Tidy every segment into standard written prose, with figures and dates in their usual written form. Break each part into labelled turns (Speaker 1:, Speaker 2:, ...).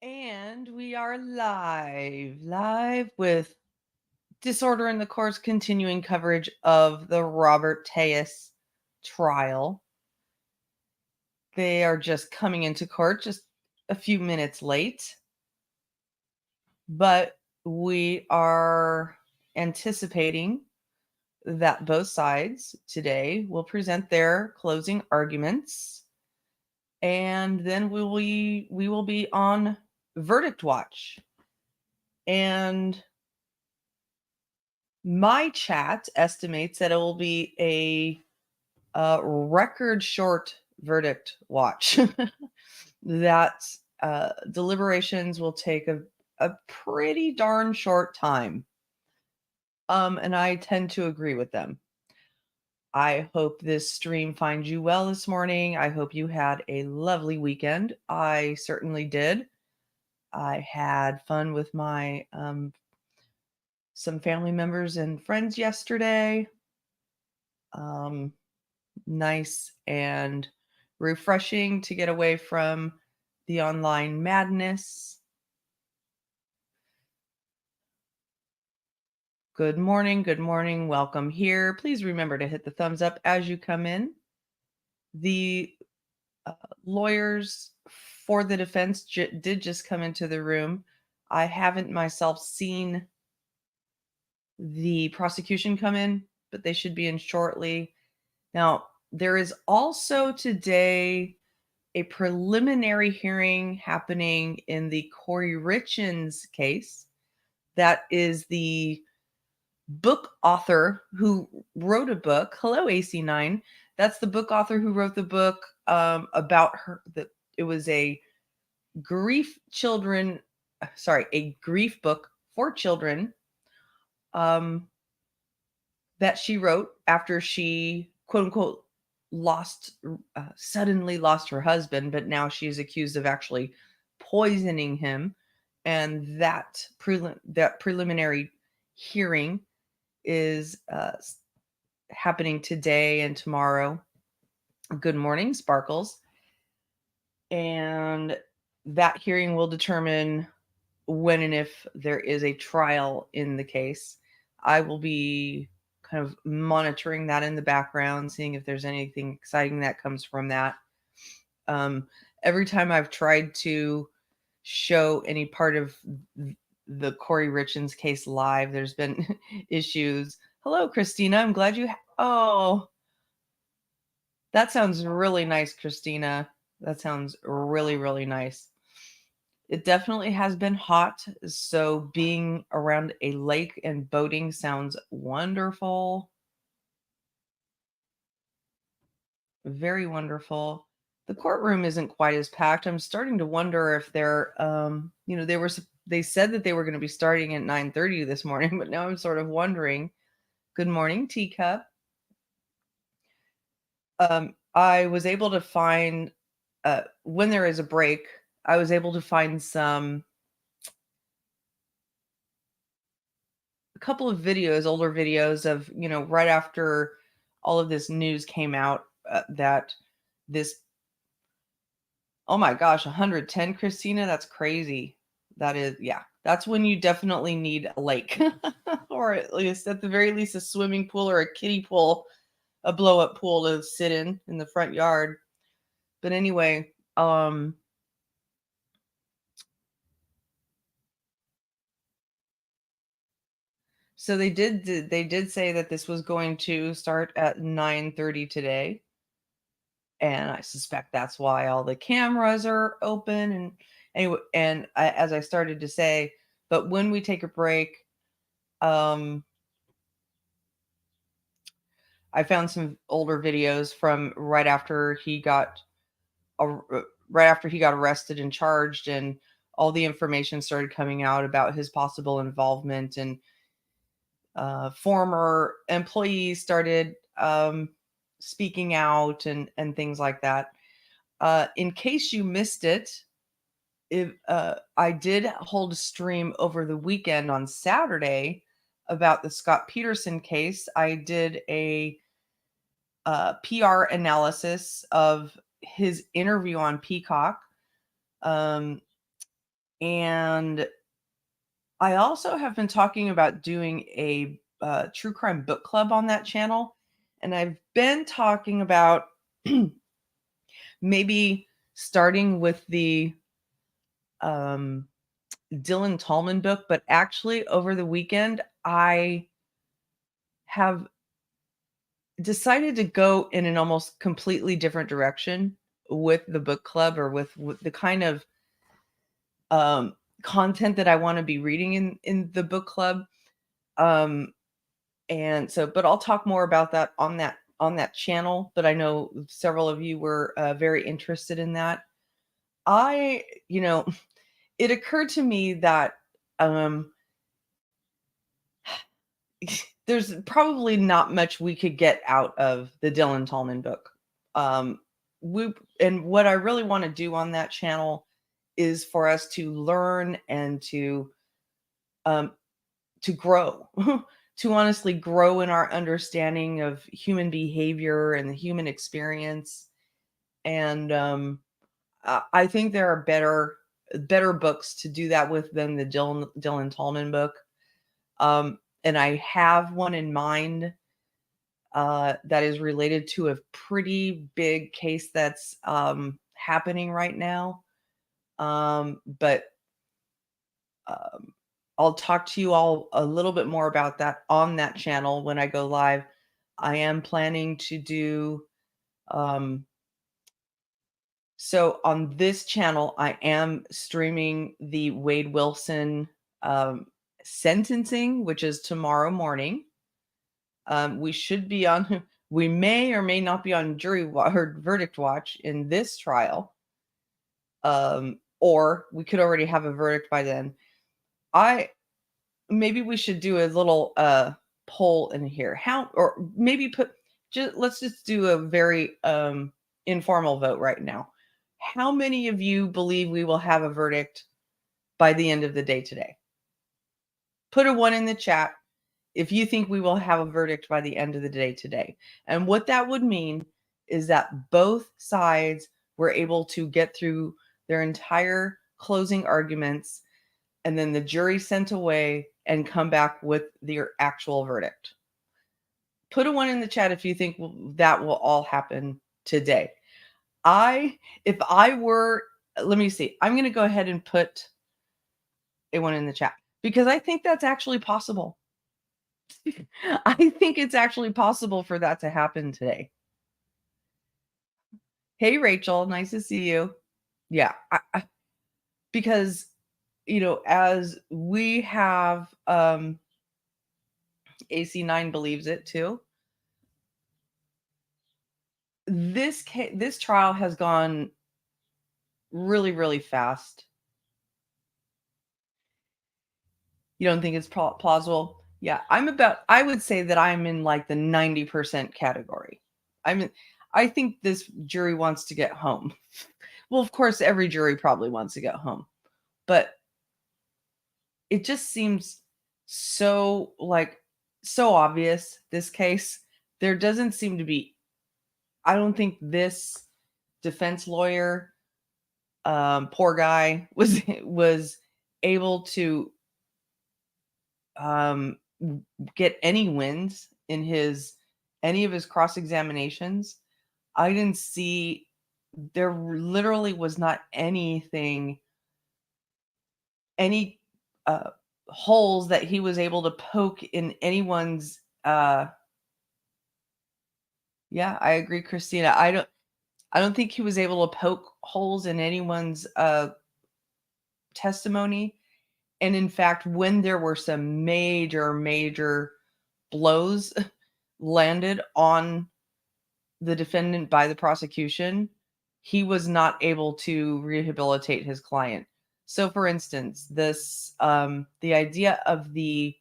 Speaker 1: And we are live with Disorder in the Court's continuing coverage of the Robert Tejas trial. They are just coming into court just a few minutes late, but we are anticipating that both sides today will present their closing arguments, and then we will be on verdict watch. And my chat estimates that it will be a record short verdict watch. That deliberations will take a pretty darn short time. And I tend to agree with them. I hope this stream finds you well this morning. I hope you had a lovely weekend. I certainly did. I had fun with my some family members and friends yesterday. Nice and refreshing to get away from the online madness. Good morning. Good morning. Welcome here. Please remember to hit the thumbs up as you come in. The lawyers for the defense did just come into the room. I haven't myself seen the prosecution come in, but they should be in shortly. Now, there is also today a preliminary hearing happening in the Corey Richins case. That is the book author who wrote a book. Hello, AC9. That's the book author who wrote the book about her. It was a grief book for children that she wrote after she, quote unquote, suddenly lost her husband, but now she's accused of actually poisoning him. And that preliminary hearing is happening today and tomorrow. Good morning, Sparkles. And that hearing will determine when and if there is a trial in the case. I will be kind of monitoring that in the background, seeing if there's anything exciting that comes from that. Every time I've tried to show any part of the Corey Richins case live, there's been issues. Hello, Christina. I'm glad you. Oh, that sounds really nice, Christina. That sounds really, really nice. It definitely has been hot, so being around a lake and boating sounds wonderful. Very wonderful. The courtroom isn't quite as packed. I'm starting to wonder if they're, they said that they were going to be starting at 9:30 this morning, but now I'm sort of wondering. Good morning, Teacup. I was able to find, when there is a break, I was able to find a couple of videos, older videos of, right after all of this news came out, that this, oh my gosh, 110, Christina, that's crazy. That is, yeah, that's when you definitely need a lake, or at the very least, a swimming pool or a kiddie pool, a blow up pool to sit in the front yard. But anyway, so they did say that this was going to start at 9:30 today. And I suspect that's why all the cameras are open. And anyway, as I started to say, but when we take a break, I found some older videos from right after he got arrested and charged, and all the information started coming out about his possible involvement, and former employees started speaking out and things like that. In case you missed it, I did hold a stream over the weekend on Saturday about the Scott Peterson case. I did a PR analysis of his interview on Peacock. And I also have been talking about doing a true crime book club on that channel. And I've been talking about maybe starting with the um, Dylan Tallman book, but actually over the weekend, I have decided to go in an almost completely different direction with the book club, or with the kind of um, content that I want to be reading in the book club. Um, and so, but I'll talk more about that on that channel. But I know several of you were very interested in that. I, you know, it occurred to me that um, there's probably not much we could get out of the Dylan Tallman book. Um, we and what I really want to do on that channel is for us to learn and um, to grow, to honestly grow in our understanding of human behavior and the human experience. And I think there are better books to do that with than the Dylan Tallman book. And I have one in mind that is related to a pretty big case that's happening right now. But um, I'll talk to you all a little bit more about that on that channel when I go live. I am planning to do so on this channel. I am streaming the Wade Wilson um, sentencing, which is tomorrow morning. We should be on. We may or may not be on or verdict watch in this trial, or we could already have a verdict by then. I Maybe we should do a little poll in here. How, or maybe let's just do a very informal vote right now. How many of you believe we will have a verdict by the end of the day today? Put a 1 in the chat if you think we will have a verdict by the end of the day today. And what that would mean is that both sides were able to get through their entire closing arguments, and then the jury sent away and come back with their actual verdict. Put a 1 in the chat if you think that will all happen today. If I were, let me see, I'm going to go ahead and put a 1 in the chat because I think that's actually possible. I think it's actually possible for that to happen today. Hey, Rachel, nice to see you. Yeah, because, as we have AC9 believes it too. This trial has gone really, really fast. You don't think it's plausible? Yeah, I would say that I'm in like the 90% category. I think this jury wants to get home. Well, of course, every jury probably wants to get home, but it just seems so so obvious, this case. There doesn't seem to be, I don't think this defense lawyer, poor guy, was able to um, get any wins in any of his cross examinations. I didn't see, there literally was not any uh, holes that he was able to poke in anyone's. Yeah, I agree, Christina. I don't think he was able to poke holes in anyone's testimony. And in fact, when there were some major blows landed on the defendant by the prosecution, he was not able to rehabilitate his client. So, for instance, the idea of the,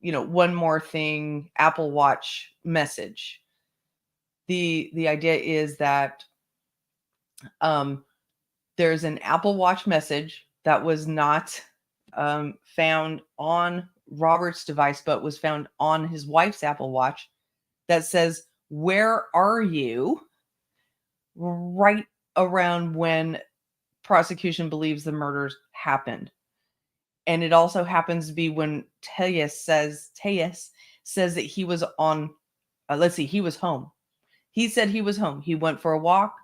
Speaker 1: one more thing Apple Watch message. The idea is that um, there's an Apple Watch message that was not found on Robert's device, but was found on his wife's Apple Watch that says, "Where are you?" right around when prosecution believes the murders happened. And it also happens to be when Tejas says that he was on, let's see, he was home. He said he was home. He went for a walk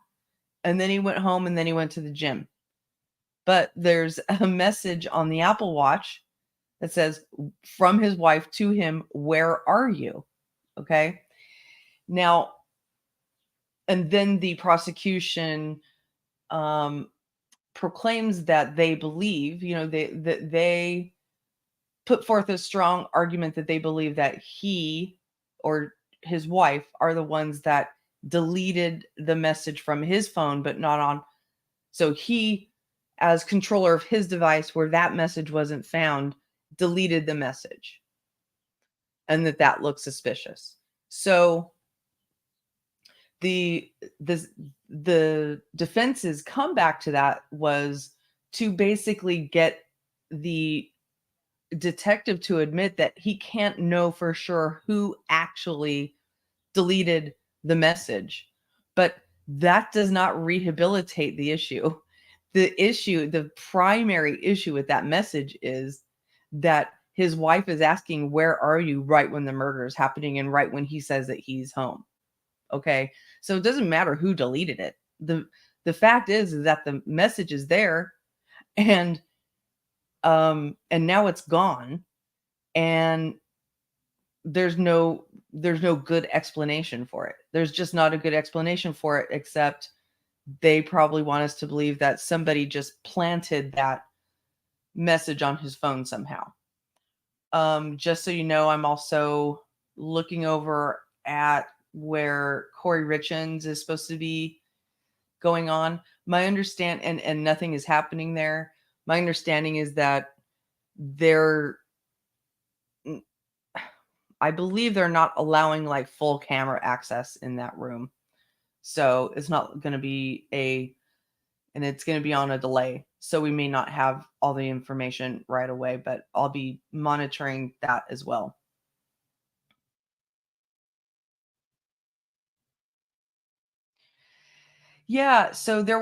Speaker 1: and then he went home and then he went to the gym. But there's a message on the Apple Watch that says from his wife to him, "Where are you?" Okay. Now, and then the prosecution um, proclaims that they believe, that they put forth a strong argument that they believe that he or his wife are the ones that deleted the message from his phone, but not on. So he, as controller of his device where that message wasn't found, deleted the message and that looks suspicious. So the the the defense's comeback to that was to basically get the detective to admit that he can't know for sure who actually deleted the message. But that does not rehabilitate the issue. The primary issue with that message is that his wife is asking, "Where are you?" right when the murder is happening and right when he says that he's home. Okay. So it doesn't matter who deleted it. The fact is that the message is there and and now it's gone and there's no good explanation for it. There's just not a good explanation for it except they probably want us to believe that somebody just planted that message on his phone somehow. Just so you know, I'm also looking over at where Corey Richins is supposed to be going on. My understand and nothing is happening there. My understanding is that they're I believe they're not allowing like full camera access in that room. So it's not going to be and it's going to be on a delay. So we may not have all the information right away, but I'll be monitoring that as well. Yeah, so there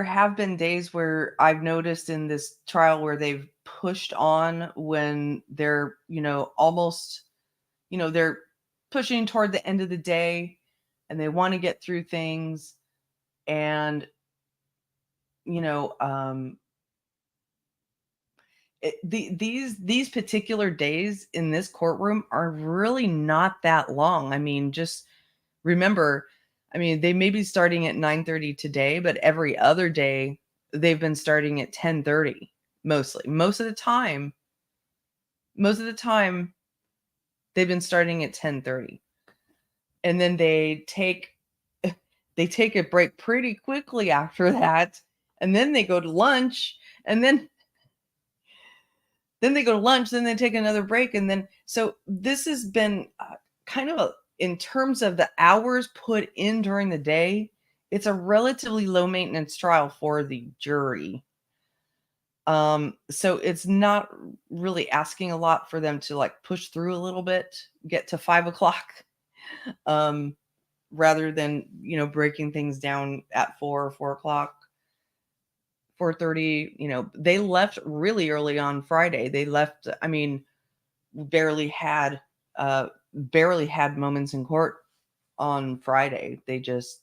Speaker 1: have been days where I've noticed in this trial where they've pushed on when they're, almost, they're pushing toward the end of the day and they want to get through things and you know, these particular days in this courtroom are really not that long. I mean, just remember, I mean, they may be starting at 9:30 today, but every other day they've been starting at 10:30 mostly. Most of the time they've been starting at 10:30. And then they take a break pretty quickly after that, and then they go to lunch, and then they go to lunch, then they take another break, and then so this has been kind of in terms of the hours put in during the day, it's a relatively low maintenance trial for the jury. So it's not really asking a lot for them to like push through a little bit, get to 5 o'clock, um, rather than breaking things down at 4 o'clock. 4:30, they left really early on Friday. They left, I mean, barely had barely had moments in court on Friday. They just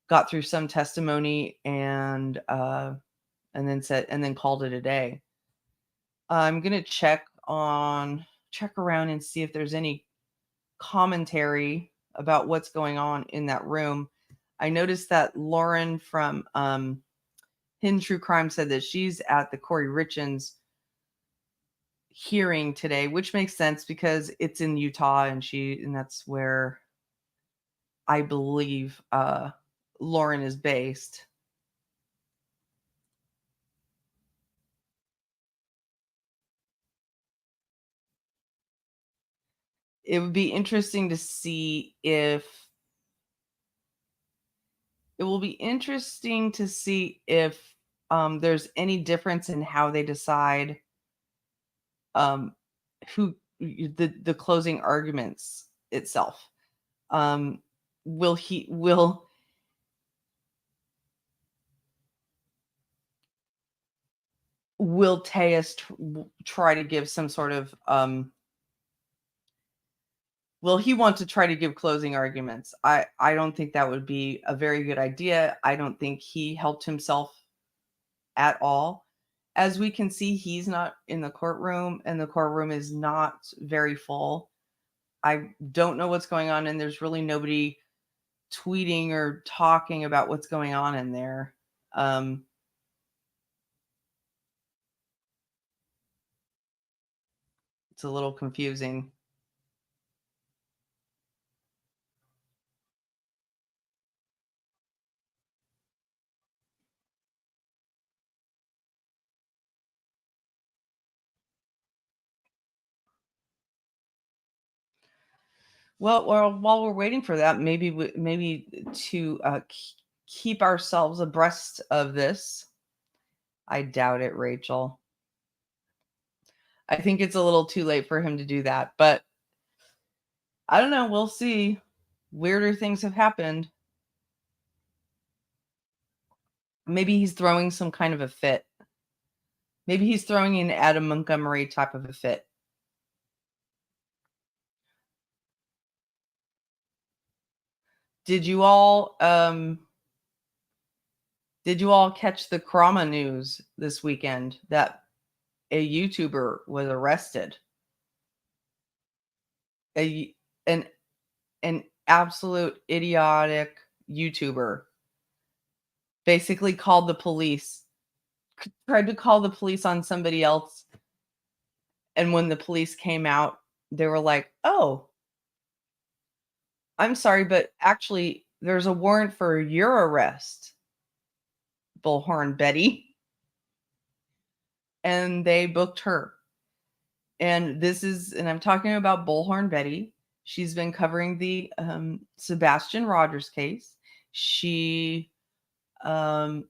Speaker 1: got through some testimony and then called it a day. I'm going to check around and see if there's any commentary about what's going on in that room. I noticed that Lauren from Hidden True Crime said that she's at the Corey Richins hearing today, which makes sense because it's in Utah and that's where I believe Lauren is based. It would be interesting to see if it will be interesting to see if there's any difference in how they decide um, who the closing arguments itself. Um, will will Tejas try to give some sort of will he want to try to give closing arguments? I don't think that would be a very good idea. I don't think he helped himself at all. As we can see, he's not in the courtroom, and the courtroom is not very full. I don't know what's going on, and there's really nobody tweeting or talking about what's going on in there. It's a little confusing. Well, while we're waiting for that, maybe to keep ourselves abreast of this. I doubt it, Rachel. I think it's a little too late for him to do that, but I don't know. We'll see. Weirder things have happened. Maybe he's throwing some kind of a fit. Maybe he's throwing an Adam Montgomery type of a fit. Did you all catch the Krama news this weekend that a YouTuber was arrested? An absolute idiotic YouTuber basically called the police, tried to call the police on somebody else, and when the police came out, they were like, "Oh, I'm sorry, but actually there's a warrant for your arrest, Bullhorn Betty." And they booked her. And I'm talking about Bullhorn Betty. She's been covering the Sebastian Rogers case. She has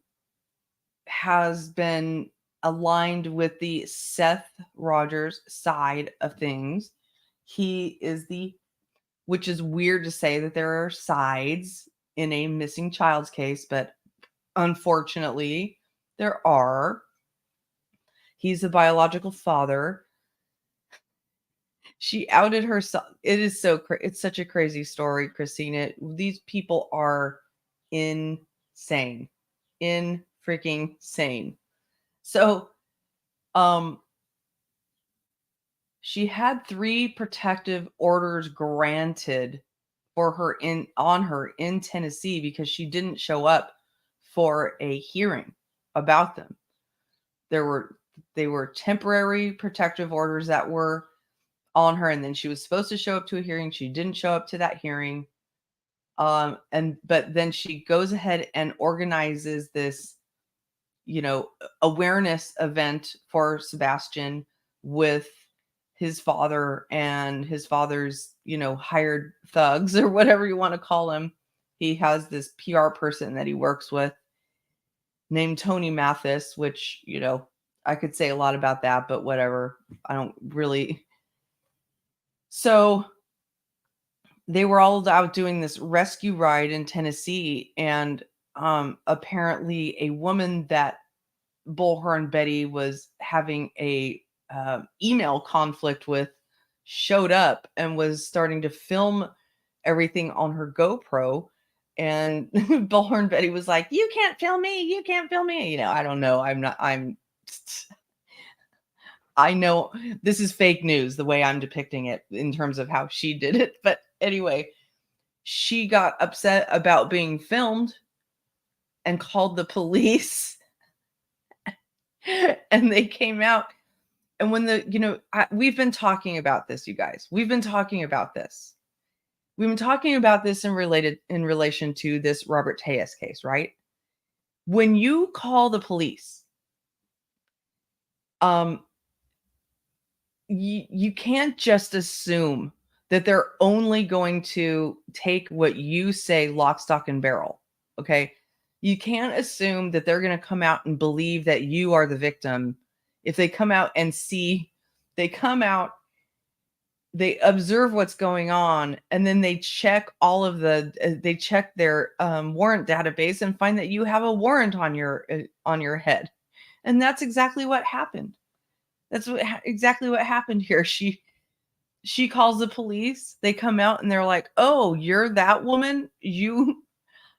Speaker 1: been aligned with the Seth Rogers side of things. He is which is weird to say that there are sides in a missing child's case, but unfortunately, there are. He's the biological father. She outed herself. It's such a crazy story, Christina. These people are insane. In freaking sane. So, she had 3 protective orders granted for her in Tennessee because she didn't show up for a hearing about them. They were temporary protective orders that were on her, and then she was supposed to show up to a hearing. She didn't show up to that hearing. But then she goes ahead and organizes this, awareness event for Sebastian with his father and his father's, hired thugs or whatever you want to call him. He has this PR person that he works with named Tony Mathis, which, I could say a lot about that, but whatever. I don't really. So they were all out doing this rescue ride in Tennessee, and apparently a woman that Bullhorn Betty was having a email conflict with showed up and was starting to film everything on her GoPro. And Bullhorn Betty was like, "You can't film me. You can't film me." I don't know. I know this is fake news the way I'm depicting it in terms of how she did it. But anyway, she got upset about being filmed and called the police. And they came out. And when we've been talking about this, you guys. We've been talking about this. We've been talking about this in relation to this Robert Tejas case, right? When you call the police, you can't just assume that they're only going to take what you say lock, stock, and barrel. Okay. You can't assume that they're going to come out and believe that you are the victim. If they come out and they observe what's going on, and then they check they check their warrant database and find that you have a warrant on your head. And that's exactly what happened. Exactly what happened here. She calls the police. They come out and they're like, "Oh, you're that woman? You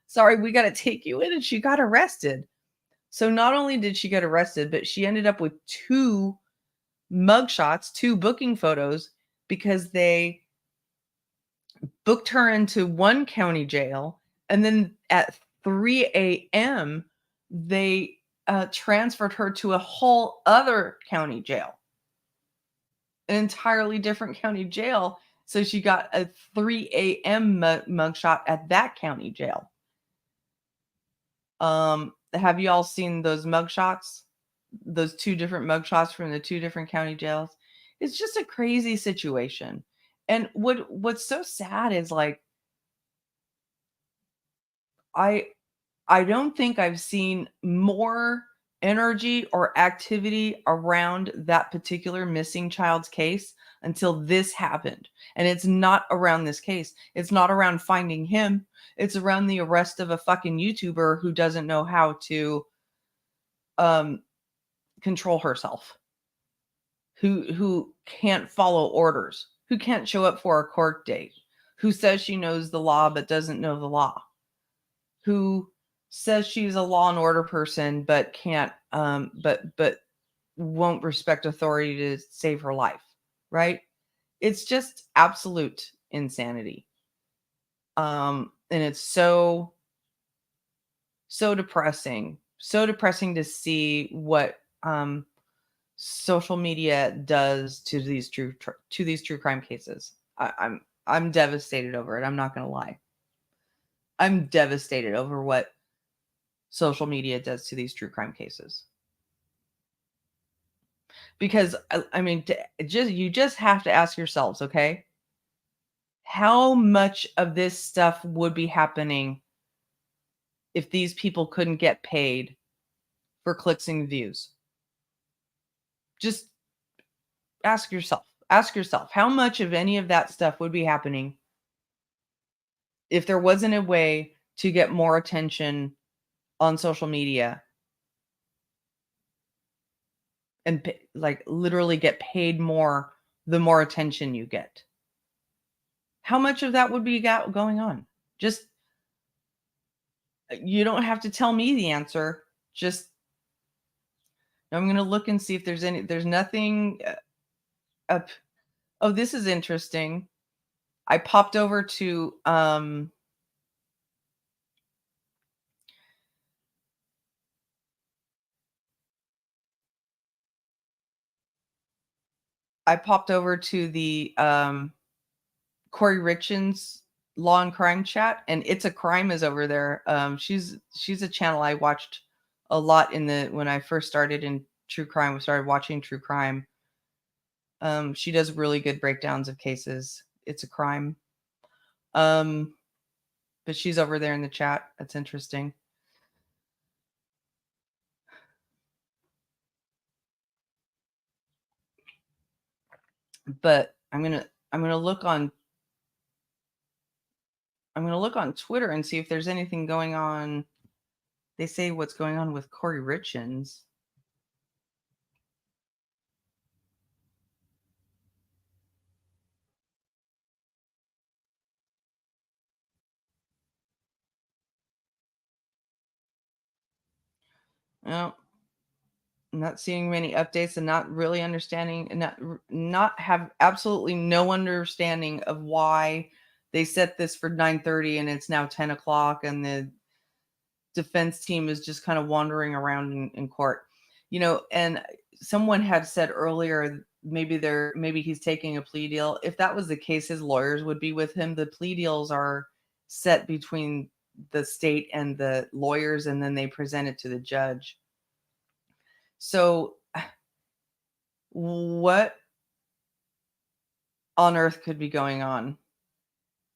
Speaker 1: sorry, we got to take you in." And she got arrested. So not only did she get arrested, but she ended up with 2 mugshots, 2 booking photos because they booked her into one county jail, and then at 3 a.m., they, transferred her to a whole other county jail, an entirely different county jail, so she got a 3 a.m. mugshot at that county jail. Have you all seen those mugshots? Those 2 different mugshots from the 2 different county jails? It's just a crazy situation, and what's so sad is, like, I I don't think I've seen more energy or activity around that particular missing child's case until this happened. And it's not around this case. It's not around finding him. It's around the arrest of a fucking YouTuber who doesn't know how to um control herself, who can't follow orders, who can't show up for a court date, who says she knows the law but doesn't know the law, who says she's a law and order person but can't but won't respect authority to save her life, right? It's just absolute insanity. And it's so depressing. So depressing to see what social media does to these true crime cases. I'm devastated over it. I'm not going to lie. I'm devastated over what social media does to these true crime cases. Because I mean, you just have to ask yourselves, okay, how much of this stuff would be happening if these people couldn't get paid for clicks and views? Just ask yourself. Ask yourself how much of any of that stuff would be happening if there wasn't a way to get more attention on social media and like literally get paid more the more attention you get. How much of that would be going on? Just you don't have to tell me the answer. Just I'm going to look and see if there's nothing up. Oh, this is interesting. I popped over to the Corey Richins Law and Crime chat, and It's a Crime is over there. She's a channel I watched a lot when I first started in true crime. We started watching true crime. She does really good breakdowns of cases. It's a Crime. But she's over there in the chat. That's interesting. But I'm gonna look on Twitter and see if there's anything going on. They say what's going on with Corey Richins. No, I'm not seeing many updates and not really understanding and not have absolutely no understanding of why they set this for 9:30 and it's now 10 o'clock and the defense team is just kind of wandering around in court. And someone had said earlier maybe he's taking a plea deal. If that was the case, his lawyers would be with him. The plea deals are set between the state and the lawyers, and then they present it to the judge. So what on earth could be going on?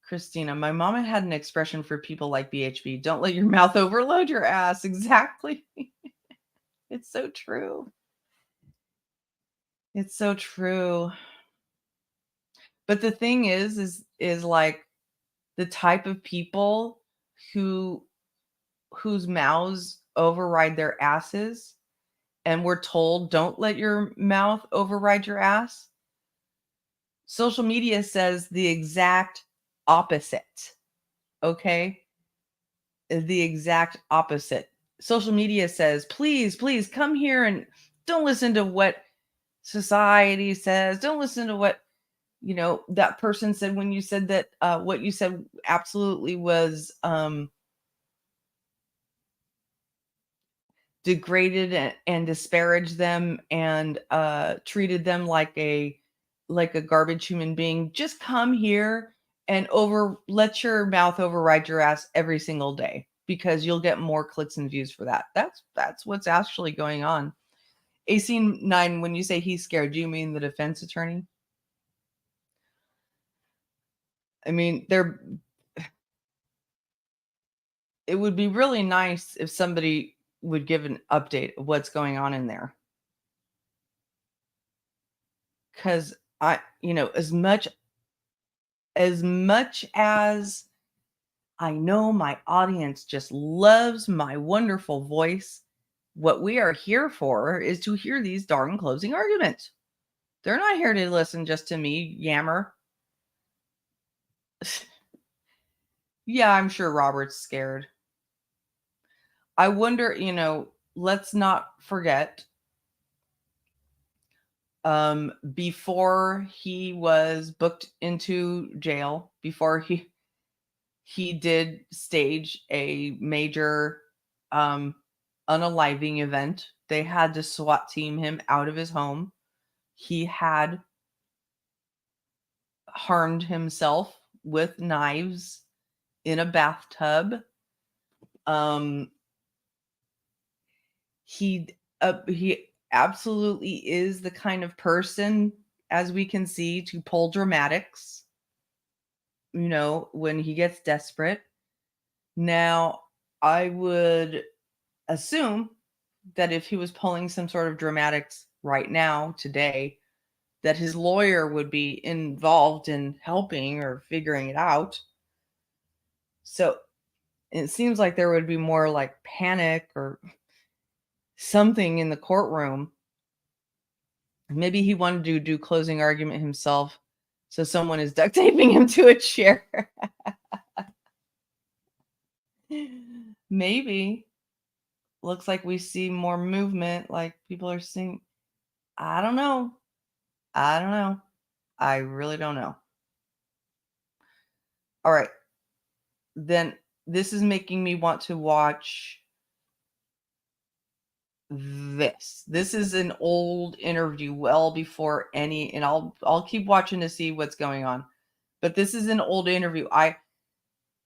Speaker 1: Christina, my mama had an expression for people like BHB. Don't let your mouth overload your ass. Exactly. It's so true. It's so true. But the thing is like the type of people whose mouths override their asses and we're told don't let your mouth override your ass. Social media says the exact opposite. Okay? The exact opposite. Social media says, please, please come here and don't listen to what society says. Don't listen to what, that person said when you said that. What you said absolutely was degraded and disparaged them and treated them like a garbage human being. Just come here and let your mouth override your ass every single day, because you'll get more clicks and views for that. That's what's actually going on. AC9, when you say he's scared, do you mean the defense attorney? I mean, it would be really nice if somebody would give an update of what's going on in there. Because as much as I know my audience just loves my wonderful voice, what we are here for is to hear these darn closing arguments. They're not here to listen just to me yammer. Yeah, I'm sure Robert's scared. I wonder, let's not forget, before he was booked into jail, before he did stage a major unaliving event. They had to SWAT team him out of his home. He had harmed himself with knives in a bathtub. He absolutely is the kind of person, as we can see, to pull dramatics, when he gets desperate. Now, I would assume that if he was pulling some sort of dramatics right now, today, that his lawyer would be involved in helping or figuring it out. So it seems like there would be more like panic or something in the courtroom. Maybe he wanted to do closing argument himself, so someone is duct taping him to a chair. Maybe. Looks like we see more movement, like people are seeing. I don't know. I really don't know. All right. Then this is making me want to watch this. This is an old interview, well before any, and I'll keep watching to see what's going on. But this is an old interview. I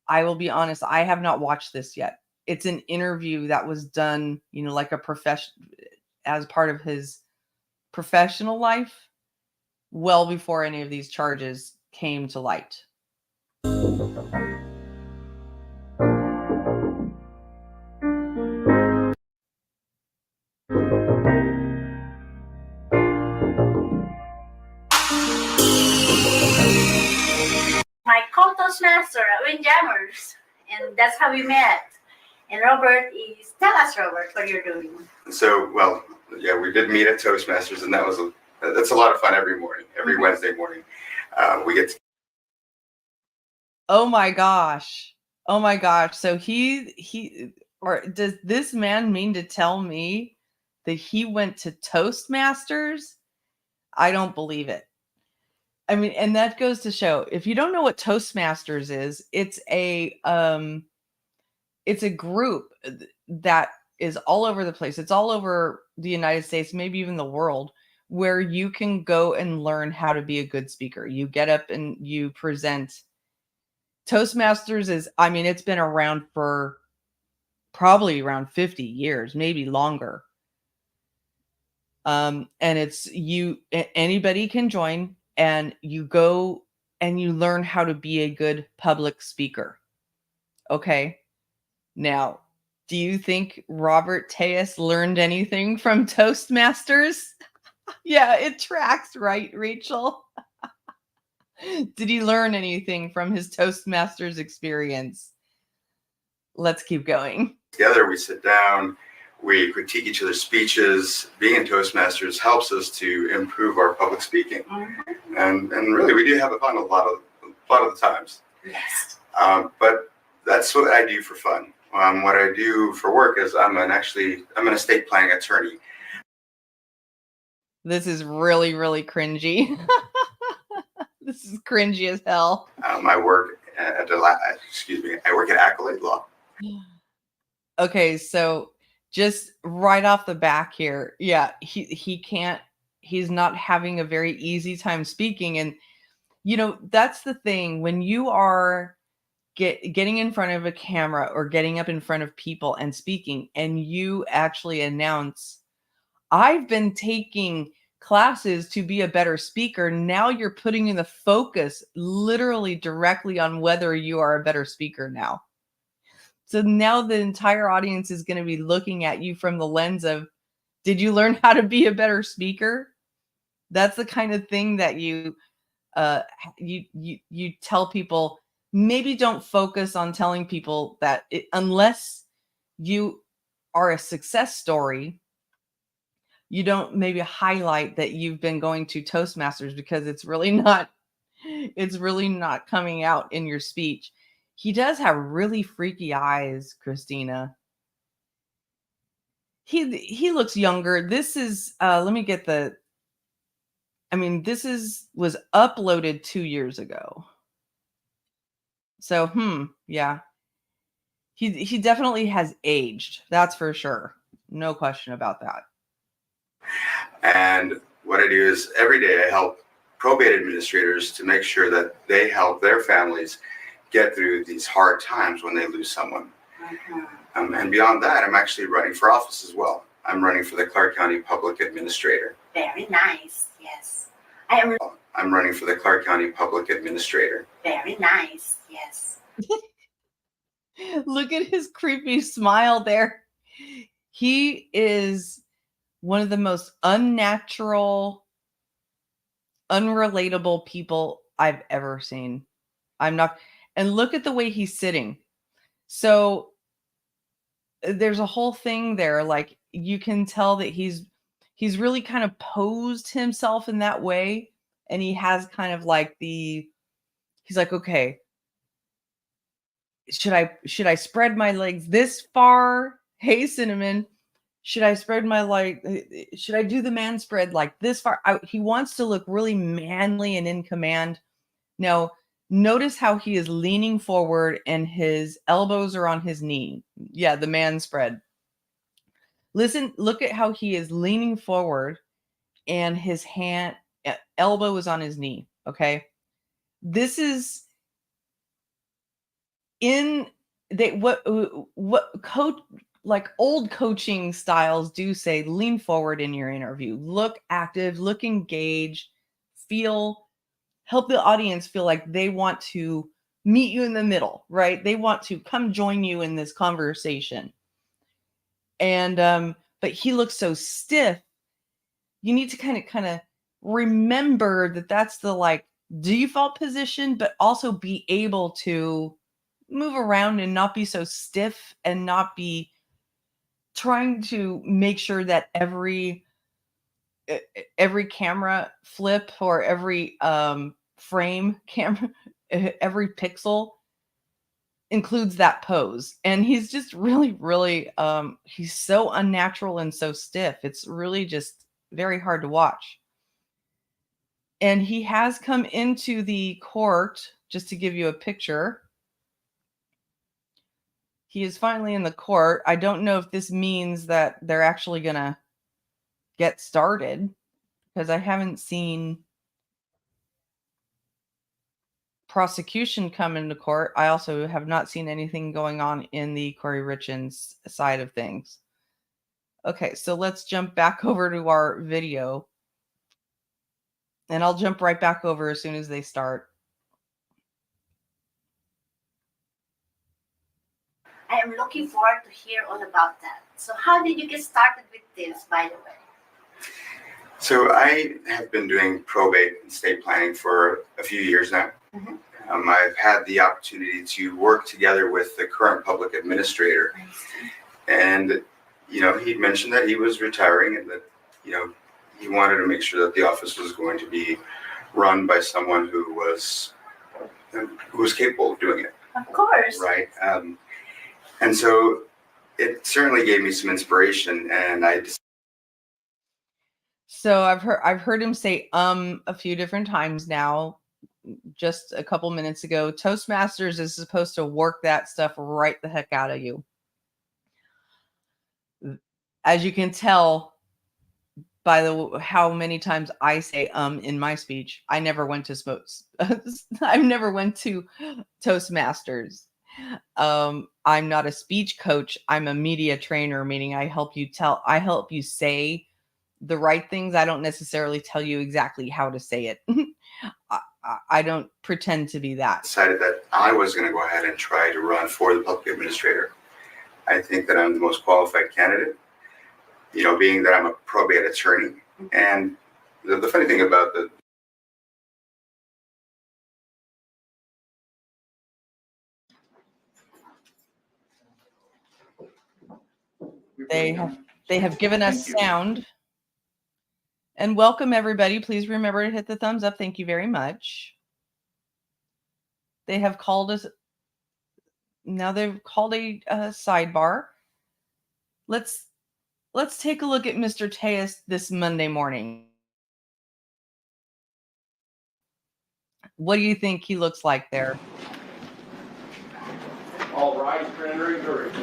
Speaker 1: will be honest, I have not watched this yet. It's an interview that was done, like a profession, as part of his professional life, well before any of these charges came to light.
Speaker 2: My co-toastmaster at Windjammers, and that's how we met. And Robert tell us, Robert, what you're doing.
Speaker 3: So, well, yeah, we did meet at Toastmasters, and that's a lot of fun every morning, every Wednesday morning. We get to.
Speaker 1: Oh my gosh. So or does this man mean to tell me that he went to Toastmasters? I don't believe it. I mean, and that goes to show, if you don't know what Toastmasters is, it's a group that is all over the place. It's all over the United States, maybe even the world, where you can go and learn how to be a good speaker. You get up and you present. Toastmasters it's been around for probably around 50 years, maybe longer. And anybody can join, and you go and you learn how to be a good public speaker. Okay. Now, do you think Robert Tejas learned anything from Toastmasters? Yeah, it tracks, right, Rachel? Did he learn anything from his Toastmasters experience? Let's keep going.
Speaker 3: Together, we sit down, We critique each other's speeches. Being in Toastmasters helps us to improve our public speaking, and really we do have fun a lot of the times.
Speaker 2: Yes.
Speaker 3: But that's what I do for fun. What I do for work is I'm an estate planning attorney.
Speaker 1: This is really, really cringy. This is cringy as hell.
Speaker 3: I work I work at Accolade Law.
Speaker 1: Okay, so just right off the back here, yeah, he's not having a very easy time speaking. And that's the thing, when you are getting in front of a camera or getting up in front of people and speaking, and you actually announce, I've been taking classes to be a better speaker. Now you're putting in the focus literally directly on whether you are a better speaker now. So now the entire audience is going to be looking at you from the lens of, did you learn how to be a better speaker? That's the kind of thing that you tell people. Maybe don't focus on telling people that unless you are a success story, you don't maybe highlight that you've been going to Toastmasters, because it's really not coming out in your speech. He does have really freaky eyes, Christina. He looks younger. This is let me get the this was uploaded 2 years ago. So, yeah. He definitely has aged. That's for sure. No question about that.
Speaker 3: And what I do is every day I help probate administrators to make sure that they help their families get through these hard times when they lose someone. And beyond that, I'm actually running for office as well. I'm running for the Clark County Public Administrator.
Speaker 2: Very nice. Yes.
Speaker 3: I'm running for the Clark County Public Administrator.
Speaker 2: Very nice. Yes.
Speaker 1: Look at his creepy smile there. He is one of the most unnatural, unrelatable people I've ever seen. And look at the way he's sitting. So there's a whole thing there. Like, you can tell that he's really kind of posed himself in that way. And he has kind of like he's like, okay, should I spread my legs this far? Hey, Cinnamon, should I spread my should I do the man spread like this far? He wants to look really manly and in command. Now, notice how he is leaning forward and his elbows are on his knee. Yeah, the man spread. Look at how he is leaning forward and his elbow is on his knee. Okay. This is what old coaching styles do say, lean forward in your interview, look active, look engaged, help the audience feel like they want to meet you in the middle, right? They want to come join you in this conversation. And, but he looks so stiff. You need to kind of remember that that's the default position, but also be able to move around and not be so stiff and not be trying to make sure that every camera flip or every frame camera, every pixel includes that pose. And he's just really, really, he's so unnatural and so stiff. It's really just very hard to watch. And he has come into the court, just to give you a picture. He is finally in the court. I don't know if this means that they're actually going to get started, because I haven't seen prosecution come into court. I also have not seen anything going on in the Corey Richins side of things. Okay, so let's jump back over to our video. And I'll jump right back over as soon as they start.
Speaker 2: I am looking forward to hear all about that. So how did you get started with this, by the way?
Speaker 3: So I have been doing probate and estate planning for a few years now. I've had the opportunity to work together with the current public administrator. And he'd mentioned that he was retiring and that, he wanted to make sure that the office was going to be run by someone who was capable of doing it.
Speaker 2: Of course.
Speaker 3: Right. And so it certainly gave me some inspiration, and
Speaker 1: So I've heard him say a few different times now. Just a couple minutes ago, Toastmasters is supposed to work that stuff right the heck out of you. As you can tell by how many times I say in my speech, I never went to I've never went to Toastmasters. I'm not a speech coach. I'm a media trainer, meaning I help you say the right things. I don't necessarily tell you exactly how to say it. I don't pretend to be that.
Speaker 3: Decided that I was going to go ahead and try to run for the public administrator. I think that I'm the most qualified candidate, being that I'm a probate attorney. And the funny thing about
Speaker 1: they have given us sound. And welcome everybody. Please remember to hit the thumbs up. Thank you very much. They have called us. Now they've called a sidebar. Let's take a look at Mr. Tejas this Monday morning. What do you think he looks like there?
Speaker 4: All rise, rendering courage.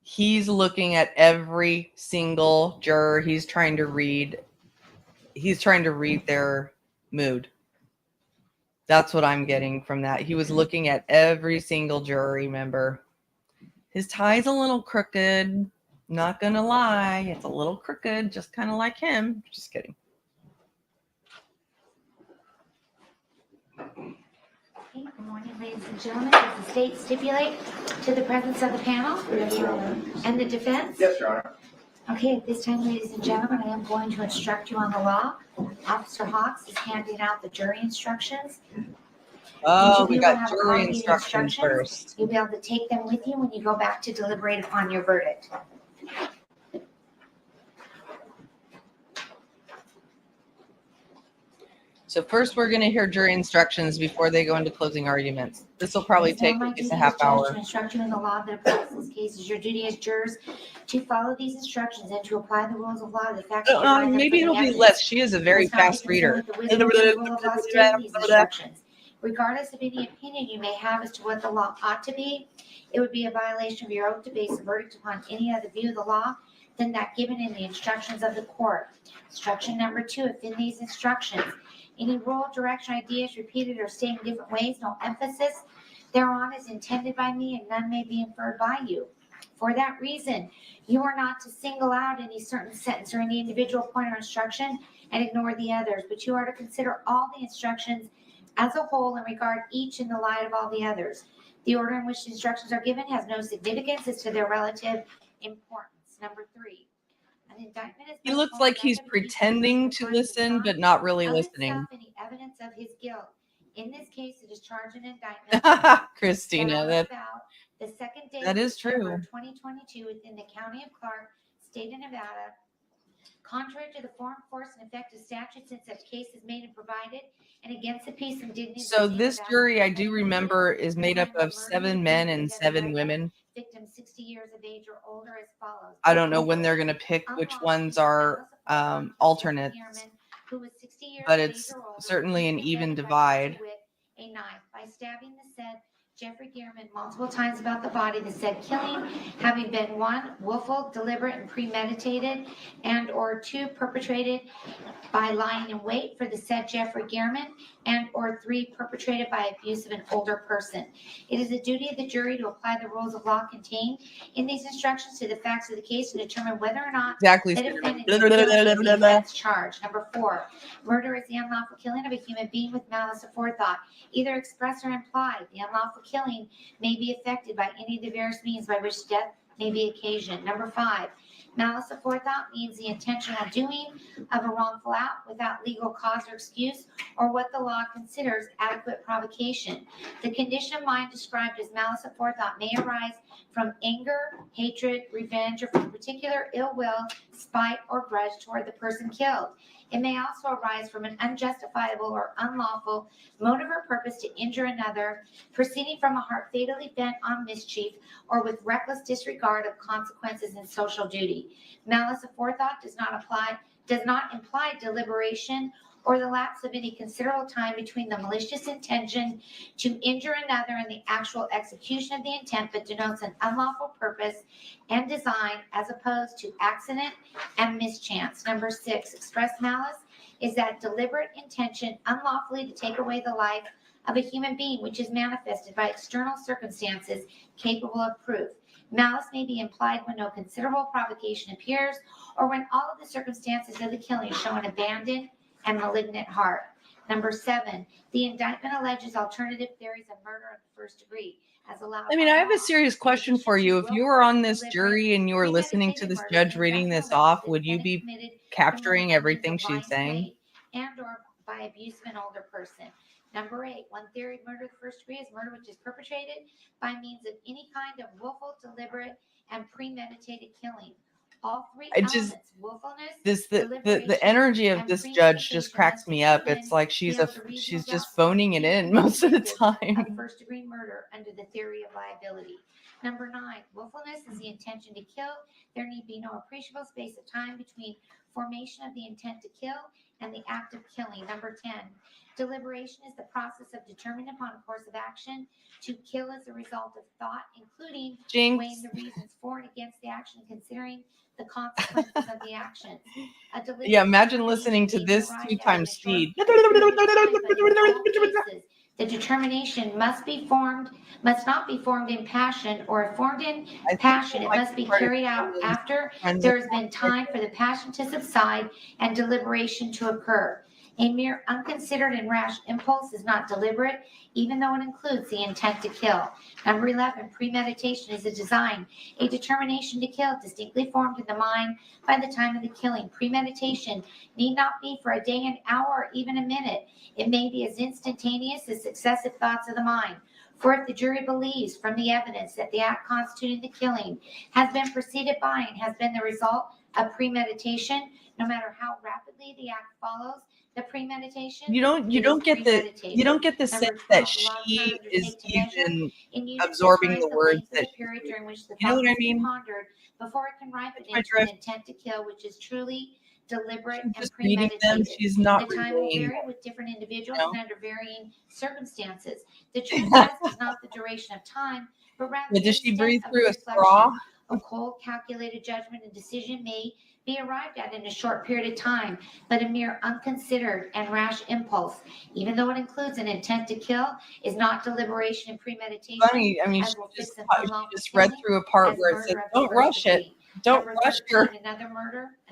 Speaker 1: He's looking at every single juror. He's trying to read their mood. That's what I'm getting from that. He was looking at every single jury member. His tie's a little crooked. Not gonna lie, it's a little crooked, just kind of like him. Just kidding.
Speaker 5: Okay, good morning, ladies and gentlemen. Does the state stipulate to the presence of the panel?
Speaker 4: Yes, Your Honor.
Speaker 5: And the defense?
Speaker 4: Yes, Your Honor.
Speaker 5: Okay, at this time, ladies and gentlemen, I am going to instruct you on the law. Officer Hawks is handing out the jury instructions.
Speaker 1: Oh,
Speaker 5: Each of
Speaker 1: we
Speaker 5: you will
Speaker 1: got
Speaker 5: have a
Speaker 1: jury
Speaker 5: copy of the
Speaker 1: instructions first.
Speaker 5: You'll be able to take them with you when you go back to deliberate upon your verdict.
Speaker 1: So first we're going to hear jury instructions before they go into closing arguments. This will probably take at least a half hour.
Speaker 5: To instruct you in the law that applies to this case, is your duty as jurors to follow these instructions and to apply the rules of law to the facts.
Speaker 1: Maybe it'll be less. She is a very fast reader.
Speaker 5: Regardless of any opinion you may have as to what the law ought to be, it would be a violation of your oath to base a verdict upon any other view of the law than that given in the instructions of the court. Instruction number 2, if in these instructions any rule, direction, idea is repeated or stated in different ways, no emphasis thereon is intended by me, and none may be inferred by you. For that reason, you are not to single out any certain sentence or any individual point or instruction and ignore the others, but you are to consider all the instructions as a whole and regard each in the light of all the others. The order in which the instructions are given has no significance as to their relative importance. Number 3. An indictment is
Speaker 1: He looks like he's pretending to listen, but not really listening.
Speaker 5: Any evidence of his guilt. In this case, it is charge and indictment.
Speaker 1: Christina,
Speaker 5: the second day
Speaker 1: that
Speaker 5: of
Speaker 1: is true.
Speaker 5: 2022 within the county of Clark, state of Nevada. Contrary to the form, force, and effect of statute, since such case is made and provided, and against the peace and dignity.
Speaker 1: So this jury, I do remember, is made up of 7 men and 7 women.
Speaker 5: Victim 60 years of age or older as follows.
Speaker 1: I don't know when they're going to pick which ones are alternates, but it's certainly an even divide.
Speaker 5: A knife by stabbing the said Jeffrey Gearman multiple times about the body, the said killing having been 1, willful, deliberate, and premeditated, and or 2, perpetrated by lying in wait for the said Jeffrey Gearman, and or 3, perpetrated by abuse of an older person. It is the duty of the jury to apply the rules of law contained in these instructions to the facts of the case to determine whether or not
Speaker 1: exactly
Speaker 5: the defendant is guilty of the offense charged. Number 4, murder is the unlawful killing of a human being with malice aforethought, either express or implied. The unlawful killing may be effected by any of the various means by which death may be occasioned. Number 5, Malice aforethought means the intentional doing of a wrongful act without legal cause or excuse, or what the law considers adequate provocation. The condition of mind described as malice aforethought may arise from anger, hatred, revenge, or from particular ill will, spite, or grudge toward the person killed. It may also arise from an unjustifiable or unlawful motive or purpose to injure another, proceeding from a heart fatally bent on mischief, or with reckless disregard of consequences and social duty. Malice aforethought does not imply deliberation or the lapse of any considerable time between the malicious intention to injure another and the actual execution of the intent, but denotes an unlawful purpose and design as opposed to accident and mischance. Number 6, express malice is that deliberate intention unlawfully to take away the life of a human being, which is manifested by external circumstances capable of proof. Malice may be implied when no considerable provocation appears, or when all of the circumstances of the killing show an abandoned and malignant heart. Number 7, the indictment alleges alternative theories of murder in the first degree, as allowed.
Speaker 1: I mean, I have a serious question for you. If you were on this jury and you were listening to this judge reading this off, would you be capturing everything she's saying?
Speaker 5: And or by abuse of an older person. Number 8, one theory of murder of the first degree is murder which is perpetrated by means of any kind of willful, deliberate, and premeditated killing. All three elements, willfulness,
Speaker 1: The energy of this judge just cracks me up. It's like she's just phoning it in most of the time.
Speaker 5: First degree murder under the theory of liability. Number 9, willfulness is the intention to kill. There need be no appreciable space of time between formation of the intent to kill and the act of killing. Number 10, deliberation is the process of determining upon a course of action to kill as a result of thought, including weighing the reasons for and against the action, considering the consequences of the action.
Speaker 1: Yeah, imagine listening to this 2 times speed.
Speaker 5: The determination must not be formed in passion, or if formed in passion, it must be carried out after there has been time for the passion to subside and deliberation to occur. A mere unconsidered and rash impulse is not deliberate, even though it includes the intent to kill. Number 11, premeditation is a design, a determination to kill distinctly formed in the mind by the time of the killing. Premeditation need not be for a day, an hour, or even a minute. It may be as instantaneous as successive thoughts of the mind. For if the jury believes from the evidence that the act constituting the killing has been preceded by and has been the result of premeditation, no matter how rapidly the act follows the premeditation,
Speaker 1: you don't get the sense that she is even absorbing the words that
Speaker 5: during which the
Speaker 1: you know what I mean?
Speaker 5: pondered before it can ripen into an intent to kill, which is truly deliberate and
Speaker 1: just reading them.
Speaker 5: premeditated.
Speaker 1: She's not
Speaker 5: The time will
Speaker 1: relaying
Speaker 5: vary with different individuals
Speaker 1: you know?
Speaker 5: and under varying circumstances. The true test is not the duration of time, but rather
Speaker 1: But
Speaker 5: the
Speaker 1: does she
Speaker 5: extent
Speaker 1: breathe
Speaker 5: of
Speaker 1: through a
Speaker 5: reflection.
Speaker 1: straw?
Speaker 5: A cold, calculated judgment and decision may be arrived at in a short period of time, but a mere unconsidered and rash impulse, even though it includes an intent to kill, is not deliberation and premeditation.
Speaker 1: Funny, I mean,
Speaker 5: as
Speaker 1: she
Speaker 5: will
Speaker 1: just,
Speaker 5: fix an
Speaker 1: she
Speaker 5: unlawful
Speaker 1: just read
Speaker 5: killing
Speaker 1: through a part
Speaker 5: as
Speaker 1: where it
Speaker 5: murder
Speaker 1: said,
Speaker 5: of the
Speaker 1: "Don't
Speaker 5: first
Speaker 1: rush it.
Speaker 5: degree."
Speaker 1: Don't
Speaker 5: Number
Speaker 1: rush
Speaker 5: 13,
Speaker 1: your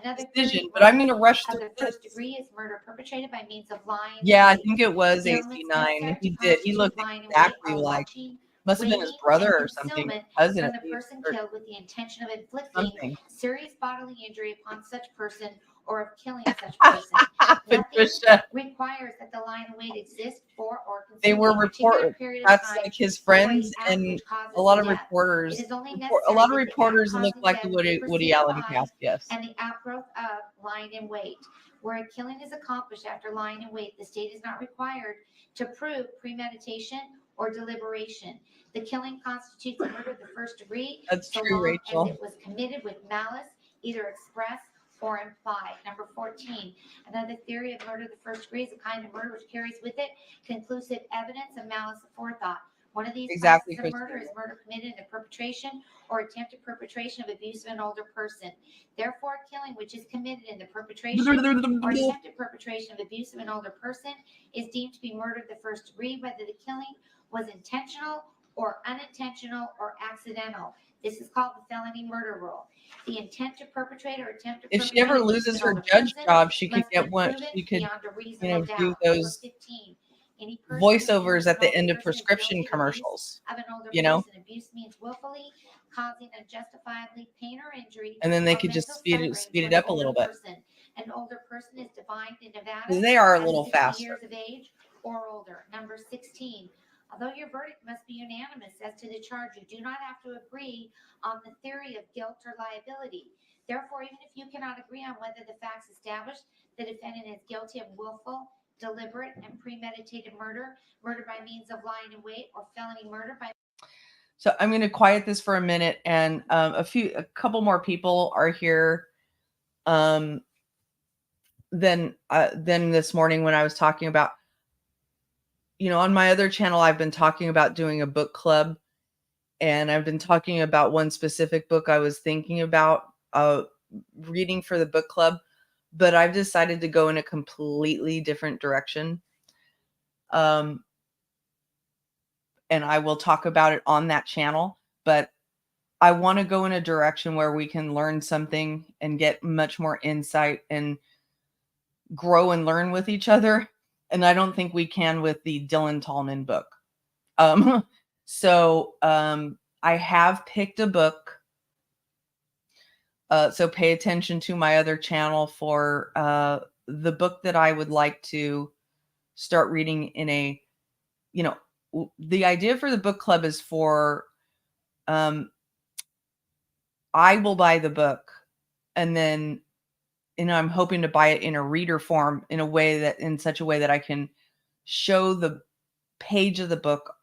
Speaker 5: another
Speaker 1: decision."
Speaker 5: theory
Speaker 1: But I'm going to rush
Speaker 5: of
Speaker 1: through
Speaker 5: the first
Speaker 1: this.
Speaker 5: degree is murder perpetrated by means of lying.
Speaker 1: Yeah, I
Speaker 5: and
Speaker 1: think it was
Speaker 5: the
Speaker 1: AC9.
Speaker 5: elements necessary
Speaker 1: He
Speaker 5: to
Speaker 1: did. He
Speaker 5: constitute
Speaker 1: looked
Speaker 5: lying in wait
Speaker 1: exactly
Speaker 5: are
Speaker 1: like,
Speaker 5: watching,
Speaker 1: must have been his
Speaker 5: waiting,
Speaker 1: brother
Speaker 5: and
Speaker 1: or something,
Speaker 5: concealment
Speaker 1: cousin
Speaker 5: from
Speaker 1: at
Speaker 5: the
Speaker 1: least,
Speaker 5: person
Speaker 1: or
Speaker 5: killed with the intention of inflicting
Speaker 1: something.
Speaker 5: serious bodily injury upon such person or of killing such person. Nothing
Speaker 1: Patricia,
Speaker 5: requires that the line of wait exist for or
Speaker 1: they
Speaker 5: consume
Speaker 1: were
Speaker 5: a particular
Speaker 1: reported.
Speaker 5: period of
Speaker 1: That's
Speaker 5: time
Speaker 1: like his
Speaker 5: for a
Speaker 1: friends
Speaker 5: act
Speaker 1: and
Speaker 5: which causes
Speaker 1: a lot of
Speaker 5: death.
Speaker 1: reporters.
Speaker 5: It is only
Speaker 1: A
Speaker 5: necessary
Speaker 1: lot of
Speaker 5: that the act
Speaker 1: reporters look
Speaker 5: causing
Speaker 1: like the
Speaker 5: death be
Speaker 1: Woody
Speaker 5: preceded
Speaker 1: Allen
Speaker 5: by
Speaker 1: cast. Yes.
Speaker 5: and the outgrowth of lying in wait. Where a killing is accomplished after lying in wait, the state is not required to prove premeditation or deliberation. The killing constitutes a murder of the first degree,
Speaker 1: That's
Speaker 5: so
Speaker 1: true,
Speaker 5: long
Speaker 1: Rachel.
Speaker 5: as it was committed with malice, either express or implied. Number 14, another theory of murder of the first degree is a kind of murder which carries with it conclusive evidence of malice aforethought. One of these
Speaker 1: Exactly,
Speaker 5: classes of murder
Speaker 1: Christina.
Speaker 5: is murder committed in the perpetration or attempted perpetration of abuse of an older person. Therefore, killing which is committed in the perpetration or attempted perpetration of abuse of an older person is deemed to be murder of the first degree, whether the killing was intentional or unintentional or accidental. This is called the felony murder rule. The intent to perpetrate or attempt to
Speaker 1: If
Speaker 5: perpetrate
Speaker 1: she ever
Speaker 5: abuse
Speaker 1: loses
Speaker 5: of an
Speaker 1: her
Speaker 5: older
Speaker 1: judge
Speaker 5: person
Speaker 1: job, she could
Speaker 5: must
Speaker 1: get
Speaker 5: be
Speaker 1: one.
Speaker 5: proven
Speaker 1: She could,
Speaker 5: beyond a reasonable doubt.
Speaker 1: do
Speaker 5: Number
Speaker 1: those
Speaker 5: 15, any person who
Speaker 1: voiceovers
Speaker 5: kills
Speaker 1: at
Speaker 5: an
Speaker 1: the
Speaker 5: older
Speaker 1: end of
Speaker 5: person is
Speaker 1: prescription
Speaker 5: guilty of abuse
Speaker 1: commercials.
Speaker 5: of an older
Speaker 1: You know?
Speaker 5: person. Abuse means willfully causing unjustifiably pain or injury.
Speaker 1: And then they
Speaker 5: or
Speaker 1: could just
Speaker 5: mental
Speaker 1: speed
Speaker 5: suffering
Speaker 1: it
Speaker 5: to
Speaker 1: up a
Speaker 5: an
Speaker 1: little
Speaker 5: older
Speaker 1: bit.
Speaker 5: person. An older person is defined in Nevada
Speaker 1: Because they are a
Speaker 5: as
Speaker 1: little
Speaker 5: 60
Speaker 1: faster.
Speaker 5: years of age or older. Number 16. Although your verdict must be unanimous as to the charge, you do not have to agree on the theory of guilt or liability. Therefore, even if you cannot agree on whether the facts establish the defendant is guilty of willful, deliberate, and premeditated murder, murder by means of lying in wait, or felony murder by.
Speaker 1: So I'm going to quiet this for a minute, and a couple more people are here than this morning when I was talking about, on my other channel, I've been talking about doing a book club, and I've been talking about one specific book I was thinking about reading for the book club, but I've decided to go in a completely different direction. And I will talk about it on that channel, but I want to go in a direction where we can learn something and get much more insight and grow and learn with each other. And I don't think we can with the Dylan Tallman book. So I have picked a book. So pay attention to my other channel for the book that I would like to start reading in a, the idea for the book club is for, I will buy the book, and then, I'm hoping to buy it in a reader form in such a way that I can show the page of the book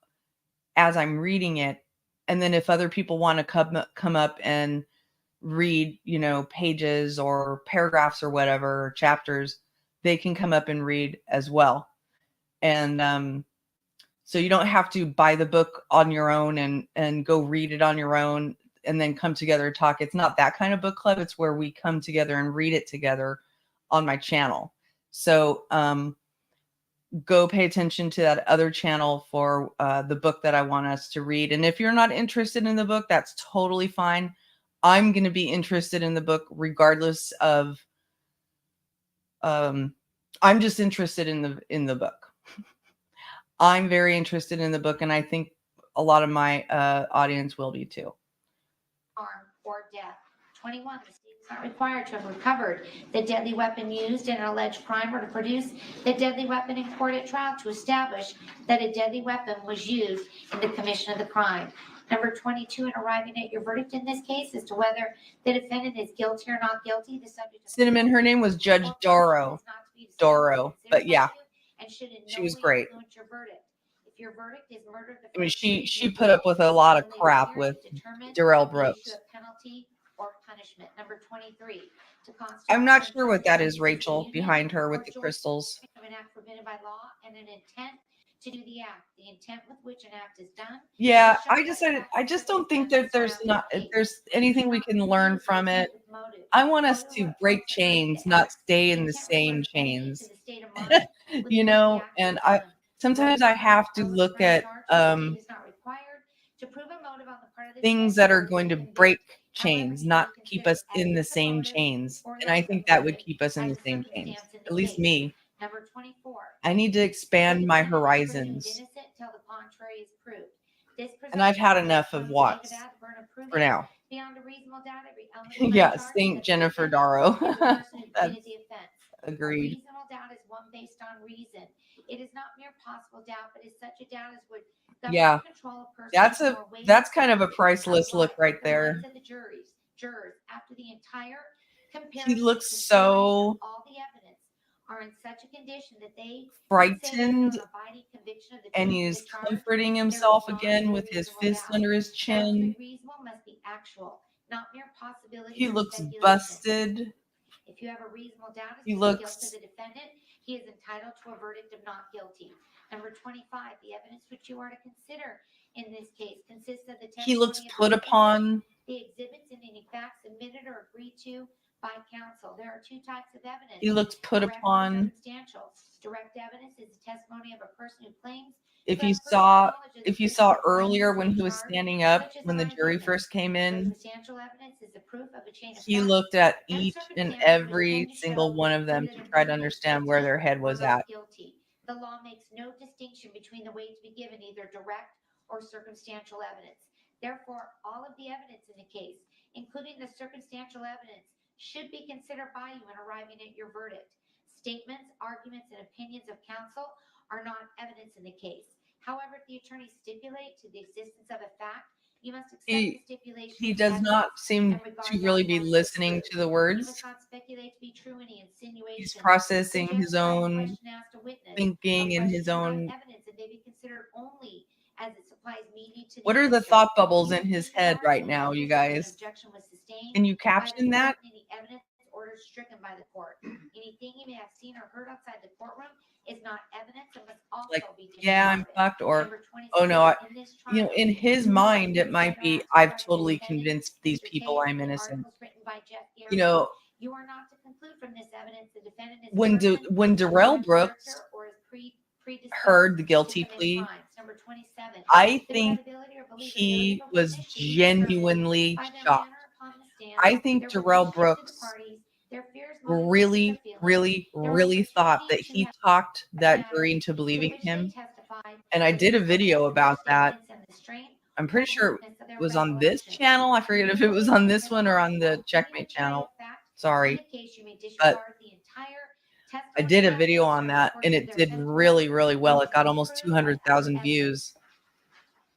Speaker 1: as I'm reading it. And then if other people want to come up and read, pages or paragraphs or whatever, or chapters, they can come up and read as well. And so you don't have to buy the book on your own and go read it on your own and then come together and talk. It's not that kind of book club. It's where we come together and read it together on my channel. So go pay attention to that other channel for the book that I want us to read. And if you're not interested in the book, that's totally fine. I'm going to be interested in the book regardless of, I'm just interested in the book. I'm very interested in the book, and I think a lot of my audience will be too.
Speaker 5: Harm or death. 21. The state is not required to have recovered the deadly weapon used in an alleged crime or to produce the deadly weapon in court at trial to establish that a deadly weapon was used in the commission of the crime. Number 22, in arriving at your verdict in this case as to whether the defendant is guilty or not guilty, the subject of
Speaker 1: Cinnamon, her name was Judge Doro. But yeah, she was great.
Speaker 5: Your verdict. If your verdict is murder of the
Speaker 1: I mean,
Speaker 5: first
Speaker 1: she
Speaker 5: degree,
Speaker 1: put up with a lot of
Speaker 5: then they
Speaker 1: crap
Speaker 5: appear
Speaker 1: with
Speaker 5: to determine
Speaker 1: Darrell
Speaker 5: the
Speaker 1: Brooks.
Speaker 5: issue of penalty or punishment. Number 23, to constitute
Speaker 1: I'm not sure what that
Speaker 5: an
Speaker 1: is, Rachel,
Speaker 5: union
Speaker 1: behind her with
Speaker 5: or
Speaker 1: the
Speaker 5: joint
Speaker 1: crystals.
Speaker 5: of an act forbidden by law and an intent to do the act. The intent with which an act is done.
Speaker 1: Yeah,
Speaker 5: is shown by
Speaker 1: I just don't think that
Speaker 5: circumstances
Speaker 1: there's anything we can learn from it. I want us to break chains, not stay in the same chains. And sometimes I have to look at things that are going to break chains, not keep us in the same chains. And I think that would keep us in the same chains. At least me.
Speaker 5: Number 24.
Speaker 1: I need to expand my horizons. And I've had enough of Watts for now.
Speaker 5: Beyond a reasonable doubt, every element
Speaker 1: Yeah, Saint Jennifer Darrow. That's agreed.
Speaker 5: Reasonable doubt is one based on reason. It is not mere possible doubt, but is such a doubt as would
Speaker 1: Yeah,
Speaker 5: control a person.
Speaker 1: that's kind of a priceless look right there.
Speaker 5: The jurors, after the entire
Speaker 1: He looks so
Speaker 5: all the evidence are in such a condition that they
Speaker 1: frightened, and he's comforting himself again with his fist under his chin.
Speaker 5: Must be actual, not mere possibility.
Speaker 1: He looks busted.
Speaker 5: If you have a reasonable doubt as
Speaker 1: He
Speaker 5: to
Speaker 1: looks
Speaker 5: the guilt of the defendant, he is entitled to a verdict of not guilty. Number 25, the evidence which you are to consider in this case consists of the testimony.
Speaker 1: He looks put upon.
Speaker 5: The exhibits and any facts submitted or agreed to by counsel. There are two types of evidence.
Speaker 1: He looks put upon.
Speaker 5: Circumstantial. Direct evidence is the testimony of a person who claims.
Speaker 1: If you saw earlier when he was standing up, when the jury first came in, he looked at each and every single one of them to try to understand where their head was at.
Speaker 5: The law makes no distinction between the way to be given either direct or circumstantial evidence. Therefore, all of the evidence in the case, including the circumstantial evidence, should be considered by you in arriving at your verdict. Statements, arguments, and opinions of counsel are not evidence in the case. However, if the attorney stipulates to the existence of a fact, you must accept the stipulation.
Speaker 1: He
Speaker 5: as
Speaker 1: does
Speaker 5: evidence
Speaker 1: not seem
Speaker 5: and regard
Speaker 1: to
Speaker 5: that
Speaker 1: really be
Speaker 5: fact as
Speaker 1: listening
Speaker 5: true.
Speaker 1: to the
Speaker 5: You
Speaker 1: words.
Speaker 5: must not speculate to be true any insinuation.
Speaker 1: He's processing his
Speaker 5: suggestion,
Speaker 1: own
Speaker 5: question asked a witness,
Speaker 1: thinking
Speaker 5: a
Speaker 1: and his
Speaker 5: question
Speaker 1: own.
Speaker 5: not evidence, and may be considered only as it supplies meaning to the
Speaker 1: What are the
Speaker 5: answer.
Speaker 1: thought bubbles in
Speaker 5: You
Speaker 1: his
Speaker 5: may
Speaker 1: head
Speaker 5: disregard
Speaker 1: right
Speaker 5: any
Speaker 1: now, you
Speaker 5: evidence if an
Speaker 1: guys?
Speaker 5: objection was sustained
Speaker 1: Can you
Speaker 5: by the
Speaker 1: caption that?
Speaker 5: court and any evidence ordered stricken by the court. Anything you may have seen or heard outside the courtroom is not evidence and must also
Speaker 1: Like,
Speaker 5: be disregarded.
Speaker 1: yeah, I'm fucked, or
Speaker 5: Number 27,
Speaker 1: oh no,
Speaker 5: in this
Speaker 1: you know,
Speaker 5: trial,
Speaker 1: in his
Speaker 5: you
Speaker 1: mind,
Speaker 5: have
Speaker 1: it might
Speaker 5: considered
Speaker 1: be,
Speaker 5: acts
Speaker 1: I've
Speaker 5: by the
Speaker 1: totally
Speaker 5: defendant,
Speaker 1: convinced these
Speaker 5: Mr.
Speaker 1: people
Speaker 5: Case,
Speaker 1: I'm
Speaker 5: the
Speaker 1: innocent.
Speaker 5: articles written by Jeff
Speaker 1: You
Speaker 5: Garrison.
Speaker 1: know,
Speaker 5: You are not to conclude from this evidence the defendant is
Speaker 1: when
Speaker 5: a person
Speaker 1: Darrell
Speaker 5: of bad
Speaker 1: Brooks
Speaker 5: character or is predisposed
Speaker 1: heard the
Speaker 5: to
Speaker 1: guilty
Speaker 5: commit
Speaker 1: plea,
Speaker 5: crimes. Number 27,
Speaker 1: I
Speaker 5: the
Speaker 1: think
Speaker 5: credibility or believability
Speaker 1: he
Speaker 5: of a
Speaker 1: was
Speaker 5: witness should be determined
Speaker 1: genuinely
Speaker 5: by their
Speaker 1: shocked.
Speaker 5: manner upon the stand,
Speaker 1: I think
Speaker 5: their
Speaker 1: Darrell
Speaker 5: relationship to the
Speaker 1: Brooks
Speaker 5: parties, their fears, motivations, and
Speaker 1: really,
Speaker 5: their feelings,
Speaker 1: really,
Speaker 5: their
Speaker 1: really thought that
Speaker 5: opportunity to
Speaker 1: he
Speaker 5: have
Speaker 1: talked that
Speaker 5: matters
Speaker 1: jury into
Speaker 5: to
Speaker 1: believing
Speaker 5: which they
Speaker 1: him.
Speaker 5: testified,
Speaker 1: And I
Speaker 5: the
Speaker 1: did a video
Speaker 5: truthfulness of their
Speaker 1: about that.
Speaker 5: statements and the strength
Speaker 1: I'm
Speaker 5: or
Speaker 1: pretty sure
Speaker 5: correctness of
Speaker 1: it
Speaker 5: their
Speaker 1: was on this
Speaker 5: recollections.
Speaker 1: channel. I forget if it was on this one or on the Checkmate channel. Sorry.
Speaker 5: In the case, you may disregard the entire
Speaker 1: I
Speaker 5: testimony
Speaker 1: did a
Speaker 5: of
Speaker 1: video
Speaker 5: evidence
Speaker 1: on
Speaker 5: or
Speaker 1: that,
Speaker 5: portion
Speaker 1: and
Speaker 5: of
Speaker 1: it
Speaker 5: their
Speaker 1: did
Speaker 5: testimony
Speaker 1: really, really well.
Speaker 5: which
Speaker 1: It got
Speaker 5: is
Speaker 1: almost
Speaker 5: proved by other
Speaker 1: 200,000
Speaker 5: evidence.
Speaker 1: views.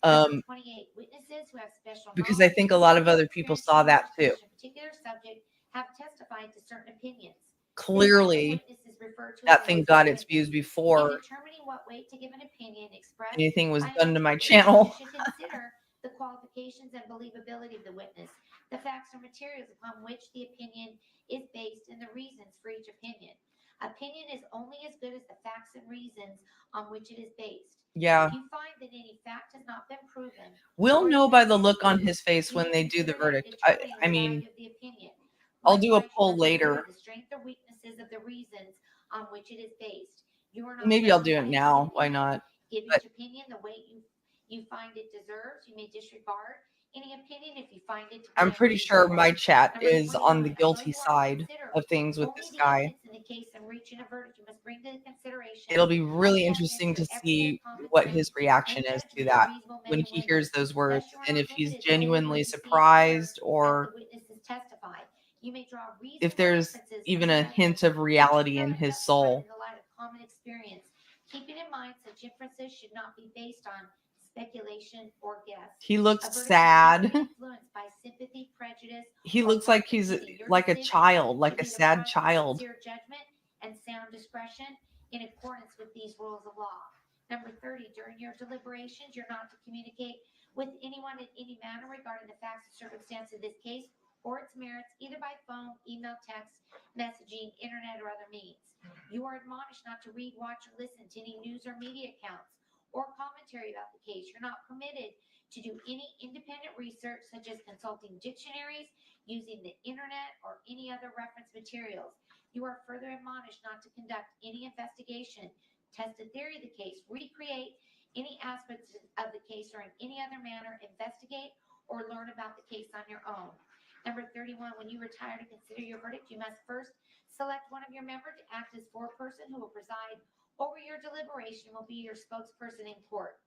Speaker 5: Number 28, witnesses who have special
Speaker 1: Because I
Speaker 5: knowledge,
Speaker 1: think a lot of
Speaker 5: skill,
Speaker 1: other people
Speaker 5: experience,
Speaker 1: saw
Speaker 5: and
Speaker 1: that too.
Speaker 5: knowledge on a particular subject have testified to certain opinions. This type of
Speaker 1: Clearly,
Speaker 5: witness is referred to
Speaker 1: that
Speaker 5: as an
Speaker 1: thing
Speaker 5: expert
Speaker 1: got its
Speaker 5: witness.
Speaker 1: views
Speaker 5: In
Speaker 1: before
Speaker 5: determining what weight to give an opinion expressed
Speaker 1: anything was
Speaker 5: by an
Speaker 1: done to my
Speaker 5: expert witness,
Speaker 1: channel.
Speaker 5: you should consider the qualifications and believability of the witness, the facts or materials upon which the opinion is based, and the reasons for each opinion. Opinion is only as good as the facts and reasons on which it is based.
Speaker 1: Yeah.
Speaker 5: If you find that any fact has not been proven,
Speaker 1: We'll
Speaker 5: or
Speaker 1: know
Speaker 5: has
Speaker 1: by
Speaker 5: been
Speaker 1: the look on
Speaker 5: disputed,
Speaker 1: his face
Speaker 5: you
Speaker 1: when
Speaker 5: may
Speaker 1: they do the
Speaker 5: consider that in
Speaker 1: verdict.
Speaker 5: determining
Speaker 1: I
Speaker 5: the
Speaker 1: mean,
Speaker 5: value of the opinion.
Speaker 1: I'll do a
Speaker 5: Likewise, you
Speaker 1: poll
Speaker 5: must consider
Speaker 1: later.
Speaker 5: the strength or weaknesses of the reasons on which it is based. You are not
Speaker 1: Maybe I'll
Speaker 5: bound
Speaker 1: do it
Speaker 5: by any
Speaker 1: now. Why
Speaker 5: opinion.
Speaker 1: not?
Speaker 5: Give
Speaker 1: But
Speaker 5: each opinion the weight you find it deserves. You may disregard any opinion if you find it to be
Speaker 1: I'm pretty sure
Speaker 5: unreasonable.
Speaker 1: my chat
Speaker 5: Number
Speaker 1: is on the
Speaker 5: 29, although
Speaker 1: guilty
Speaker 5: you are to
Speaker 1: side
Speaker 5: consider
Speaker 1: of things with
Speaker 5: only
Speaker 1: this
Speaker 5: the
Speaker 1: guy.
Speaker 5: evidence in the case and reaching a verdict, you must bring to consideration
Speaker 1: It'll be really
Speaker 5: the
Speaker 1: interesting
Speaker 5: evidence
Speaker 1: to
Speaker 5: with
Speaker 1: see
Speaker 5: everyday common
Speaker 1: what
Speaker 5: sense
Speaker 1: his reaction
Speaker 5: and
Speaker 1: is to
Speaker 5: judgment of
Speaker 1: that
Speaker 5: reasonable men
Speaker 1: when
Speaker 5: and
Speaker 1: he
Speaker 5: women.
Speaker 1: hears those words,
Speaker 5: Thus, you are
Speaker 1: and
Speaker 5: not
Speaker 1: if he's
Speaker 5: limited to only what
Speaker 1: genuinely
Speaker 5: you see and
Speaker 1: surprised,
Speaker 5: hear
Speaker 1: or
Speaker 5: as the witnesses testify. You may draw
Speaker 1: if
Speaker 5: reasonable
Speaker 1: there's
Speaker 5: inferences
Speaker 1: even
Speaker 5: from
Speaker 1: a
Speaker 5: the
Speaker 1: hint
Speaker 5: evidence
Speaker 1: of
Speaker 5: which
Speaker 1: reality
Speaker 5: occur
Speaker 1: in
Speaker 5: and
Speaker 1: his
Speaker 5: justified
Speaker 1: soul.
Speaker 5: in the light of common experience. Keeping in mind such inferences should not be based on speculation or guess.
Speaker 1: He
Speaker 5: A
Speaker 1: looks
Speaker 5: verdict should not be
Speaker 1: sad.
Speaker 5: influenced by sympathy, prejudice,
Speaker 1: He
Speaker 5: or
Speaker 1: looks like
Speaker 5: public
Speaker 1: he's
Speaker 5: opinion. Your
Speaker 1: like a
Speaker 5: decision
Speaker 1: child, like
Speaker 5: should
Speaker 1: a
Speaker 5: be the
Speaker 1: sad
Speaker 5: product of
Speaker 1: child.
Speaker 5: sincere judgment and sound discretion in accordance with these rules of law. Number 30, during your deliberations, you're not to communicate with anyone in any manner regarding the facts and circumstances of this case or its merits, either by phone, email, text, messaging, internet, or other means. You are admonished not to read, watch, or listen to any news or media accounts or commentary about the case. You're not permitted to do any independent research, such as consulting dictionaries, using the internet, or any other reference materials. You are further admonished not to conduct any investigation, test a theory of the case, recreate any aspects of the case, or in any other manner investigate or learn about the case on your own. Number 31, when you retire to consider your verdict, you must first select one of your members to act as foreperson who will preside over your deliberation and will be your spokesperson in court.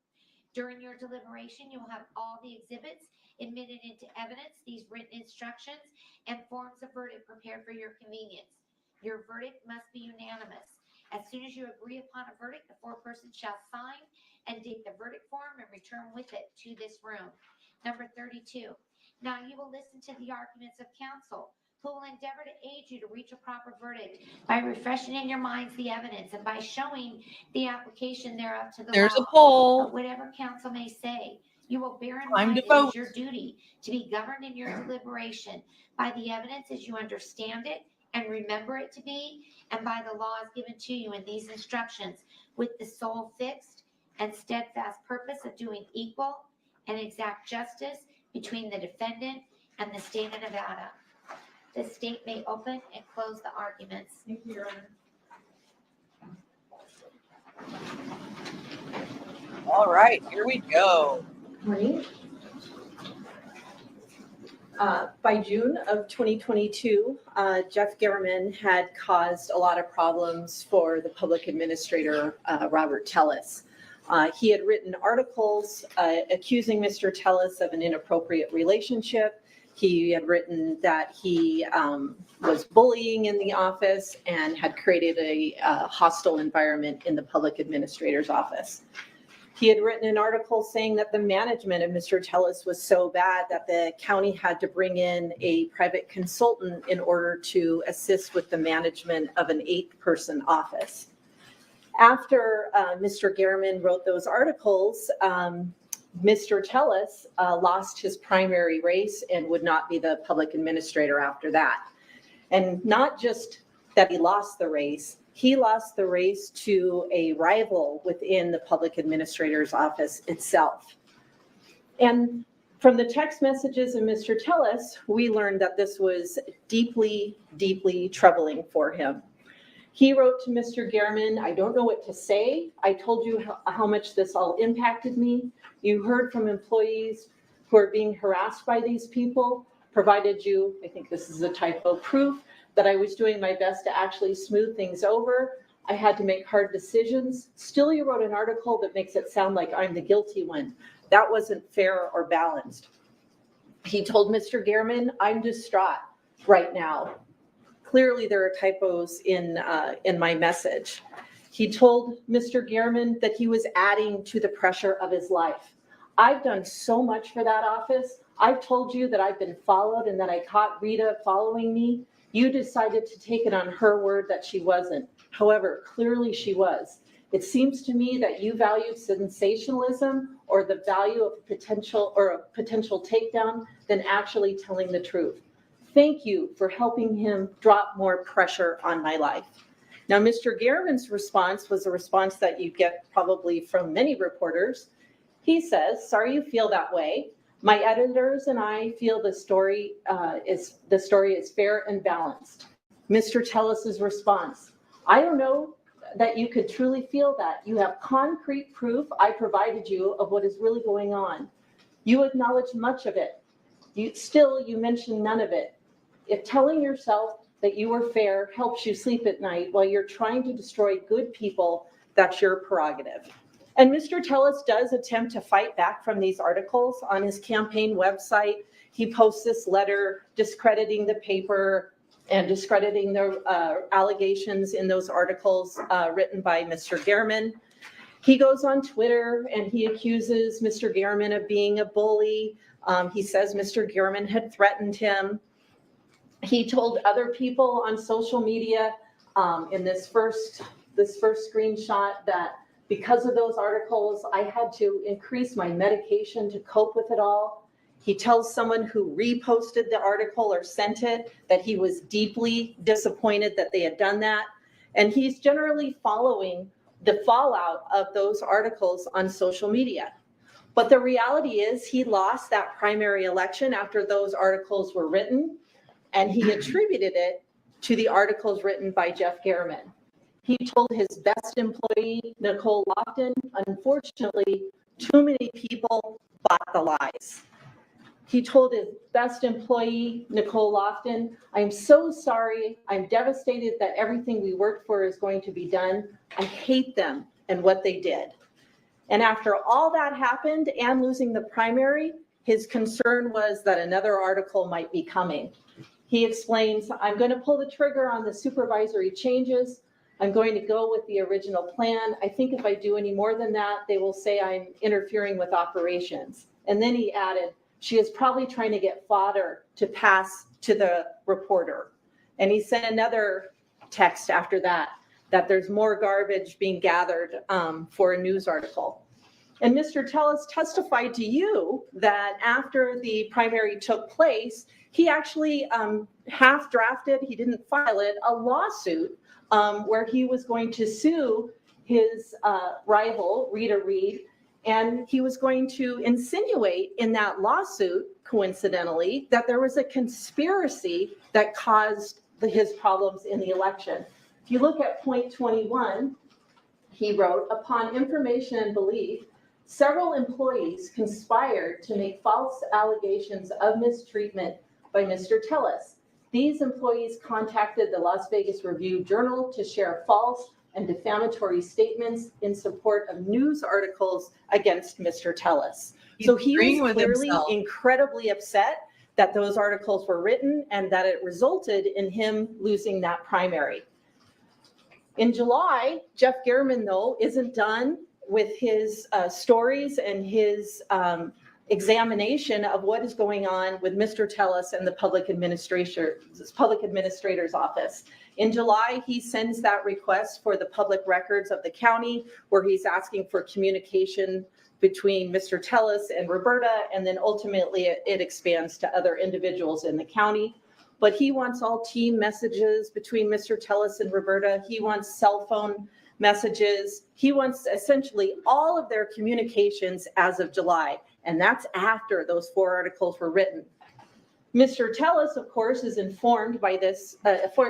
Speaker 5: During your deliberation, you will have all the exhibits admitted into evidence, these written instructions, and forms of verdict prepared for your convenience. Your verdict must be unanimous. As soon as you agree upon a verdict, the foreperson shall sign and date the verdict form and return with it to this room. Number 32. Now you will listen to the arguments of counsel, who will endeavor to aid you to reach a proper verdict by refreshing in your minds the evidence and by showing the application thereof to the
Speaker 1: There's a
Speaker 5: law.
Speaker 1: poll.
Speaker 5: But whatever counsel may say, you will bear in
Speaker 1: Time
Speaker 5: mind
Speaker 1: to
Speaker 5: it
Speaker 1: vote.
Speaker 5: is your duty to be governed in your deliberation by the evidence as you understand it and remember it to be, and by the laws given to you in these instructions, with the sole fixed and steadfast purpose of doing equal and exact justice between the defendant and the state of Nevada. The state may open and close the arguments.
Speaker 6: Thank you, Your Honor.
Speaker 1: All right, here we go.
Speaker 6: Morning. By June of 2022, Jeff Garriman had caused a lot of problems for the public administrator, Robert TELLES. He had written articles accusing Mr. Telles of an inappropriate relationship. He had written that he was bullying in the office and had created a hostile environment in the public administrator's office. He had written an article saying that the management of Mr. Telles was so bad that the county had to bring in a private consultant in order to assist with the management of an 8-person office. After Mr. Gehrman wrote those articles, Mr. Telles lost his primary race and would not be the public administrator after that. And not just that he lost the race, he lost the race to a rival within the public administrator's office itself. And from the text messages of Mr. Telles, we learned that this was deeply, deeply troubling for him. He wrote to Mr. Gehrman, "I don't know what to say. I told you how much this all impacted me. You heard from employees who are being harassed by these people, provided you," I think this is a typo, "proof that I was doing my best to actually smooth things over. I had to make hard decisions. Still, you wrote an article that makes it sound like I'm the guilty one. That wasn't fair or balanced." He told Mr. Gehrman, "I'm distraught right now. Clearly, there are typos in my message." He told Mr. Gehrman that he was adding to the pressure of his life. "I've done so much for that office. I've told you that I've been followed and that I caught Rita following me. You decided to take it on her word that she wasn't. However, clearly she was. It seems to me that you value sensationalism or the value of a potential takedown than actually telling the truth. Thank you for helping him drop more pressure on my life." Now, Mr. Gehrman's response was a response that you get probably from many reporters. He says, "Sorry you feel that way. My editors and I feel the story is fair and balanced." Mr. Telles's response, "I don't know that you could truly feel that. You have concrete proof I provided you of what is really going on. You acknowledge much of it. You mention none of it. If telling yourself that you were fair helps you sleep at night while you're trying to destroy good people, that's your prerogative." And Mr. Telles does attempt to fight back from these articles on his campaign website. He posts this letter discrediting the paper and discrediting the allegations in those articles written by Mr. Gehrman. He goes on Twitter and he accuses Mr. Gehrman of being a bully. He says Mr. Gehrman had threatened him. He told other people on social media in this first screenshot that because of those articles, I had to increase my medication to cope with it all. He tells someone who reposted the article or sent it that he was deeply disappointed that they had done that. And he's generally following the fallout of those articles on social media. But the reality is he lost that primary election after those articles were written, and he attributed it to the articles written by Jeff Gehrman. He told his best employee, Nicole Lofton, unfortunately, too many people bought the lies. He told his best employee, Nicole Lofton, "I'm so sorry. I'm devastated that everything we worked for is going to be done. I hate them and what they did." And after all that happened and losing the primary, his concern was that another article might be coming. He explains, "I'm going to pull the trigger on the supervisory changes. I'm going to go with the original plan. I think if I do any more than that, they will say I'm interfering with operations." And then he added, "She is probably trying to get fodder to pass to the reporter." And he sent another text after that there's more garbage being gathered for a news article. And Mr. Telles testified to you that after the primary took place, he actually half drafted, he didn't file it, a lawsuit where he was going to sue his rival, Rita Reed, and he was going to insinuate in that lawsuit, coincidentally, that there was a conspiracy that caused his problems in the election. If you look at point 21, he wrote, "Upon information and belief, several employees conspired to make false allegations of mistreatment by Mr. Telles. These employees contacted the Las Vegas Review Journal to share false and defamatory statements in support of news articles against Mr. Telles. So he
Speaker 1: agreeing
Speaker 6: was
Speaker 1: with
Speaker 6: clearly
Speaker 1: himself.
Speaker 6: incredibly upset that those articles were written and that it resulted in him losing that primary. In July, Jeff Gehrman, though, isn't done with his stories and his examination of what is going on with Mr. Telles and the public administrator's office. In July, he sends that request for the public records of the county, where he's asking for communication between Mr. Telles and Roberta, and then ultimately it expands to other individuals in the county. But he wants all team messages between Mr. Telles and Roberta. He wants cell phone messages. He wants essentially all of their communications as of July, and that's after those 4 articles were written. Mr. Telles, of course, is informed by this,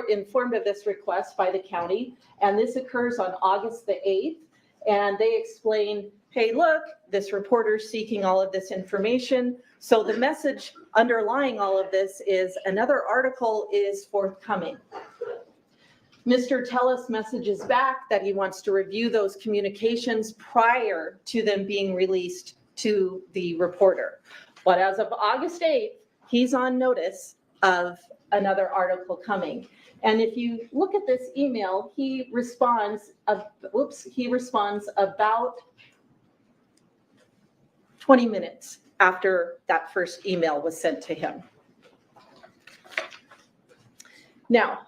Speaker 6: informed of this request by the county, and this occurs on August the 8th, and they explain, hey, look, this reporter's seeking all of this information. So the message underlying all of this is another article is forthcoming. Mr. Telles messages back that he wants to review those communications prior to them being released to the reporter. But as of August 8th, he's on notice of another article coming. And if you look at this email, he responds about 20 minutes after that first email was sent to him. Now,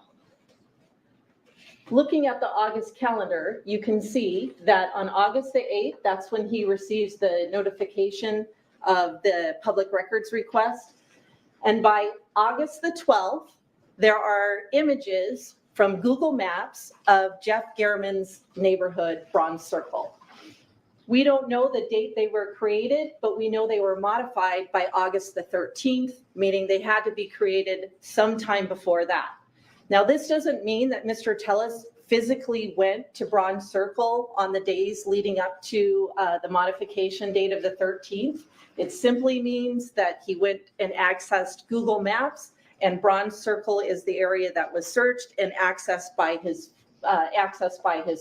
Speaker 6: looking at the August calendar, you can see that on August the 8th, that's when he receives the notification of the public records request. And by August the 12th, there are images from Google Maps of Jeff Gehrman's neighborhood, Bronze Circle. We don't know the date they were created, but we know they were modified by August the 13th, meaning they had to be created sometime before that. Now, this doesn't mean that Mr. Telles physically went to Bronze Circle on the days leading up to the modification date of the 13th. It simply means that he went and accessed Google Maps, and Bronze Circle is the area that was searched and accessed by his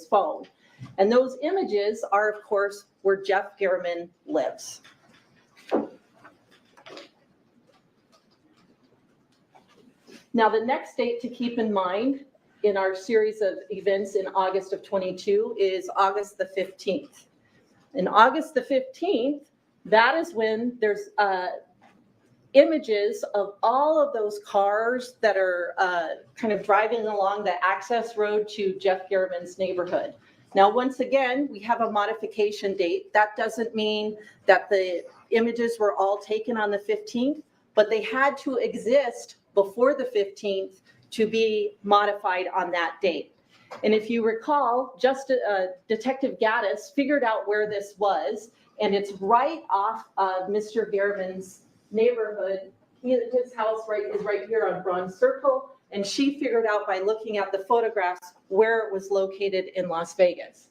Speaker 6: phone. And those images are, of course, where Jeff Gehrman lives. Now, the next date to keep in mind in our series of events in August of 22 is August the 15th. In August the 15th, that is when there's images of all of those cars that are kind of driving along the access road to Jeff Gehrman's neighborhood. Now, once again, we have a modification date. That doesn't mean that the images were all taken on the 15th, but they had to exist before the 15th to be modified on that date. And if you recall, Detective Gaddis figured out where this was, and it's right off of Mr. Gehrman's neighborhood. His house is right here on Bronze Circle, and she figured out by looking at the photographs where it was located in Las Vegas.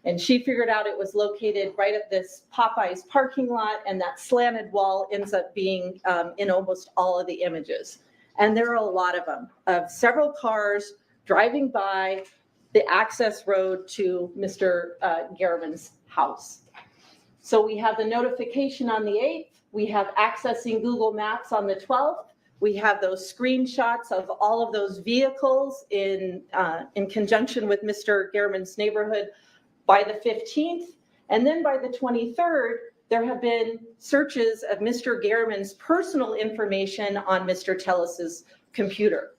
Speaker 6: And she figured out it was located right at this Popeyes parking lot, and that slanted wall ends up being in almost all of the images. And there are a lot of them, of several cars driving by the access road to Mr. Gehrman's house. So we have the notification on the 8th. We have accessing Google Maps on the 12th. We have those screenshots of all of those vehicles in conjunction with Mr. Gehrman's neighborhood by the 15th. And then by the 23rd, there have been searches of Mr. Gehrman's personal information on Mr. Telles's computer.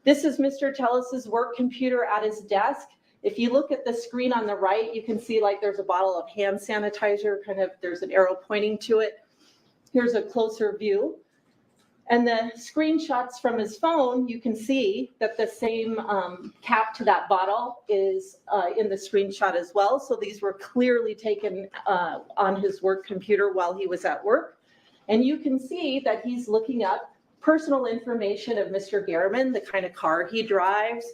Speaker 6: This is Mr. Telles's work computer at his desk. If you look at the screen on the right, you can see like there's a bottle of hand sanitizer, there's an arrow pointing to it. Here's a closer view. And the screenshots from his phone, you can see that the same cap to that bottle is in the screenshot as well. So these were clearly taken on his work computer while he was at work. And you can see that he's looking up personal information of Mr. Gehrman, the kind of car he drives.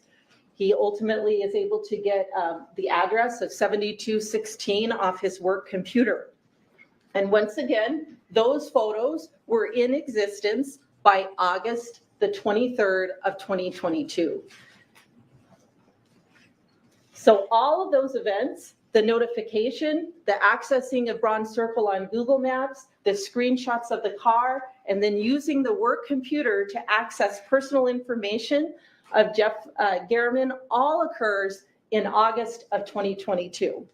Speaker 6: He ultimately is able to get the address of 7216 off his work computer. And once again, those photos were in existence by August the 23rd of 2022. So all of those events, the notification, the accessing of Bronze Circle on Google Maps, the screenshots of the car, and then using the work computer to access personal information of Jeff Garriman all occurs in August of 2022.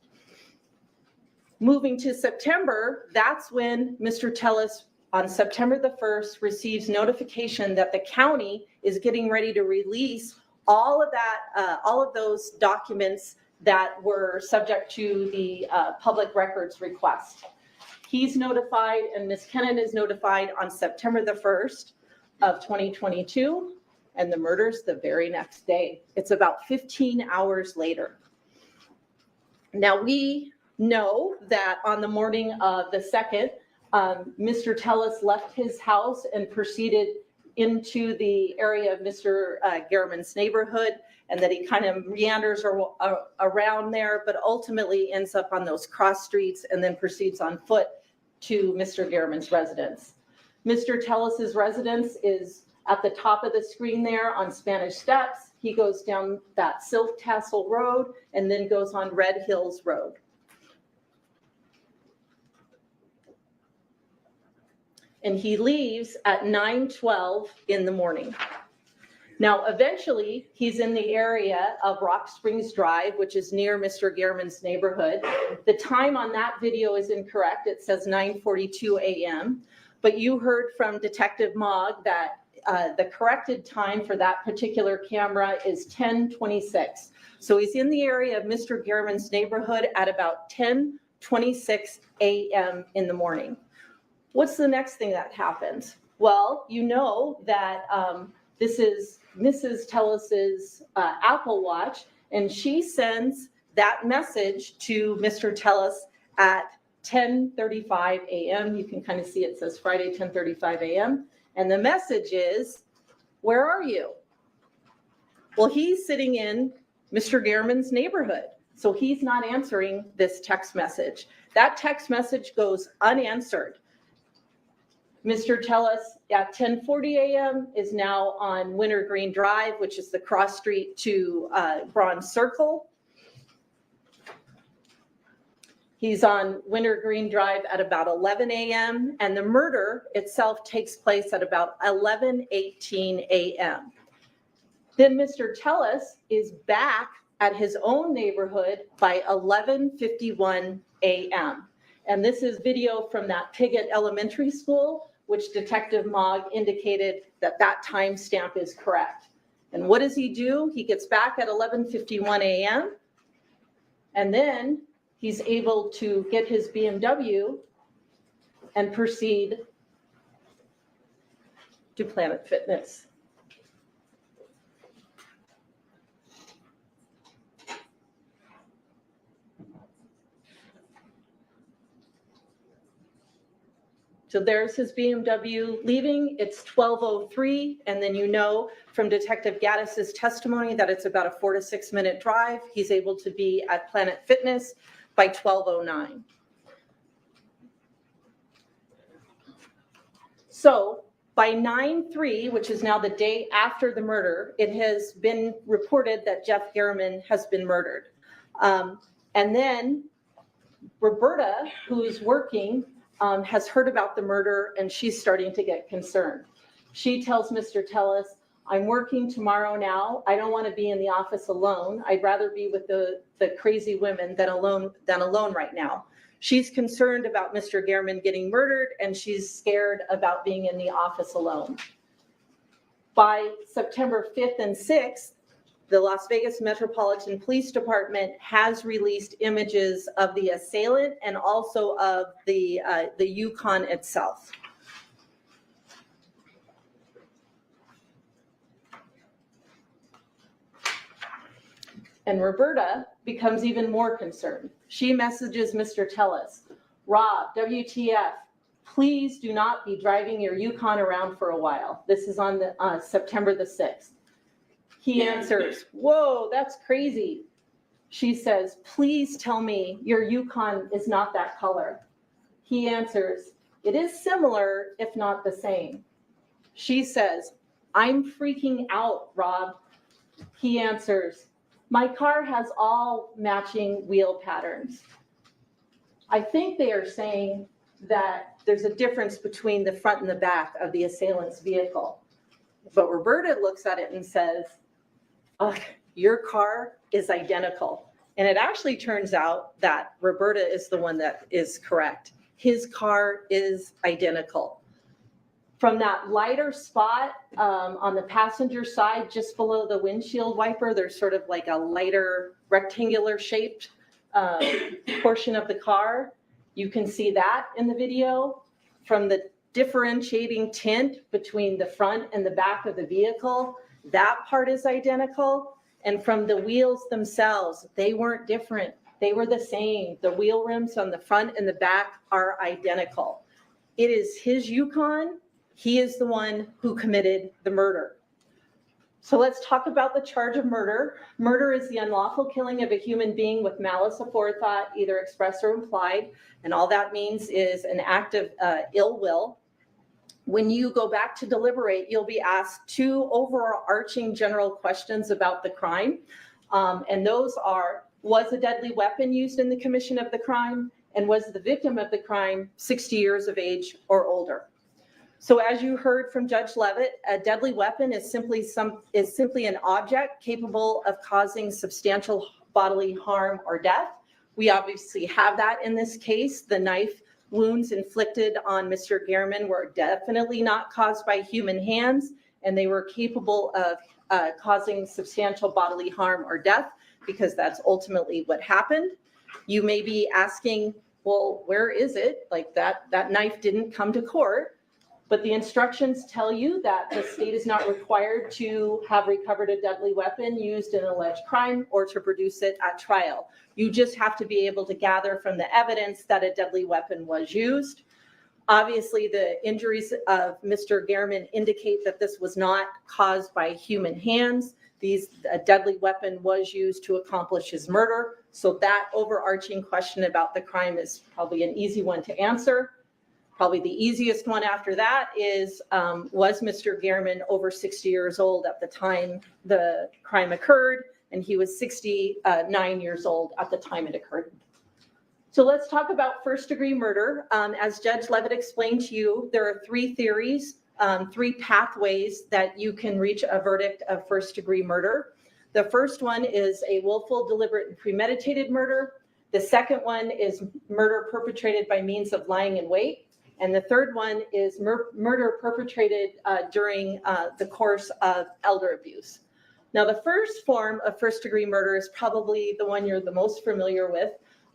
Speaker 6: Moving to September, that's when Mr. Telles on September the 1st receives notification that the county is getting ready to release all of those documents that were subject to the public records request. He's notified and Ms. Kennan is notified on September the 1st of 2022, and the murder's the very next day. It's about 15 hours later. Now we know that on the morning of the 2nd, Mr. Telles left his house and proceeded into the area of Mr. Garriman's neighborhood, and that he kind of meanders around there, but ultimately ends up on those cross streets and then proceeds on foot to Mr. Garriman's residence. Mr. Telles's residence is at the top of the screen there on Spanish Steps. He goes down that Silk Tassel Road and then goes on Red Hills Road. And he leaves at 9:12 in the morning. Now, eventually, he's in the area of Rock Springs Drive, which is near Mr. Garriman's neighborhood. The time on that video is incorrect. It says 9:42 a.m. But you heard from Detective Mogg that the corrected time for that particular camera is 10:26. So he's in the area of Mr. Garriman's neighborhood at about 10:26 a.m. in the morning. What's the next thing that happens? Well, you know that this is Mrs. Telles's Apple Watch, and she sends that message to Mr. Telles at 10:35 a.m. You can kind of see it says Friday, 10:35 a.m. And the message is, where are you? Well, he's sitting in Mr. Garriman's neighborhood, so he's not answering this text message. That text message goes unanswered. Mr. Telles at 10:40 a.m. is now on Wintergreen Drive, which is the cross street to Bronze Circle. He's on Wintergreen Drive at about 11 a.m. and the murder itself takes place at about 11:18 a.m. Then Mr. Telles is back at his own neighborhood by 11:51 a.m. And this is video from that Piggott Elementary School, which Detective Mogg indicated that that timestamp is correct. And what does he do? He gets back at 11:51 a.m. and then he's able to get his BMW and proceed to Planet Fitness. So there's his BMW leaving. It's 12:03, and then you know from Detective Gaddis's testimony that it's about a 4 to 6 minute drive. He's able to be at Planet Fitness by 12:09. So by 9/3, which is now the day after the murder, it has been reported that Jeff Garriman has been murdered. And then Roberta, who's working, has heard about the murder and she's starting to get concerned. She tells Mr. Telles, I'm working tomorrow now. I don't want to be in the office alone. I'd rather be with the crazy women than alone right now. She's concerned about Mr. Garriman getting murdered and she's scared about being in the office alone. By September 5th and 6th, the Las Vegas Metropolitan Police Department has released images of the assailant and also of the Yukon itself. And Roberta becomes even more concerned. She messages Mr. Telles, Rob, WTF, please do not be driving your Yukon around for a while. This is on the September the 6th. He answers, whoa, that's crazy. She says, please tell me your Yukon is not that color. He answers, it is similar, if not the same. She says, I'm freaking out, Rob. He answers, My car has all matching wheel patterns. I think they are saying that there's a difference between the front and the back of the assailant's vehicle. But Roberta looks at it and says, oh, your car is identical. And it actually turns out that Roberta is the one that is correct. His car is identical. From that lighter spot on the passenger side, just below the windshield wiper, there's sort of like a lighter rectangular shaped portion of the car. You can see that in the video. From the differentiating tint between the front and the back of the vehicle, that part is identical. And from the wheels themselves, they weren't different. They were the same. The wheel rims on the front and the back are identical. It is his Yukon. He is the one who committed the murder. So let's talk about the charge of murder. Murder is the unlawful killing of a human being with malice aforethought, either express or implied. And all that means is an act of ill will. When you go back to deliberate, you'll be asked two overarching general questions about the crime. And those are, was a deadly weapon used in the commission of the crime? And was the victim of the crime 60 years of age or older? So as you heard from Judge Levitt, a deadly weapon is simply an object capable of causing substantial bodily harm or death. We obviously have that in this case. The knife wounds inflicted on Mr. Gehrman were definitely not caused by human hands, and they were capable of causing substantial bodily harm or death, because that's ultimately what happened. You may be asking, well, where is it? Like that knife didn't come to court. But the instructions tell you that the state is not required to have recovered a deadly weapon used in an alleged crime or to produce it at trial. You just have to be able to gather from the evidence that a deadly weapon was used. Obviously, the injuries of Mr. Gehrman indicate that this was not caused by human hands. A deadly weapon was used to accomplish his murder. So that overarching question about the crime is probably an easy one to answer. Probably the easiest one after that is, was Mr. Gehrman over 60 years old at the time the crime occurred? And he was 69 years old at the time it occurred. So let's talk about first-degree murder. As Judge Levitt explained to you, there are three theories, three pathways that you can reach a verdict of first-degree murder. The first one is a willful, deliberate, and premeditated murder. The second one is murder perpetrated by means of lying in wait. And the third one is murder perpetrated during the course of elder abuse. Now, the first form of first-degree murder is probably the one you're the most familiar with,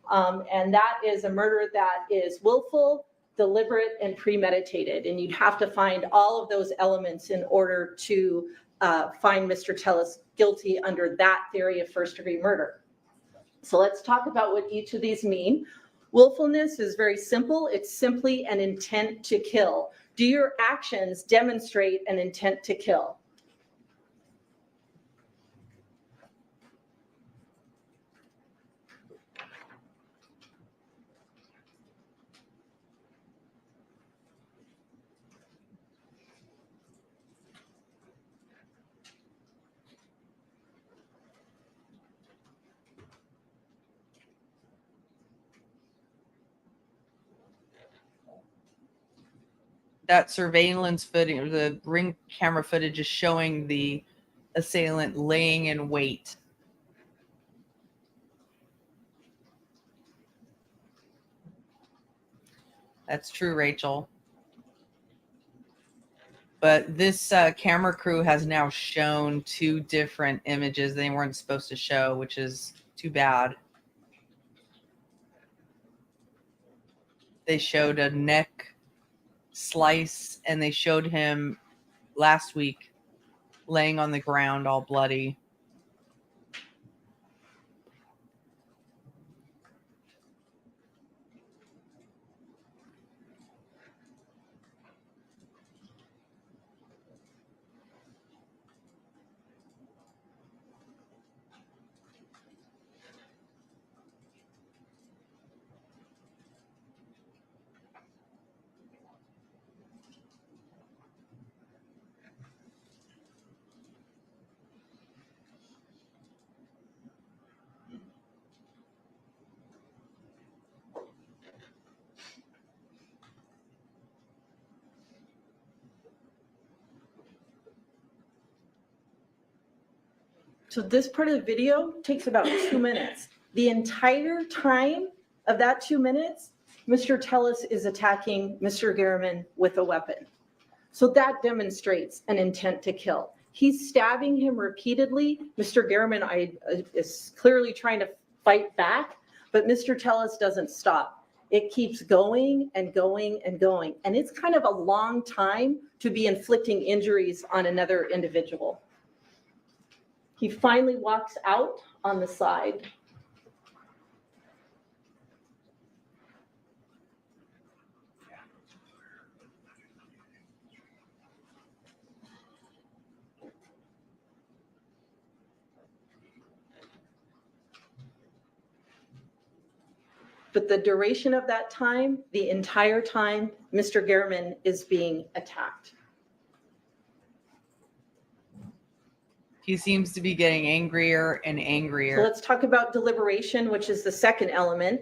Speaker 6: and that is a murder that is willful, deliberate, and premeditated. And you'd have to find all of those elements in order to find Mr. Telles guilty under that theory of first-degree murder. So let's talk about what each of these mean. Willfulness is very simple. It's simply an intent to kill. Do your actions demonstrate an intent to kill?
Speaker 1: That surveillance footage, or the ring camera footage, is showing the assailant laying in wait. That's true, Rachel. But this camera crew has now shown two different images they weren't supposed to show, which is too bad. They showed a neck slice, and they showed him last week laying on the ground all bloody.
Speaker 6: So this part of the video takes about 2 minutes. The entire time of that 2 minutes, Mr. Telles is attacking Mr. Garriman with a weapon. So that demonstrates an intent to kill. He's stabbing him repeatedly. Mr. Garriman is clearly trying to fight back, but Mr. Telles doesn't stop. It keeps going and going and going. And it's kind of a long time to be inflicting injuries on another individual. He finally walks out on the side. But the duration of that time, the entire time, Mr. Garriman is being attacked.
Speaker 1: He seems to be getting angrier and
Speaker 6: So
Speaker 1: angrier.
Speaker 6: let's talk about deliberation, which is the second element.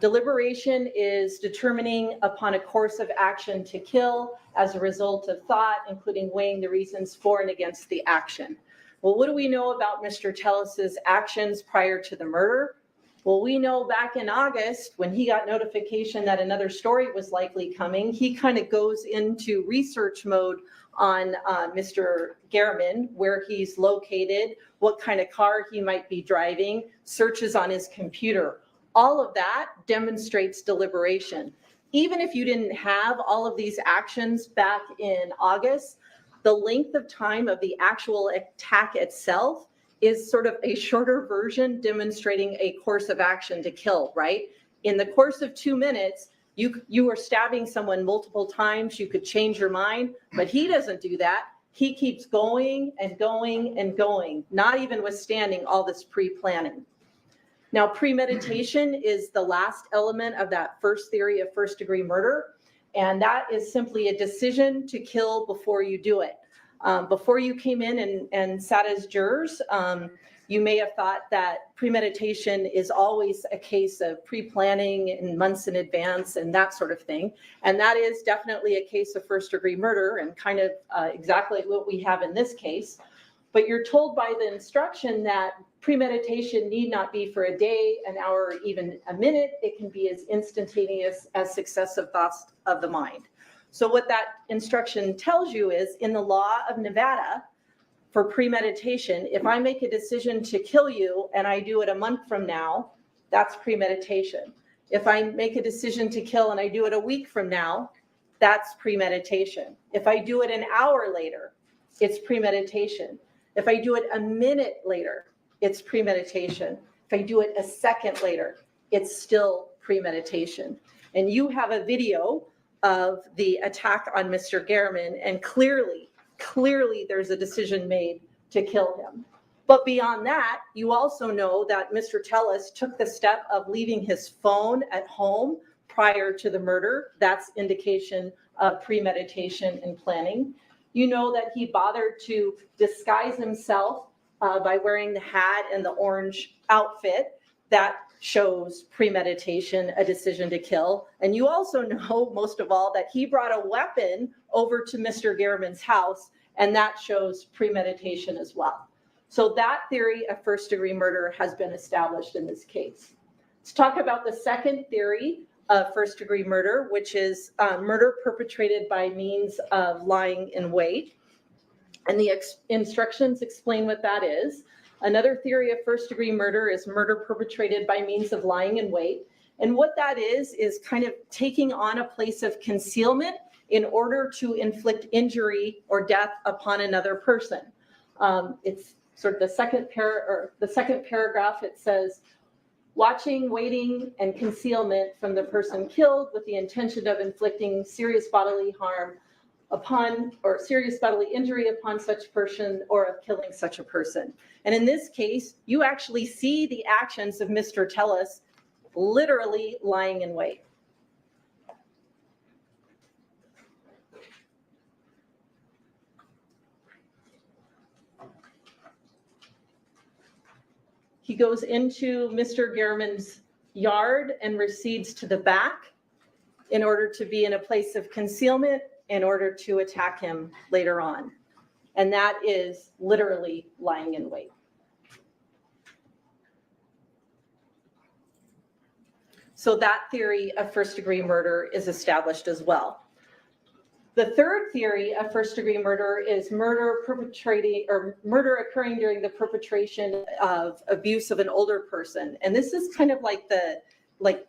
Speaker 6: Deliberation is determining upon a course of action to kill as a result of thought, including weighing the reasons for and against the action. Well, what do we know about Mr. Telles's actions prior to the murder? Well, we know back in August, when he got notification that another story was likely coming, he kind of goes into research mode on Mr. Garriman, where he's located, what kind of car he might be driving, searches on his computer. All of that demonstrates deliberation. Even if you didn't have all of these actions back in August, the length of time of the actual attack itself is sort of a shorter version demonstrating a course of action to kill, right? In the course of 2 minutes, you are stabbing someone multiple times, you could change your mind, but he doesn't do that. He keeps going and going and going, not even withstanding all this pre-planning. Now, premeditation is the last element of that first theory of first-degree murder, and that is simply a decision to kill before you do it. Before you came in and sat as jurors, you may have thought that premeditation is always a case of pre-planning and months in advance and that sort of thing. And that is definitely a case of first-degree murder and kind of exactly what we have in this case. But you're told by the instruction that premeditation need not be for a day, an hour, or even a minute. It can be as instantaneous as successive thoughts of the mind. So what that instruction tells you is, in the law of Nevada, for premeditation, if I make a decision to kill you and I do it a month from now, that's premeditation. If I make a decision to kill and I do it a week from now, that's premeditation. If I do it an hour later, it's premeditation. If I do it a minute later, it's premeditation. If I do it a second later, it's still premeditation. And you have a video of the attack on Mr. Garriman, and clearly there's a decision made to kill him. But beyond that, you also know that Mr. Telles took the step of leaving his phone at home prior to the murder. That's indication of premeditation and planning. You know that he bothered to disguise himself by wearing the hat and the orange outfit. That shows premeditation, a decision to kill. And you also know, most of all, that he brought a weapon over to Mr. Garriman's house, and that shows premeditation as well. So that theory of first-degree murder has been established in this case. Let's talk about the second theory of first-degree murder, which is murder perpetrated by means of lying in wait. And the instructions explain what that is. Another theory of first-degree murder is murder perpetrated by means of lying in wait. And what that is kind of taking on a place of concealment in order to inflict injury or death upon another person. It's sort of the second paragraph. It says, watching, waiting, and concealment from the person killed with the intention of inflicting serious bodily harm upon, or serious bodily injury upon such person, or of killing such a person. And in this case, you actually see the actions of Mr. Telles literally lying in wait. He goes into Mr. Garriman's yard and recedes to the back in order to be in a place of concealment in order to attack him later on. And that is literally lying in wait. So that theory of first-degree murder is established as well. The third theory of first-degree murder is murder occurring during the perpetration of abuse of an older person. And this is kind of like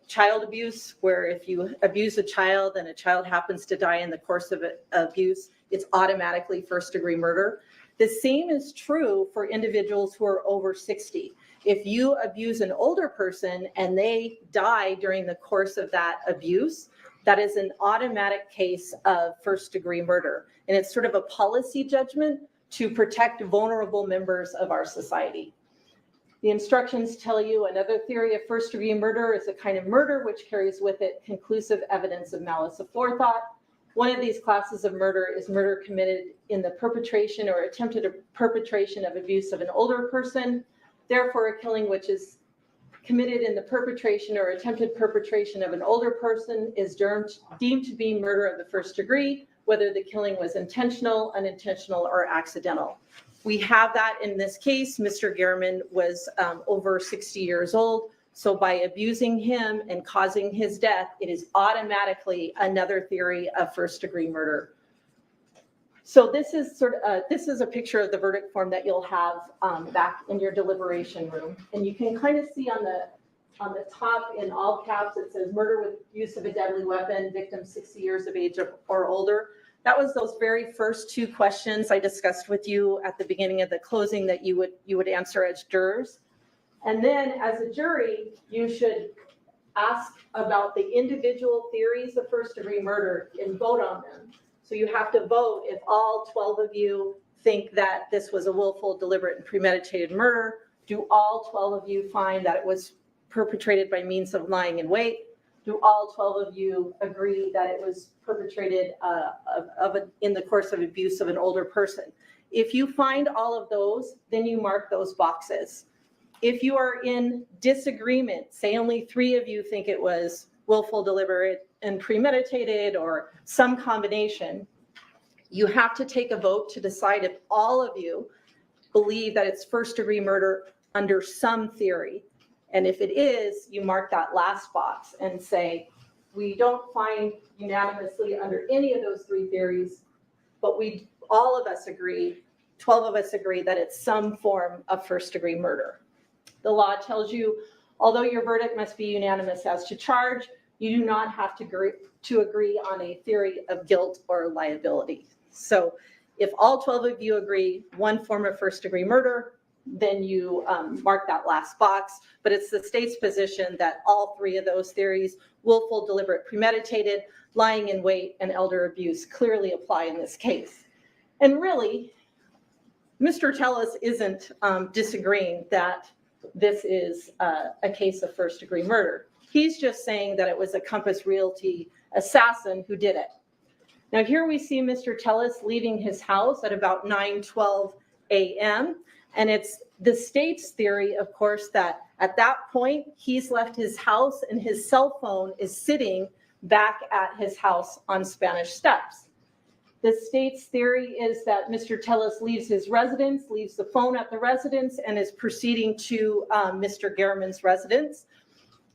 Speaker 6: child abuse, where if you abuse a child and a child happens to die in the course of abuse, it's automatically first-degree murder. The same is true for individuals who are over 60. If you abuse an older person and they die during the course of that abuse, that is an automatic case of first-degree murder. And it's sort of a policy judgment to protect vulnerable members of our society. The instructions tell you another theory of first-degree murder is a kind of murder which carries with it conclusive evidence of malice aforethought. One of these classes of murder is murder committed in the perpetration or attempted perpetration of abuse of an older person. Therefore, a killing which is committed in the perpetration or attempted perpetration of an older person is deemed to be murder of the first degree, whether the killing was intentional, unintentional, or accidental. We have that in this case. Mr. Gehrman was over 60 years old. So by abusing him and causing his death, it is automatically another theory of first degree murder. So this is a picture of the verdict form that you'll have back in your deliberation room. And you can kind of see on the top in all caps, it says murder with use of a deadly weapon, victim 60 years of age or older. That was those very first two questions I discussed with you at the beginning of the closing that you would answer as jurors. And then as a jury, you should ask about the individual theories of first degree murder and vote on them. So you have to vote if all 12 of you think that this was a willful, deliberate, and premeditated murder. Do all 12 of you find that it was perpetrated by means of lying in wait? Do all 12 of you agree that it was perpetrated in the course of abuse of an older person? If you find all of those, then you mark those boxes. If you are in disagreement, say only 3 of you think it was willful, deliberate, and premeditated, or some combination, you have to take a vote to decide if all of you believe that it's first degree murder under some theory. And if it is, you mark that last box and say, we don't find unanimously under any of those 3 theories, but all of us agree, 12 of us agree that it's some form of first degree murder. The law tells you, although your verdict must be unanimous as to charge, you do not have to agree on a theory of guilt or liability. So if all 12 of you agree one form of first degree murder, then you mark that last box. But it's the state's position that all 3 of those theories, willful, deliberate, premeditated, lying in wait, and elder abuse, clearly apply in this case. And really, Mr. TELLES isn't disagreeing that this is a case of first degree murder. He's just saying that it was a Compass Realty assassin who did it. Now here we see Mr. TELLES leaving his house at about 9:12 a.m. And it's the state's theory, of course, that at that point he's left his house and his cell phone is sitting back at his house on Spanish Steps. The state's theory is that Mr. TELLES leaves his residence, leaves the phone at the residence, and is proceeding to Mr. Gehrman's residence.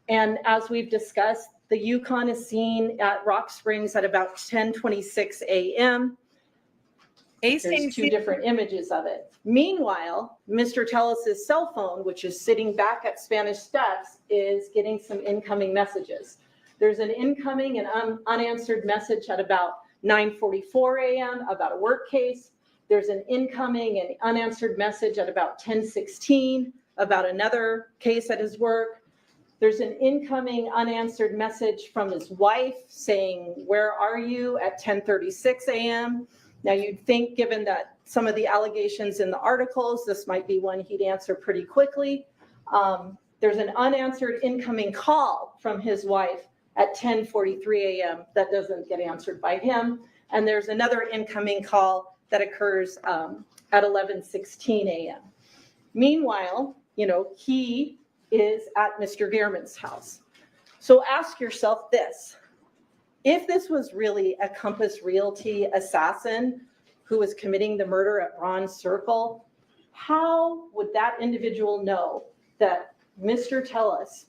Speaker 6: And as we've discussed, the Yukon is seen at Rock Springs at about 10:26 a.m. There's 2 different images of it. Meanwhile, Mr. TELLES' cell phone, which is sitting back at Spanish Steps, is getting some incoming messages. There's an incoming and unanswered message at about 9:44 a.m. about a work case. There's an incoming and unanswered message at about 10:16 about another case at his work. There's an incoming unanswered message from his wife saying, "Where are you?" at 10:36 a.m. Now you'd think, given that some of the allegations in the articles, this might be one he'd answer pretty quickly. There's an unanswered incoming call from his wife at 10:43 a.m. that doesn't get answered by him. And there's another incoming call that occurs at 11:16 a.m. Meanwhile, he is at Mr. Gehrman's house. So ask yourself this: if this was really a Compass Realty assassin who was committing the murder at Ron's Circle, how would that individual know that Mr. TELLES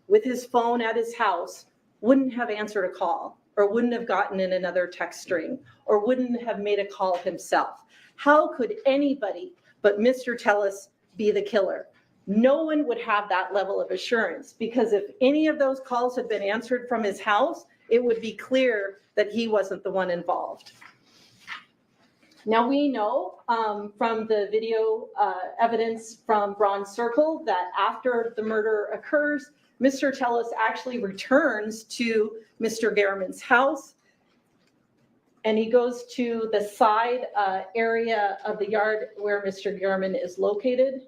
Speaker 6: with his phone at his house wouldn't have answered a call, or wouldn't have gotten in another text string, or wouldn't have made a call himself? How could anybody but Mr. Telles be the killer? No one would have that level of assurance, because if any of those calls had been answered from his house, it would be clear that he wasn't the one involved. Now we know from the video evidence from Bronze Circle that after the murder occurs, Mr. Telles actually returns to Mr. Gehrman's house, and he goes to the side area of the yard where Mr. Gehrman is located.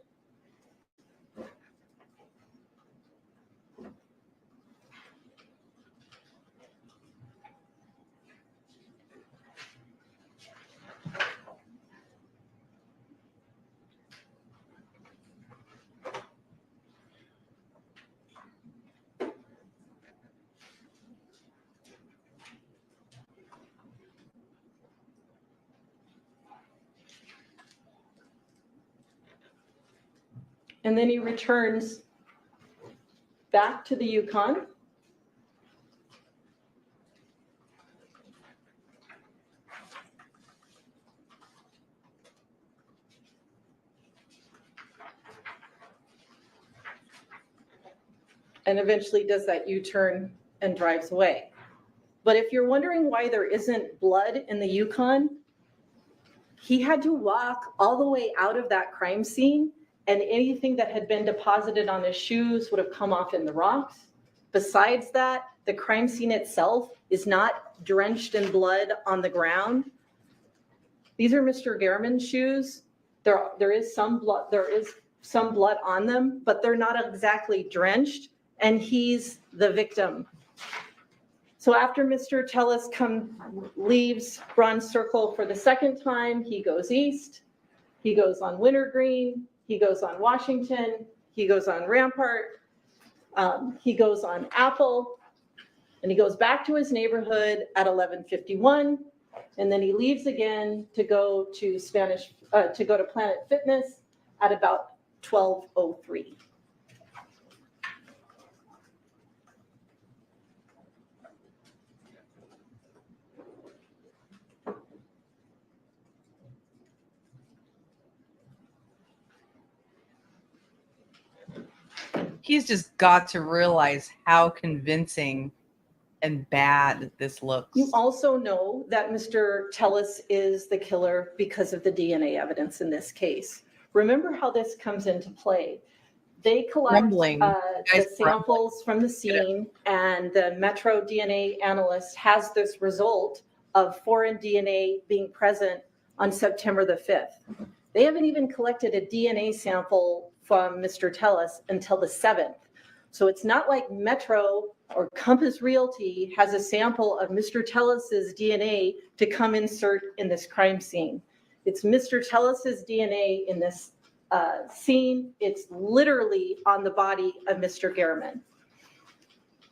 Speaker 6: And then he returns back to the Yukon. And eventually does that U-turn and drives away. But if you're wondering why there isn't blood in the Yukon, he had to walk all the way out of that crime scene, and anything that had been deposited on his shoes would have come off in the rocks. Besides that, the crime scene itself is not drenched in blood on the ground. These are Mr. Gehrman's shoes. There is some blood on them, but they're not exactly drenched, and he's the victim. So after Mr. Telles leaves Bronze Circle for the second time, he goes east, he goes on Wintergreen, he goes on Washington, he goes on Rampart, he goes on Apple, and he goes back to his neighborhood at 11:51, and then he leaves again to go to Planet Fitness at about 12:03.
Speaker 1: He's just got to realize how convincing and bad this looks.
Speaker 6: You also know that Mr. Telles is the killer because of the DNA evidence in this case. Remember how this comes into play. They collect the samples from the scene, and the Metro DNA analyst has this result of foreign DNA being present on September the 5th. They haven't even collected a DNA sample from Mr. Telles until the 7th. So it's not like Metro or Compass Realty has a sample of Mr. Telles's DNA to come insert in this crime scene. It's Mr. Telles's DNA in this scene. It's literally on the body of Mr. Gehrman.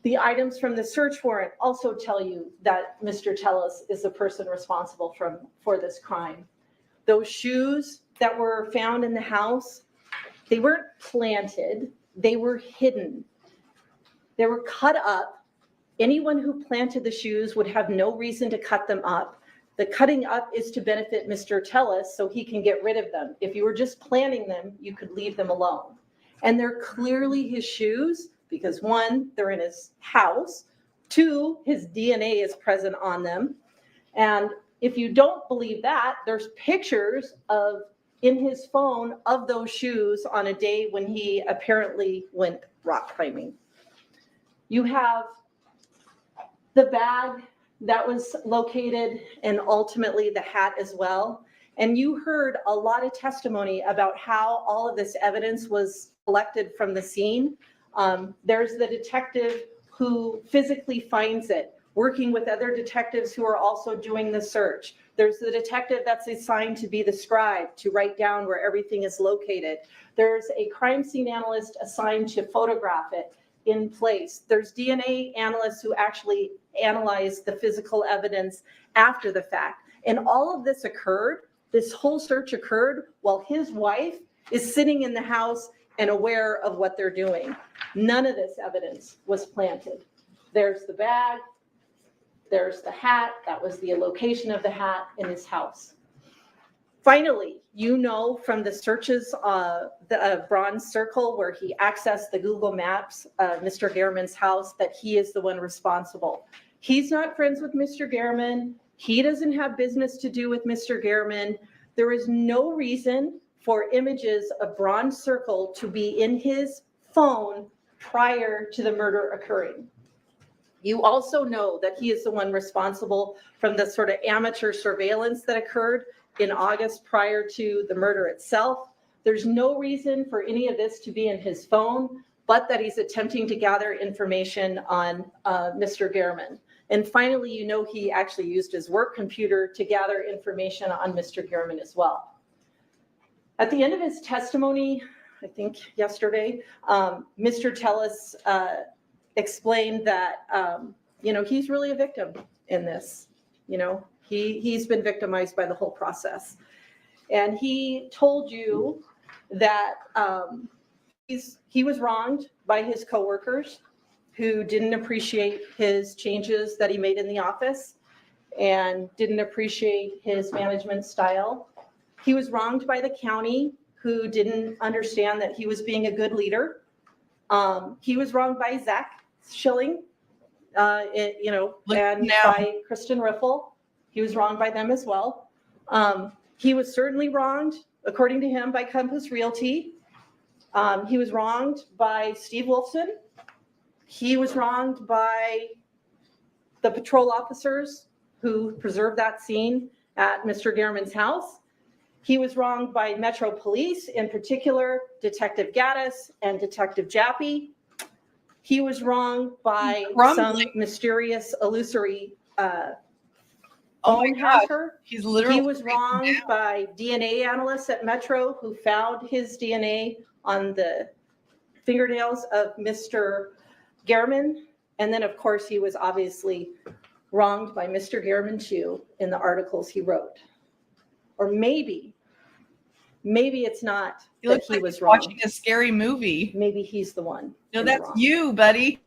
Speaker 6: The items from the search warrant also tell you that Mr. Telles is the person responsible for this crime. Those shoes that were found in the house, they weren't planted, they were hidden. They were cut up. Anyone who planted the shoes would have no reason to cut them up. The cutting up is to benefit Mr. Telles so he can get rid of them. If you were just planting them, you could leave them alone. And they're clearly his shoes because 1, they're in his house. 2, his DNA is present on them. And if you don't believe that, there's pictures in his phone of those shoes on a day when he apparently went rock climbing. You have the bag that was located and ultimately the hat as well. And you heard a lot of testimony about how all of this evidence was collected from the scene. There's the detective who physically finds it, working with other detectives who are also doing the search. There's the detective that's assigned to be the scribe, to write down where everything is located. There's a crime scene analyst assigned to photograph it in place. There's DNA analysts who actually analyze the physical evidence after the fact. And all of this occurred, this whole search occurred while his wife is sitting in the house and aware of what they're doing. None of this evidence was planted. There's the bag, there's the hat, that was the location of the hat in his house. Finally, you know from the searches the Bronze Circle where he accessed the Google Maps of Mr. Gehrman's house that he is the one responsible. He's not friends with Mr. Gehrman. He doesn't have business to do with Mr. Gehrman. There is no reason for images of Bronze Circle to be in his phone prior to the murder occurring. You also know that he is the one responsible from the sort of amateur surveillance that occurred in August prior to the murder itself. There's no reason for any of this to be in his phone, but that he's attempting to gather information on Mr. Gehrman. And finally, you know he actually used his work computer to gather information on Mr. Gehrman as well. At the end of his testimony, I think yesterday, Mr. Telles explained that, he's really a victim in this. He's been victimized by the whole process. And he told you that he was wronged by his coworkers who didn't appreciate his changes that he made in the office and didn't appreciate his management style. He was wronged by the county who didn't understand that he was being a good leader. He was wronged by Zach Schilling, by Kristen Riffle. He was wronged by them as well. He was certainly wronged, according to him, by Compass Realty. He was wronged by Steve Wolfson. He was wronged by the patrol officers who preserved that scene at Mr. Gehrman's house. He was wronged by Metro Police, in particular, Detective Gaddis and Detective Jappy. He was wronged by some mysterious, illusory phone hacker.
Speaker 1: He's literally.
Speaker 6: He was wronged by DNA analysts at Metro who found his DNA on the fingernails of Mr. Gehrman. And then, of course, he was obviously wronged by Mr. Gehrman too in the articles he wrote. Or maybe it's not that he was wrong.
Speaker 1: Watching a scary movie.
Speaker 6: Maybe he's the one.
Speaker 1: No, that's you, buddy.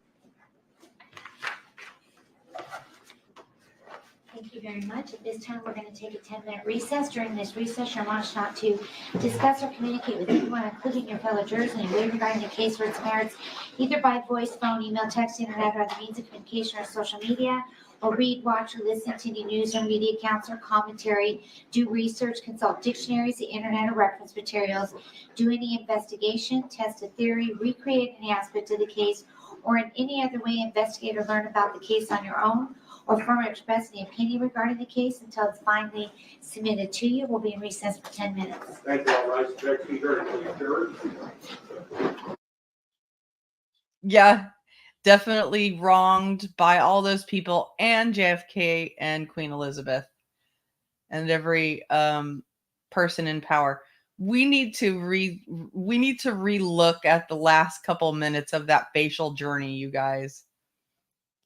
Speaker 5: Thank you very much. At this time, we're going to take a 10-minute recess. During this recess, you're admonished not to discuss or communicate with anyone, including your fellow jurors, in any way regarding the case or its merits, either by voice, phone, email, text, internet, or other means of communication or social media, or read, watch, or listen to any news or media accounts or commentary, do research, consult dictionaries, the internet, or reference materials, do any investigation, test a theory, recreate any aspect of the case, or in any other way investigate or learn about the case on your own, or form or express any opinion regarding the case until it's finally submitted to you. We'll be in recess for 10 minutes.
Speaker 4: Thank you. All rise. Next speaker, please.
Speaker 1: Yeah, definitely wronged by all those people and JFK and Queen Elizabeth and every person in power. We need to relook at the last couple minutes of that facial journey, you guys.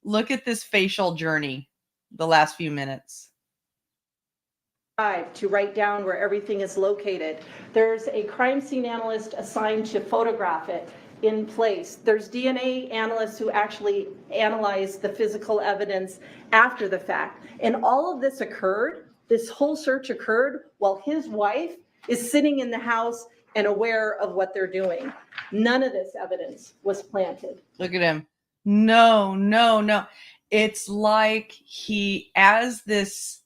Speaker 1: Look at this facial journey, the last few minutes.
Speaker 6: To write down where everything is located. There's a crime scene analyst assigned to photograph it in place. There's DNA analysts who actually analyze the physical evidence after the fact. And all of this occurred, this whole search occurred while his wife is sitting in the house and aware of what they're doing. None of this evidence was planted.
Speaker 1: Look at him. No. It's like he, as this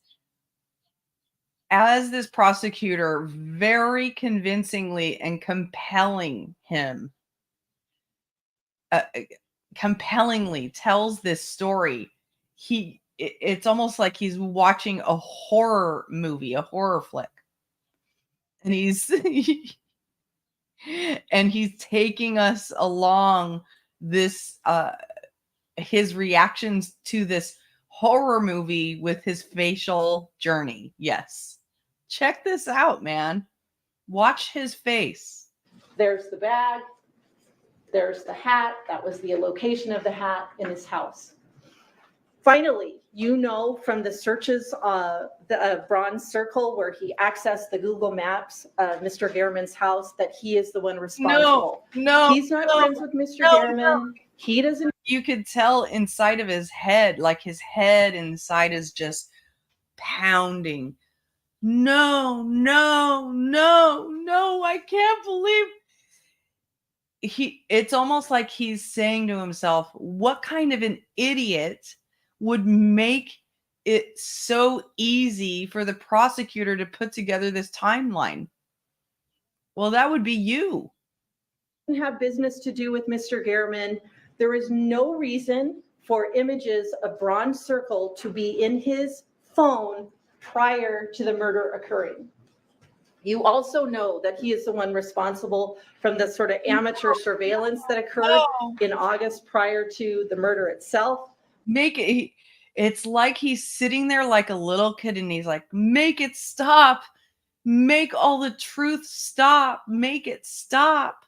Speaker 1: prosecutor, very convincingly and compellingly tells this story. It's almost like he's watching a horror movie, a horror flick. And he's taking us along this his reactions to this horror movie with his facial journey. Yes. Check this out, man. Watch his face.
Speaker 6: There's the bag. There's the hat. That was the location of the hat in his house. Finally, you know from the searches, the Bronze Circle, where he accessed the Google Maps of Mr. Gehrman's house, that he is the one responsible.
Speaker 1: No,
Speaker 6: He's not friends with Mr. Gehrman. He doesn't.
Speaker 1: you could tell inside of his head, like his head inside is just pounding. No, I can't believe it's almost like he's saying to himself, what kind of an idiot would make it so easy for the prosecutor to put together this timeline? Well, that would be you.
Speaker 6: Have business to do with Mr. Gehrman. There is no reason for images of Bronze Circle to be in his phone prior to the murder occurring. You also know that he is the one responsible from the sort of amateur surveillance that occurred in August prior to the murder itself.
Speaker 1: It's like he's sitting there like a little kid and he's like, make it stop. Make all the truth stop. Make it stop.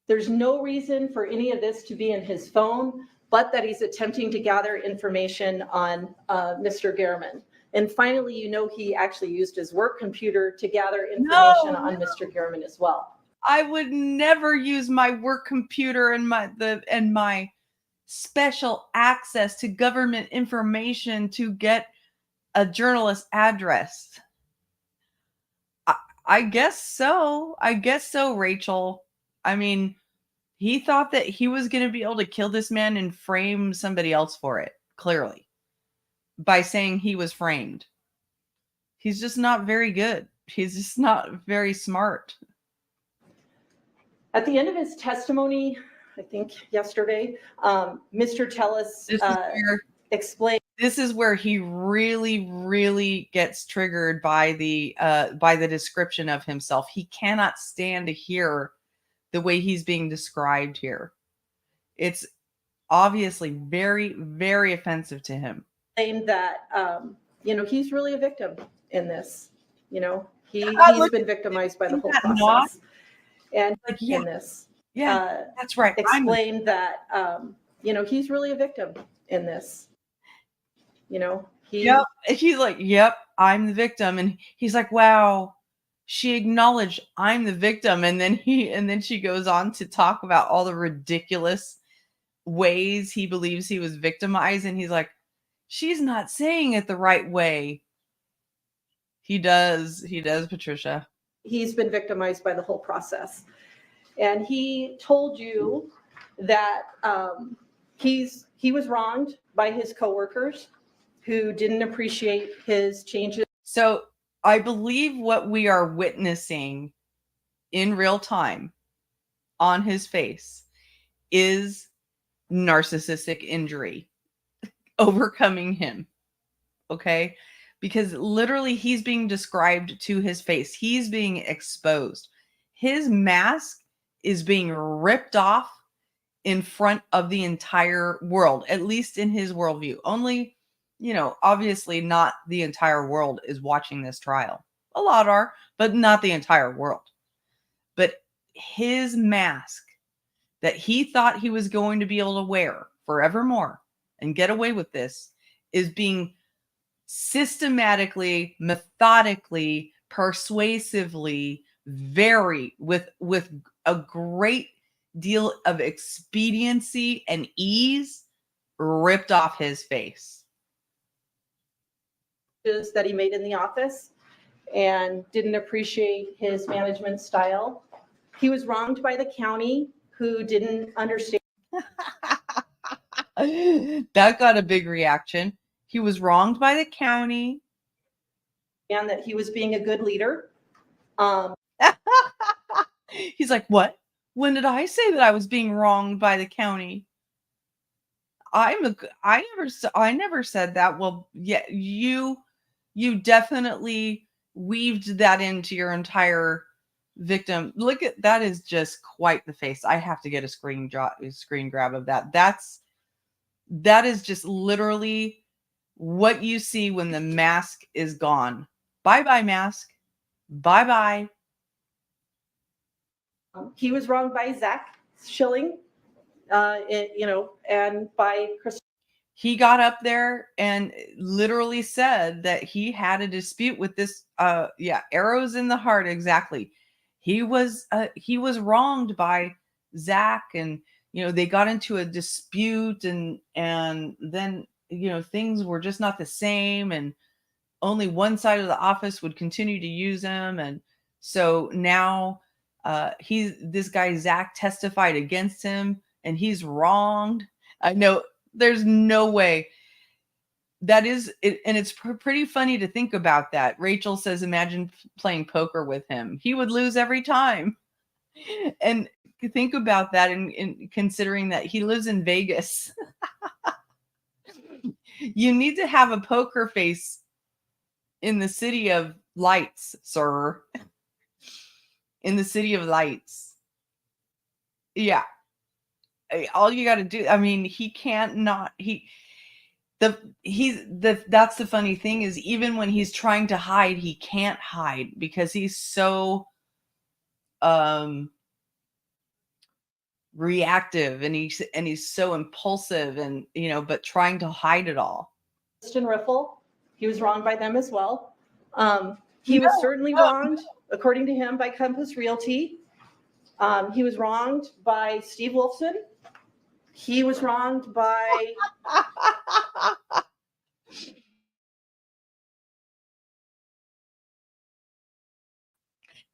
Speaker 6: There's no reason for any of this to be in his phone, but that he's attempting to gather information on Mr. Gehrman. And finally, you know, he actually used his work computer to gather information on Mr. Gehrman as well.
Speaker 1: I would never use my work computer and my special access to government information to get a journalist's address. I guess so. Rachel. I mean, he thought that he was going to be able to kill this man and frame somebody else for it, clearly, by saying he was framed. He's just not very good. He's just not very smart.
Speaker 6: At the end of his testimony, I think yesterday, Mr. Telles explained.
Speaker 1: This is where he really, really gets triggered by the description of himself. He cannot stand to hear the way he's being described here. It's obviously very, very offensive to him.
Speaker 6: Saying that, he's really a victim in this. He's been victimized by the whole process. And
Speaker 1: like,
Speaker 6: in this.
Speaker 1: Yeah, that's right.
Speaker 6: Explained that, he's really a victim in this.
Speaker 1: He's like, yep, I'm the victim. And he's like, wow, she acknowledged I'm the victim. And then she goes on to talk about all the ridiculous ways he believes he was victimized. And he's like, she's not saying it the right way. He does, Patricia.
Speaker 6: He's been victimized by the whole process. And he told you that he was wronged by his coworkers who didn't appreciate his changes.
Speaker 1: So I believe what we are witnessing in real time on his face is narcissistic injury overcoming him. Okay? Because literally he's being described to his face. He's being exposed. His mask is being ripped off in front of the entire world, at least in his worldview. Only, obviously not the entire world is watching this trial. A lot are, but not the entire world. But his mask that he thought he was going to be able to wear forevermore and get away with this is being systematically, methodically, persuasively, with a great deal of expediency and ease ripped off his face.
Speaker 6: That he made in the office and didn't appreciate his management style. He was wronged by the county who didn't understand.
Speaker 1: That got a big reaction. He was wronged by the county.
Speaker 6: And that he was being a good leader.
Speaker 1: He's like, what? When did I say that I was being wronged by the county? I never said that. Well, yeah, you definitely weaved that into your entire victim. Look at that, is just quite the face. I have to get a screen grab of that. That is just literally what you see when the mask is gone. Bye-bye, mask. Bye-bye.
Speaker 6: He was wronged by Zach Schilling, and by Chris.
Speaker 1: He got up there and literally said that he had a dispute with this arrows in the heart. Exactly. He was wronged by Zach, and they got into a dispute, and then things were just not the same, and only one side of the office would continue to use him. And so now this guy Zach testified against him, and he's wronged. I know there's no way that is it, and it's pretty funny to think about that. Rachel says, imagine playing poker with him. He would lose every time. And think about that, in considering that he lives in Vegas. You need to have a poker face in the city of lights, sir. In the city of lights. Yeah. All you got to do, I mean, he can't not, that's the funny thing, is even when he's trying to hide, he can't hide because he's so reactive, and he's so impulsive, and but trying to hide it all.
Speaker 6: Kristen Riffle, he was wronged by them as well. He was certainly wronged, according to him, by Compass Realty. He was wronged by Steve Wolfson. He was wronged by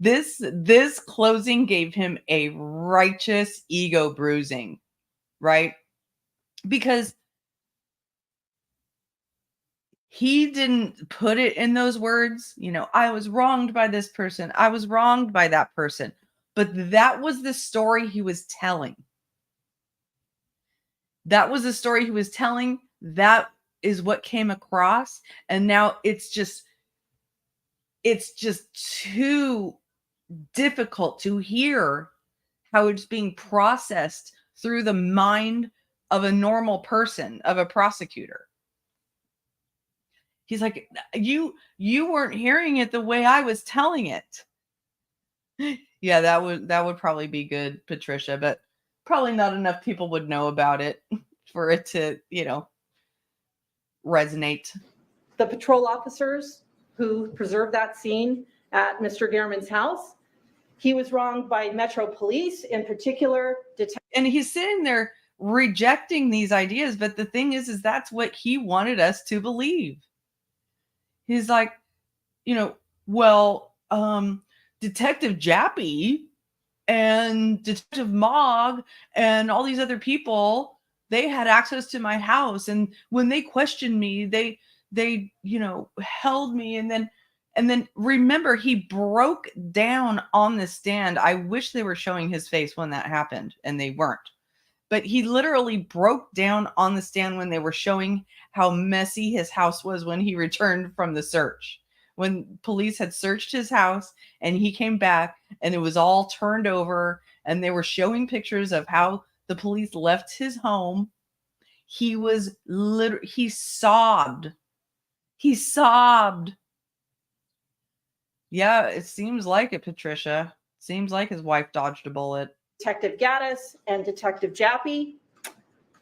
Speaker 1: this closing gave him a righteous ego bruising, right? Because he didn't put it in those words, I was wronged by this person, I was wronged by that person, but that was the story he was telling. That was the story he was telling. That is what came across. And now it's just too difficult to hear how it's being processed through the mind of a normal person, of a prosecutor. He's like, you weren't hearing it the way I was telling it. Yeah, that would probably be good, Patricia, but probably not enough people would know about it for it to, resonate.
Speaker 6: the patrol officers who preserved that scene at Mr. Gehrman's house. He was wronged by Metro Police, in particular.
Speaker 1: And he's sitting there rejecting these ideas, but the thing is that's what he wanted us to believe. He's like, Detective Jappy and Detective Mogg and all these other people, they had access to my house, and when they questioned me, they held me, and then remember, he broke down on the stand. I wish they were showing his face when that happened, and they weren't. But he literally broke down on the stand when they were showing how messy his house was when he returned from the search. When police had searched his house and he came back and it was all turned over, and they were showing pictures of how the police left his home, he sobbed. He sobbed. Yeah, it seems like it, Patricia. Seems like his wife dodged a bullet.
Speaker 6: Detective Gaddis and Detective Jappy.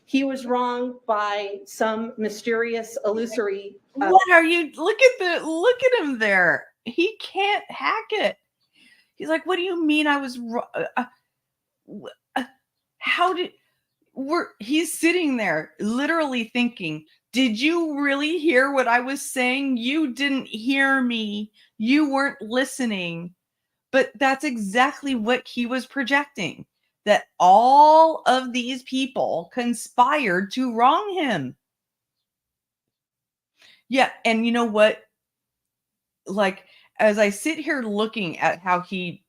Speaker 6: He was wronged by some mysterious, illusory.
Speaker 1: What are you? Look at him there. He can't hack it. He's like, what do you mean I was wrong? He's sitting there literally thinking, did you really hear what I was saying? You didn't hear me. You weren't listening. But that's exactly what he was projecting, that all of these people conspired to wrong him. Yeah, and you know what? Like, as I sit here looking at how he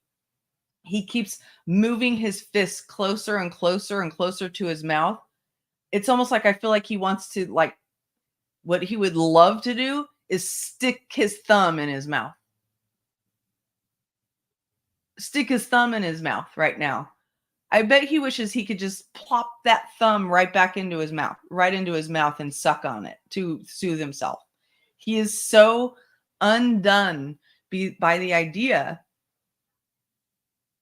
Speaker 1: keeps moving his fist closer and closer and closer to his mouth, it's almost like I feel like he wants to, like, what he would love to do is stick his thumb in his mouth. Stick his thumb in his mouth right now. I bet he wishes he could just plop that thumb right back into his mouth, and suck on it to soothe himself. He is so undone by the idea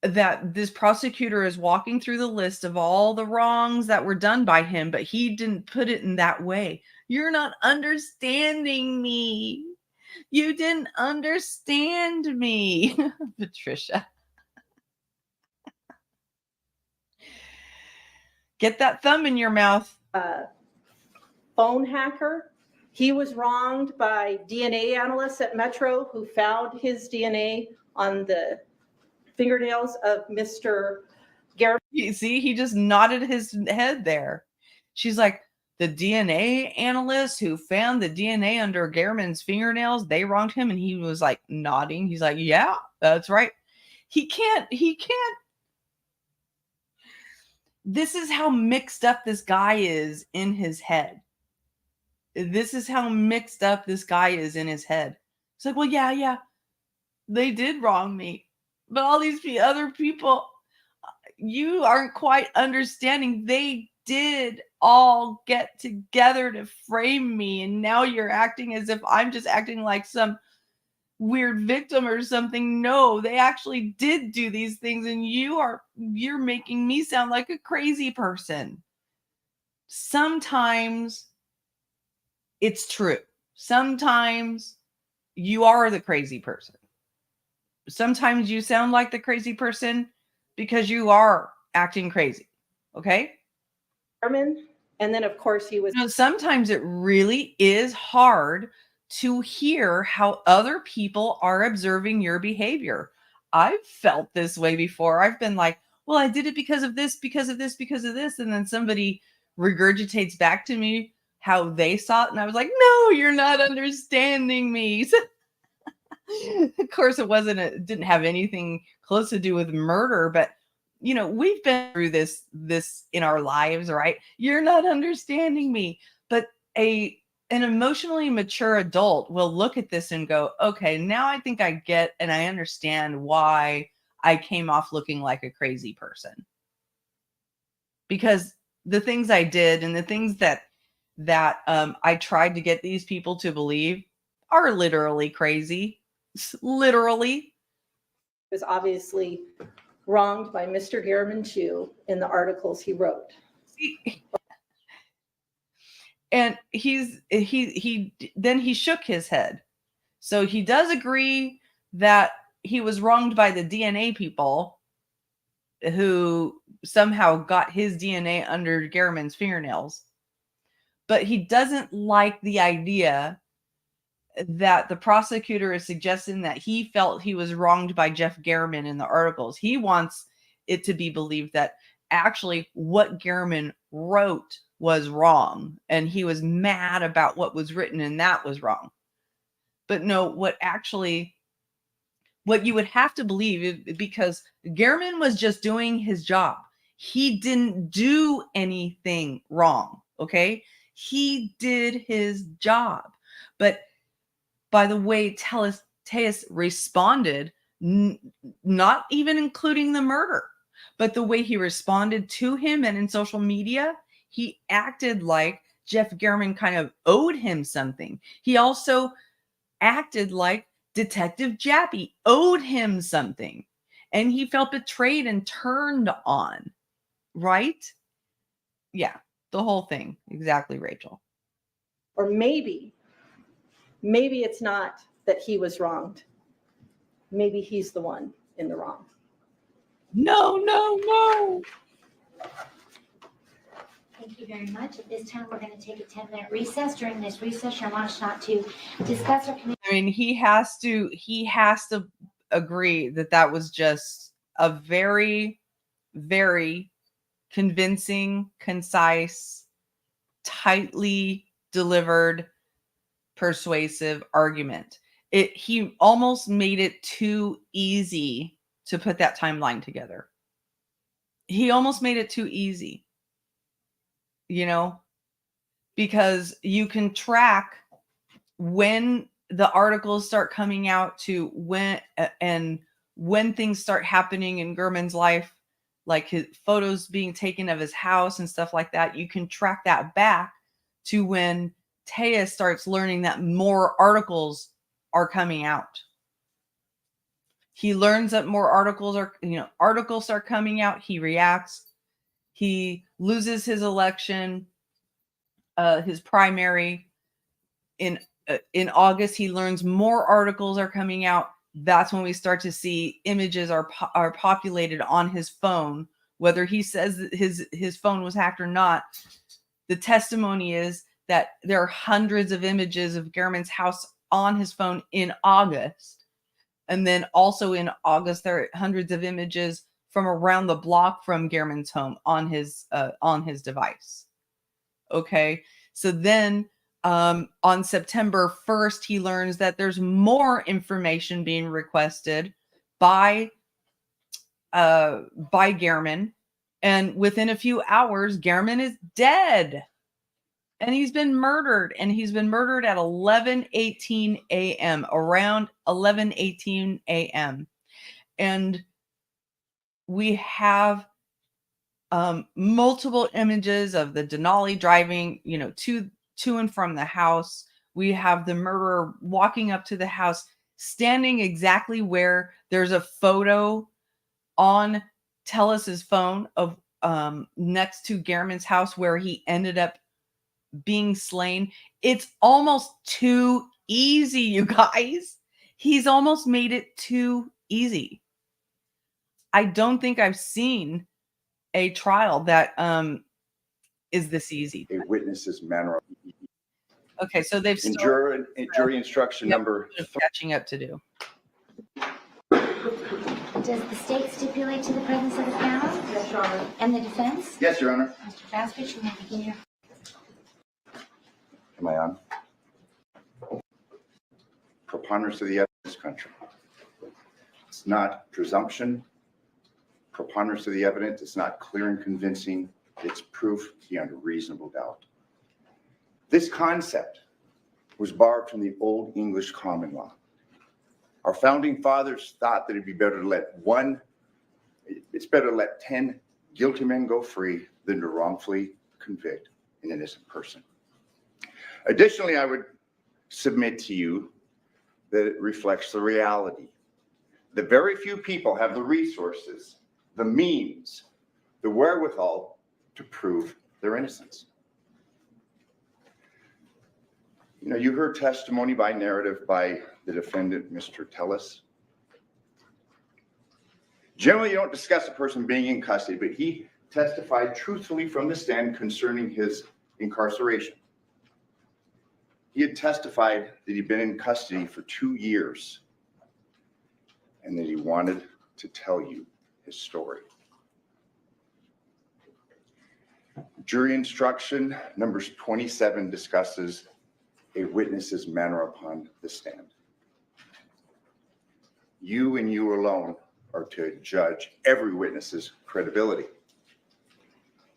Speaker 1: that this prosecutor is walking through the list of all the wrongs that were done by him, but he didn't put it in that way. You're not understanding me. You didn't understand me, Patricia. Get that thumb in your mouth.
Speaker 6: Phone hacker. He was wronged by DNA analysts at Metro who found his DNA on the fingernails of Mr. Garrett.
Speaker 1: You see, he just nodded his head there. She's like, the DNA analyst who found the DNA under Gehrman's fingernails, they wronged him. And he was like nodding. He's like, yeah, that's right. He can't. This is how mixed up this guy is in his head. This is how mixed up this guy is in his head. It's like, well, yeah, they did wrong me. But all these other people, you aren't quite understanding. They did all get together to frame me. And now you're acting as if I'm just acting like some weird victim or something. No, they actually did do these things. And you're making me sound like a crazy person. Sometimes it's true. Sometimes you are the crazy person. Sometimes you sound like the crazy person because you are acting crazy. Okay?
Speaker 6: And then, of course, he was.
Speaker 1: Sometimes it really is hard to hear how other people are observing your behavior. I've felt this way before. I've been like, well, I did it because of this, because of this, because of this. And then somebody regurgitates back to me how they saw it. And I was like, no, you're not understanding me. Of course, it didn't have anything close to do with murder, but we've been through this in our lives, right? You're not understanding me. But an emotionally mature adult will look at this and go, okay, now I think I get and I understand why I came off looking like a crazy person. Because the things I did and the things that I tried to get these people to believe are literally crazy. Literally.
Speaker 6: Was obviously wronged by Mr. Gehrman too in the articles he wrote.
Speaker 1: And then he shook his head. So he does agree that he was wronged by the DNA people who somehow got his DNA under Gehrman's fingernails. But he doesn't like the idea that the prosecutor is suggesting that he felt he was wronged by Jeff Gehrman in the articles. He wants it to be believed that actually what Gehrman wrote was wrong and he was mad about what was written and that was wrong. But no, what you would have to believe, because Gehrman was just doing his job. He didn't do anything wrong, okay? He did his job. But by the way Tejas responded, not even including the murder, but the way he responded to him and in social media, he acted like Jeff Gehrman kind of owed him something. He also acted like Detective Jappy owed him something. And he felt betrayed and turned on. Right? Yeah, the whole thing. Exactly, Rachel.
Speaker 6: Or maybe it's not that he was wronged. Maybe he's the one in the wrong.
Speaker 1: No.
Speaker 5: Thank you very much. At this time, we're going to take a 10-minute recess. During this recess, you're admonished not to discuss or communicate.
Speaker 1: I mean, he has to agree that was just a very, very convincing, concise, tightly delivered, persuasive argument. He almost made it too easy to put that timeline together. He almost made it too easy. Because you can track when the articles start coming out to when things start happening in Gehrman's life, like his photos being taken of his house and stuff like that. You can track that back to when Tejas starts learning that more articles are coming out. He learns that more articles start coming out. He reacts. He loses his election, his primary in August. He learns more articles are coming out. That's when we start to see images are populated on his phone. Whether he says that his phone was hacked or not, the testimony is that there are hundreds of images of Gehrman's house on his phone in August. And then also in August, there are hundreds of images from around the block from Gehrman's home on his device. Okay. So then on September 1st, he learns that there's more information being requested by Gehrman. And within a few hours, Gehrman is dead. And he's been murdered. And he's been murdered at 11:18 a.m., around 11:18 a.m. And we have multiple images of the Denali driving, to and from the house. We have the murderer walking up to the house, standing exactly where there's a photo on Telles's phone of next to Gehrman's house where he ended up being slain. It's almost too easy, you guys. He's almost made it too easy. I don't think I've seen a trial that is this easy.
Speaker 7: A witness's manner.
Speaker 1: Okay, so they've
Speaker 7: In
Speaker 1: still
Speaker 7: jury instruction number
Speaker 1: catching up to do.
Speaker 5: Does the state stipulate to the presence of the panel?
Speaker 2: Yes, Your Honor.
Speaker 5: And the defense?
Speaker 7: Yes, Your Honor.
Speaker 5: Mr. Baskich, you may begin your.
Speaker 7: Am I on? Preponderance of the evidence, country. It's not presumption. Preponderance of the evidence. It's not clear and convincing. It's proof beyond a reasonable doubt. This concept was borrowed from the Old English common law. Our founding fathers thought that it'd be better to let 10 guilty men go free than to wrongfully convict an innocent person. Additionally, I would submit to you that it reflects the reality. The very few people have the resources, the means, the wherewithal to prove their innocence. You heard testimony by narrative by the defendant, Mr. Telles. Generally, you don't discuss a person being in custody, but he testified truthfully from the stand concerning his incarceration. He had testified that he'd been in custody for 2 years and that he wanted to tell you his story. Jury instruction number 27 discusses a witness's manner upon the stand. You and you alone are to judge every witness's credibility.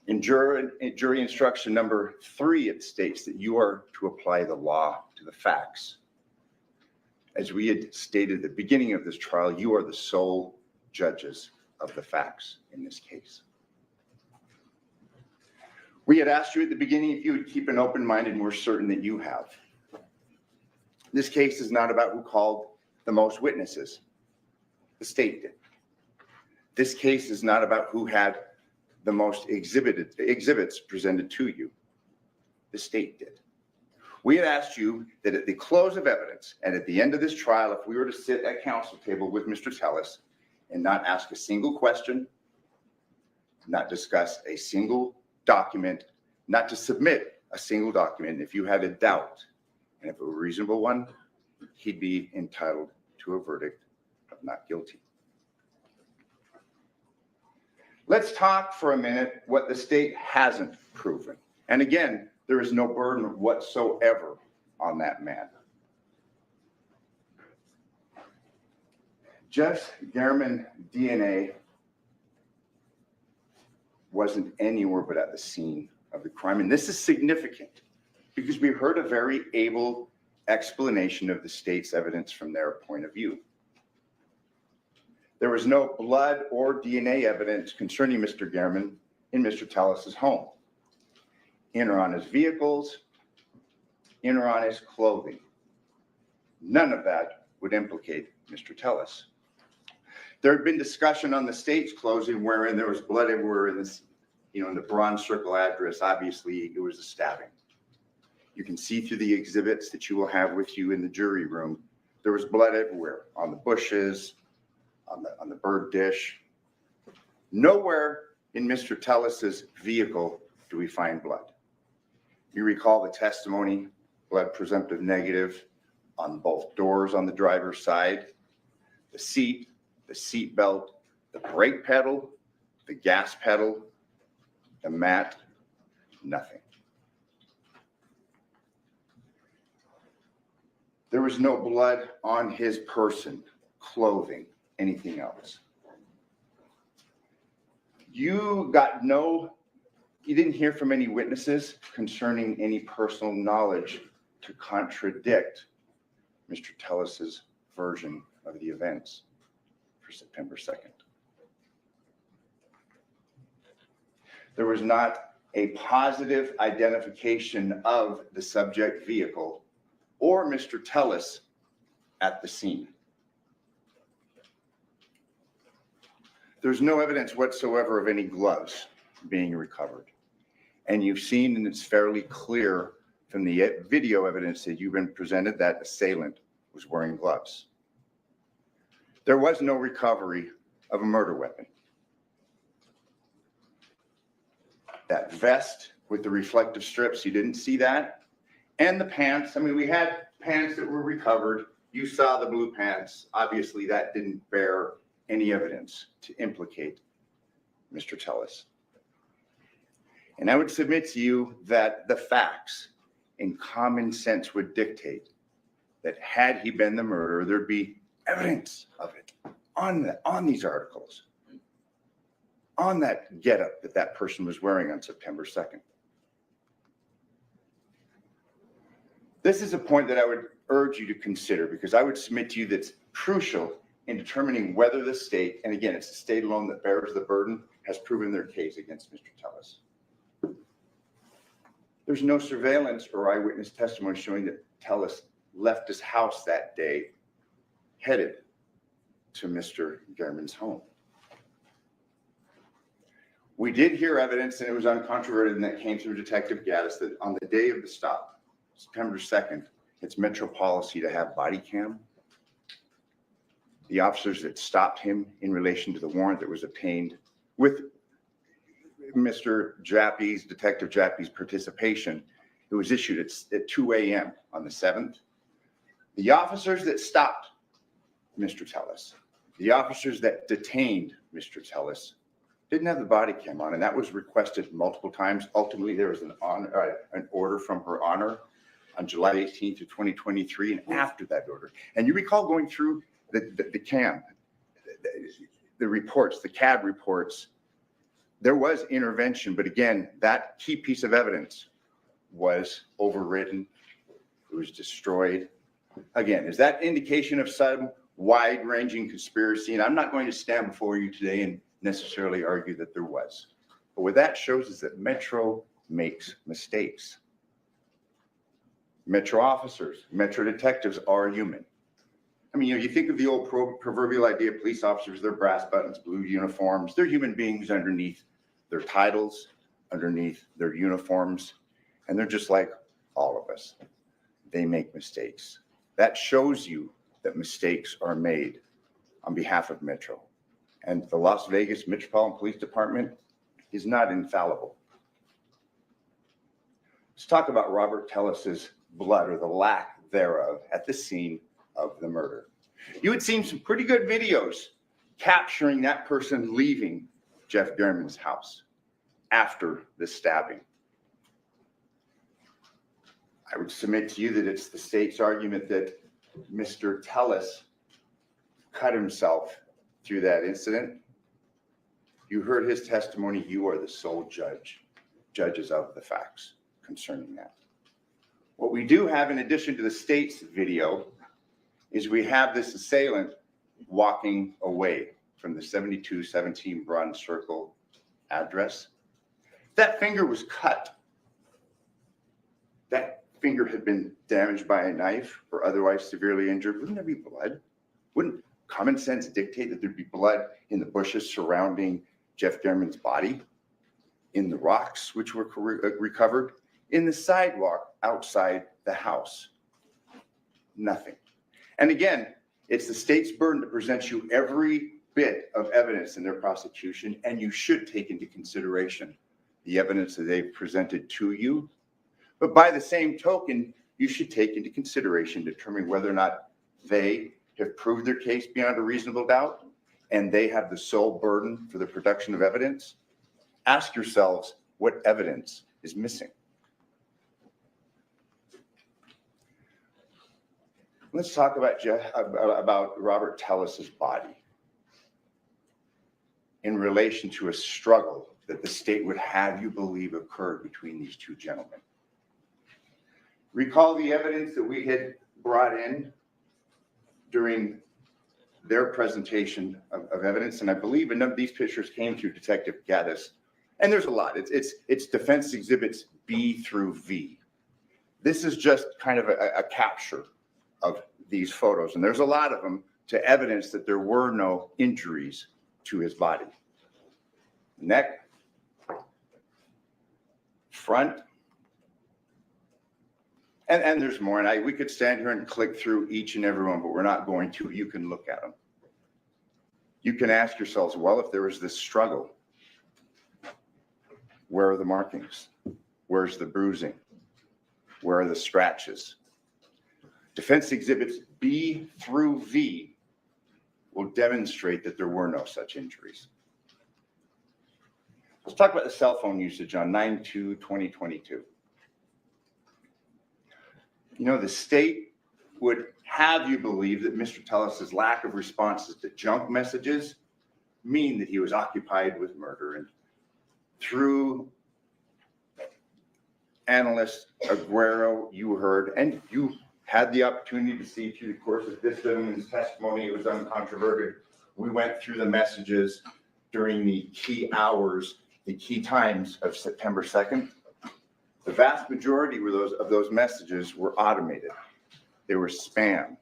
Speaker 7: In jury instruction number 3, it states that you are to apply the law to the facts. As we had stated at the beginning of this trial, you are the sole judges of the facts in this case. We had asked you at the beginning if you would keep an open mind, and we're certain that you have. This case is not about who called the most witnesses. The state did. This case is not about who had the most exhibits presented to you. The state did. We had asked you that at the close of evidence and at the end of this trial, if we were to sit at counsel table with Mr. Telles and not ask a single question, not discuss a single document, not to submit a single document, if you had a doubt, and if it were a reasonable one, he'd be entitled to a verdict of not guilty. Let's talk for a minute what the state hasn't proven. And again, there is no burden whatsoever on that man. Jeff Gehrman DNA wasn't anywhere but at the scene of the crime. And this is significant because we heard a very able explanation of the state's evidence from their point of view. There was no blood or DNA evidence concerning Mr. Gehrman in Mr. Telles's home, in or on his vehicles, in or on his clothing. None of that would implicate Mr. Telles. There had been discussion on the state's closing wherein there was blood everywhere in this, in the Bronze Circle address. Obviously, it was a stabbing. You can see through the exhibits that you will have with you in the jury room. There was blood everywhere, on the bushes, on the bird dish. Nowhere in Mr. Telles's vehicle do we find blood. You recall the testimony, blood presumptive negative on both doors on the driver's side, the seat belt, the brake pedal, the gas pedal, the mat, nothing. There was no blood on his person, clothing, anything else. You didn't hear from any witnesses concerning any personal knowledge to contradict Mr. Telles's version of the events for September 2nd. There was not a positive identification of the subject vehicle or Mr. Telles at the scene. There's no evidence whatsoever of any gloves being recovered. And you've seen, and it's fairly clear from the video evidence that you've been presented, that assailant was wearing gloves. There was no recovery of a murder weapon. That vest with the reflective strips, you didn't see that. And the pants, we had pants that were recovered. You saw the blue pants. Obviously, that didn't bear any evidence to implicate Mr. Telles. And I would submit to you that the facts and common sense would dictate that had he been the murderer, there'd be evidence of it on these articles, on that getup that that person was wearing on September 2nd. This is a point that I would urge you to consider, because I would submit to you that's crucial in determining whether the state, and again, it's the state alone that bears the burden, has proven their case against Mr. Telles. There's no surveillance or eyewitness testimony showing that Telles left his house that day headed to Mr. Gehrman's home. We did hear evidence, and it was uncontroverted, and that came through Detective Gaddis, that on the day of the stop, September 2nd, it's Metro policy to have body cam. The officers that stopped him in relation to the warrant that was obtained with Mr. Jappy's, Detective Jappy's participation, it was issued at 2 a.m. on the 7th. The officers that stopped Mr. Telles, the officers that detained Mr. Telles, didn't have the body cam on, and that was requested multiple times. Ultimately, there was an order from Her Honor on July 18th of 2023, and after that order. And you recall going through the cam, the reports, the CAD reports, there was intervention, but again, that key piece of evidence was overwritten. It was destroyed. Again, is that indication of some wide-ranging conspiracy? And I'm not going to stand before you today and necessarily argue that there was. But what that shows is that Metro makes mistakes. Metro officers, Metro detectives are human. You think of the old proverbial idea of police officers, they're brass buttons, blue uniforms. They're human beings underneath their titles, underneath their uniforms, and they're just like all of us. They make mistakes. That shows you that mistakes are made on behalf of Metro. And the Las Vegas Metropolitan Police Department is not infallible. Let's talk about Robert Telles's blood, or the lack thereof, at the scene of the murder. You had seen some pretty good videos capturing that person leaving Jeff Gehrman's house after the stabbing. I would submit to you that it's the state's argument that Mr. Telles cut himself through that incident. You heard his testimony. You are the sole judges of the facts concerning that. What we do have, in addition to the state's video, is we have this assailant walking away from the 7217 Bronze Circle address. That finger was cut. That finger had been damaged by a knife or otherwise severely injured. Wouldn't there be blood? common sense dictate that there'd be blood in the bushes surrounding Jeff German's body, in the rocks which were recovered, in the sidewalk outside the house? Nothing. And again, it's the state's burden to present you every bit of evidence in their prosecution, and you should take into consideration the evidence that they've presented to you. But by the same token, you should take into consideration determining whether or not they have proved their case beyond a reasonable doubt, and they have the sole burden for the production of evidence. Ask yourselves what evidence is missing. Let's talk about Robert Telles's body in relation to a struggle that the state would have you believe occurred between these two gentlemen. Recall the evidence that we had brought in during their presentation of evidence, and I believe a number of these pictures came through Detective Gaddis, and there's a lot. It's defense exhibits B through V. This is just kind of a capture of these photos, and there's a lot of them to evidence that there were no injuries to his body. Neck, front, and there's more, and we could stand here and click through each and every one, but we're not going to. You can look at them. You can ask yourselves, well, if there was this struggle, where are the markings? Where's the bruising? Where are the scratches? Defense exhibits B through V will demonstrate that there were no such injuries. Let's talk about the cell phone usage on 9/2/2022. You know, the state would have you believe that Mr. Telles's lack of responses to junk messages mean that he was occupied with murder. And through analyst Aguero, you heard, and you had the opportunity to see through the course of this gentleman's testimony, it was uncontroverted. We went through the messages during the key hours, the key times of September 2nd. The vast majority of those messages were automated. They were spam.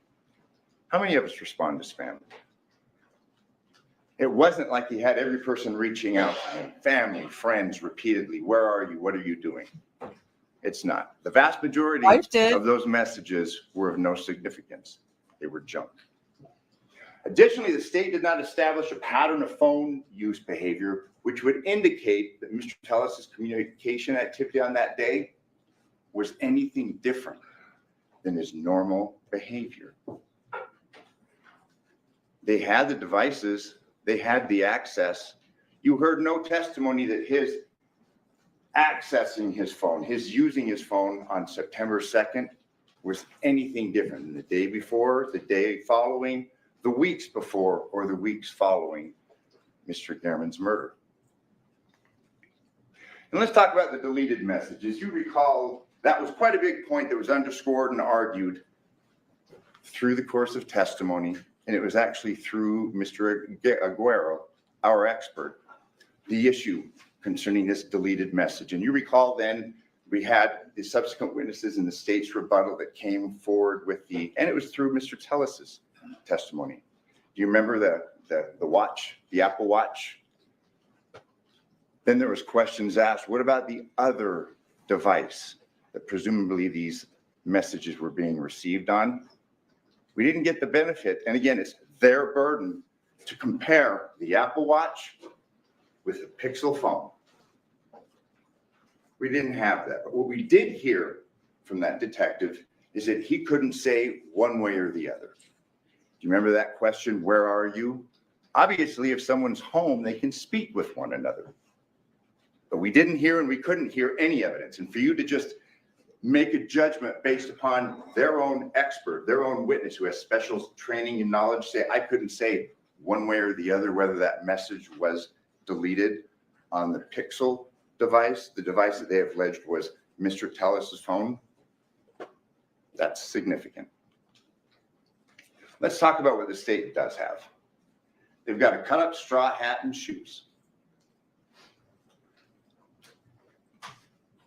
Speaker 7: How many of us respond to spam? It wasn't like he had every person reaching out to him, family, friends, repeatedly. Where are you? What are you doing? It's not. The vast majority of those messages were of no significance. They were junk. Additionally, the state did not establish a pattern of phone use behavior which would indicate that Mr. Telles's communication activity on that day was anything different than his normal behavior. They had the devices, they had the access. You heard no testimony that his accessing his phone, his using his phone on September 2nd was anything different than the day before, the day following, the weeks before, or the weeks following Mr. German's murder. And let's talk about the deleted messages. You recall that was quite a big point that was underscored and argued through the course of testimony, and it was actually through Mr. Aguero, our expert, the issue concerning this deleted message. And you recall then we had the subsequent witnesses in the state's rebuttal that came forward with and it was through Mr. Telles's testimony. Do you remember the watch, the Apple Watch? Then there was questions asked, what about the other device that presumably these messages were being received on? We didn't get the benefit. And again, it's their burden to compare the Apple Watch with the Pixel phone. We didn't have that. But what we did hear from that detective is that he couldn't say one way or the other. Do you remember that question, where are you? Obviously, if someone's home, they can speak with one another. But we didn't hear and we couldn't hear any evidence. And for you to just make a judgment based upon their own expert, their own witness who has special training and knowledge, say, I couldn't say one way or the other whether that message was deleted on the Pixel device, the device that they have alleged was Mr. Telles's phone. That's significant. Let's talk about what the state does have. They've got a cut up straw hat and shoes.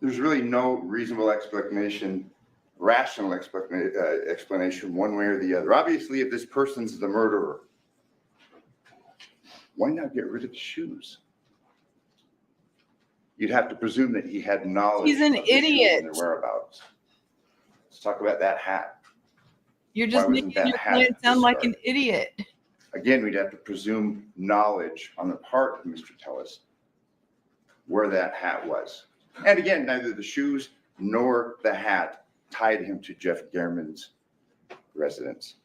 Speaker 7: There's really no reasonable explanation, rational explanation one way or the other. Obviously, if this person's the murderer Why not get rid of the shoes? You'd have to presume that he had knowledge
Speaker 1: He's an
Speaker 7: of the shoes
Speaker 1: idiot.
Speaker 7: and their whereabouts. Let's talk about that hat.
Speaker 1: You're just
Speaker 7: Why wasn't
Speaker 1: making
Speaker 7: that
Speaker 1: your
Speaker 7: hat
Speaker 1: client sound like an
Speaker 7: discarded?
Speaker 1: idiot.
Speaker 7: Again, we'd have to presume knowledge on the part of Mr. Tellis where that hat was. And again, neither the shoes nor the hat tied him to Jeff Gehrman's residence.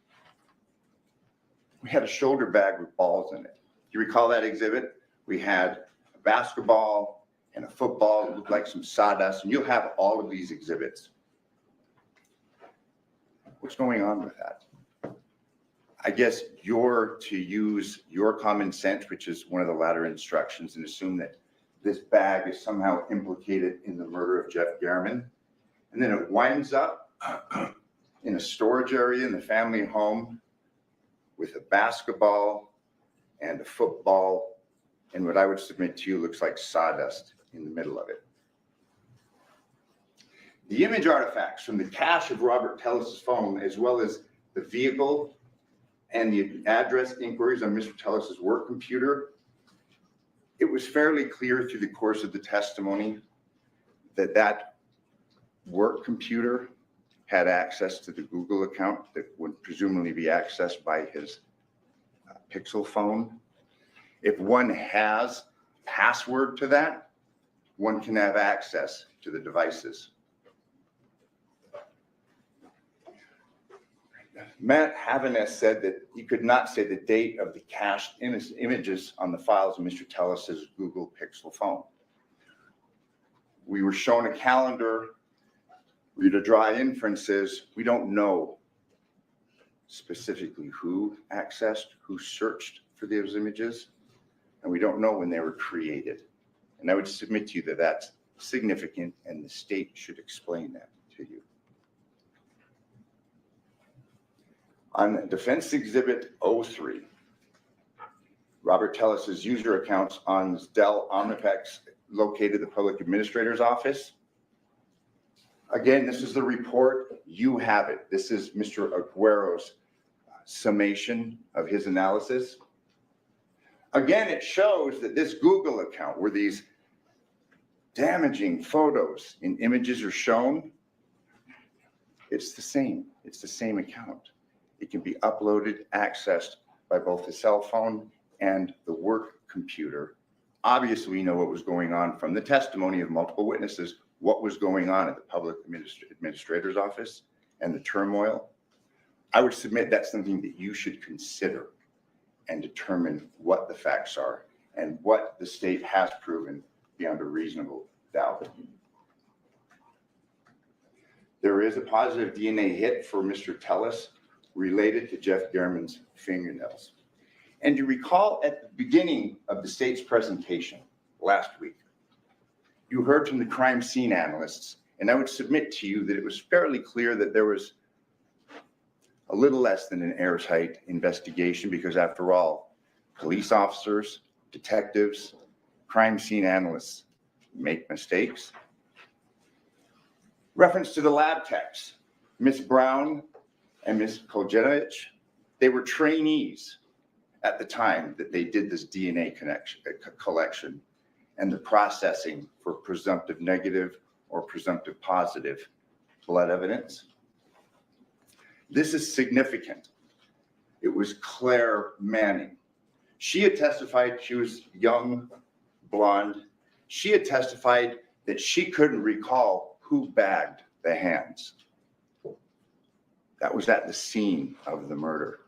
Speaker 7: We had a shoulder bag with balls in it. Do you recall that exhibit? We had a basketball and a football that looked like some sawdust, and you'll have all of these exhibits. What's going on with that? I guess you're to use your common sense, which is one of the latter instructions, and assume that this bag is somehow implicated in the murder of Jeff Gehrman. And then it winds up in a storage area in the family home with a basketball and a football and what I would submit to you looks like sawdust in the middle of it. The image artifacts from the cache of Robert Tellis' phone, as well as the vehicle and the address inquiries on Mr. Tellis' work computer, it was fairly clear through the course of the testimony that that work computer had access to the Google account that would presumably be accessed by his Pixel phone. If one has password to that, one can have access to the devices. Matt Havaness said that he could not say the date of the cached images on the files of Mr. Tellis' Google Pixel phone. We were shown a calendar. We to draw inferences. We don't know specifically who accessed, who searched for those images, and we don't know when they were created. And I would submit to you that that's significant, and the state should explain that to you. On Defense Exhibit 03, Robert Tellis' user accounts on this Dell Omnipex located at the Public Administrator's Office. Again, this is the report. You have it. This is Mr. Aguero's summation of his analysis. Again, it shows that this Google account where these damaging photos and images are shown, it's the same. It's the same account. It can be uploaded, accessed by both the cell phone and the work computer. Obviously, we know what was going on from the testimony of multiple witnesses, what was going on at the Public Administrator's Office and the turmoil. I would submit that's something that you should consider and determine what the facts are and what the state has proven beyond a reasonable doubt. There is a positive DNA hit for Mr. Tellis related to Jeff Gehrman's fingernails. And you recall at the beginning of the state's presentation last week, you heard from the crime scene analysts, and I would submit to you that it was fairly clear that there was a little less than an airtight investigation because after all, police officers, detectives, crime scene analysts make mistakes. Reference to the lab techs, Ms. Brown and Ms. Kojenovich, they were trainees at the time that they did this DNA collection and the processing for presumptive negative or presumptive positive blood evidence. This is significant. It was Claire Manning. She had testified, she was young, blonde. She had testified that she couldn't recall who bagged the hands. That was at the scene of the murder.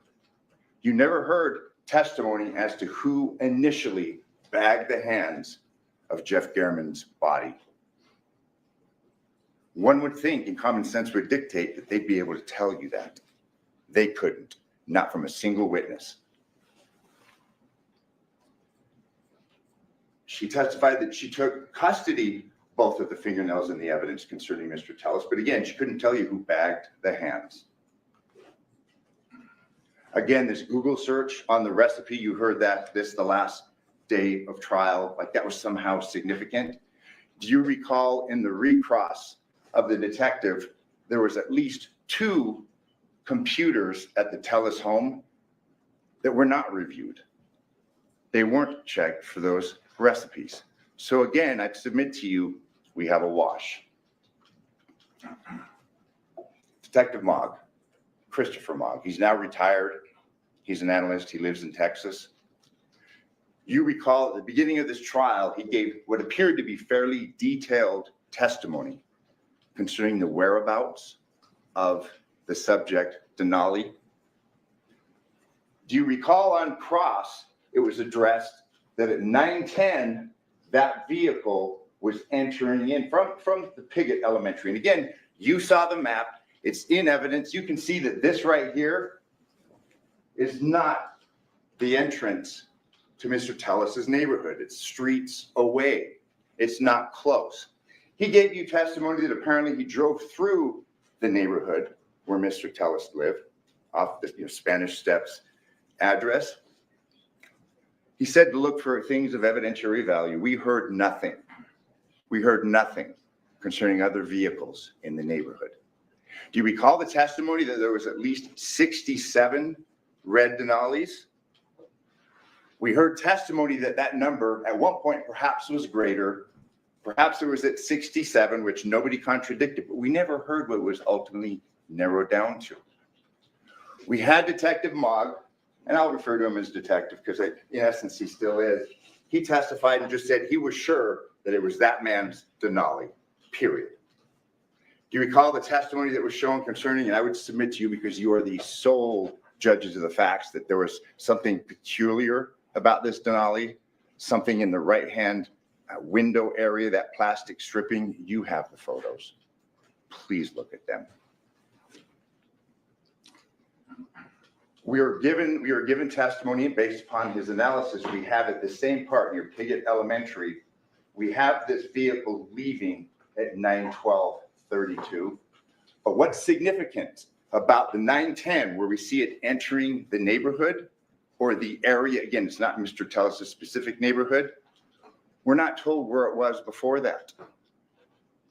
Speaker 7: You never heard testimony as to who initially bagged the hands of Jeff Gehrman's body. One would think, and common sense would dictate, that they'd be able to tell you that. They couldn't, not from a single witness. She testified that she took custody both of the fingernails and the evidence concerning Mr. Tellis, but again, she couldn't tell you who bagged the hands. Again, this Google search on the recipe, you heard that this the last day of trial, like that was somehow significant. Do you recall in the recross of the detective, there was at least 2 computers at the Tellis home that were not reviewed? They weren't checked for those recipes. So again, I submit to you, we have a wash. Detective Mogg, Christopher Mogg, he's now retired. He's an analyst. He lives in Texas. You recall at the beginning of this trial, he gave what appeared to be fairly detailed testimony concerning the whereabouts of the subject, Denali. Do you recall on cross, it was addressed that at 9:10, that vehicle was entering in from the Piggott Elementary. And again, you saw the map. It's in evidence. You can see that this right here is not the entrance to Mr. Telles's neighborhood. It's streets away. It's not close. He gave you testimony that apparently he drove through the neighborhood where Mr. Telles lived, off the Spanish Steps address. He said to look for things of evidentiary value. We heard nothing. We heard nothing concerning other vehicles in the neighborhood. Do you recall the testimony that there was at least 67 red Denalis? We heard testimony that that number at one point perhaps was greater. Perhaps it was at 67, which nobody contradicted, but we never heard what it was ultimately narrowed down to. We had Detective Mogg, and I'll refer to him as detective because in essence he still is. He testified and just said he was sure that it was that man's Denali, period. Do you recall the testimony that was shown concerning, and I would submit to you because you are the sole judges of the facts, that there was something peculiar about this Denali, something in the right-hand window area, that plastic stripping. You have the photos. Please look at them. We are given testimony based upon his analysis. We have at the same part near Piggott Elementary, we have this vehicle leaving at 9:12:32. But what's significant about the 9:10 where we see it entering the neighborhood or the area, again, it's not Mr. Telles's specific neighborhood. We're not told where it was before that,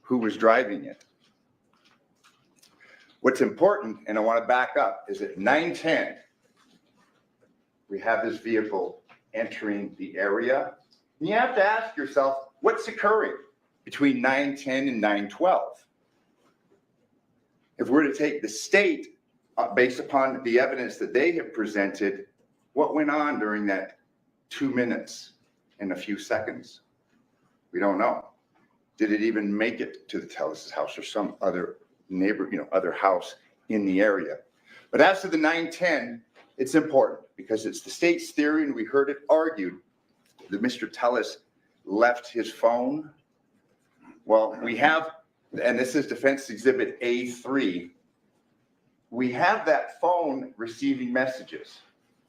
Speaker 7: who was driving it. What's important, and I want to back up, is at 9:10, we have this vehicle entering the area. And you have to ask yourself, what's occurring between 9:10 and 9:12? If we're to take the state, based upon the evidence that they have presented, what went on during that 2 minutes and a few seconds? We don't know. Did it even make it to the Telles's house or some other neighbor, other house in the area? But as to the 9:10, it's important because it's the state's theory, and we heard it argued that Mr. Telles left his phone. Well, we have, and this is Defense Exhibit A3, we have that phone receiving messages.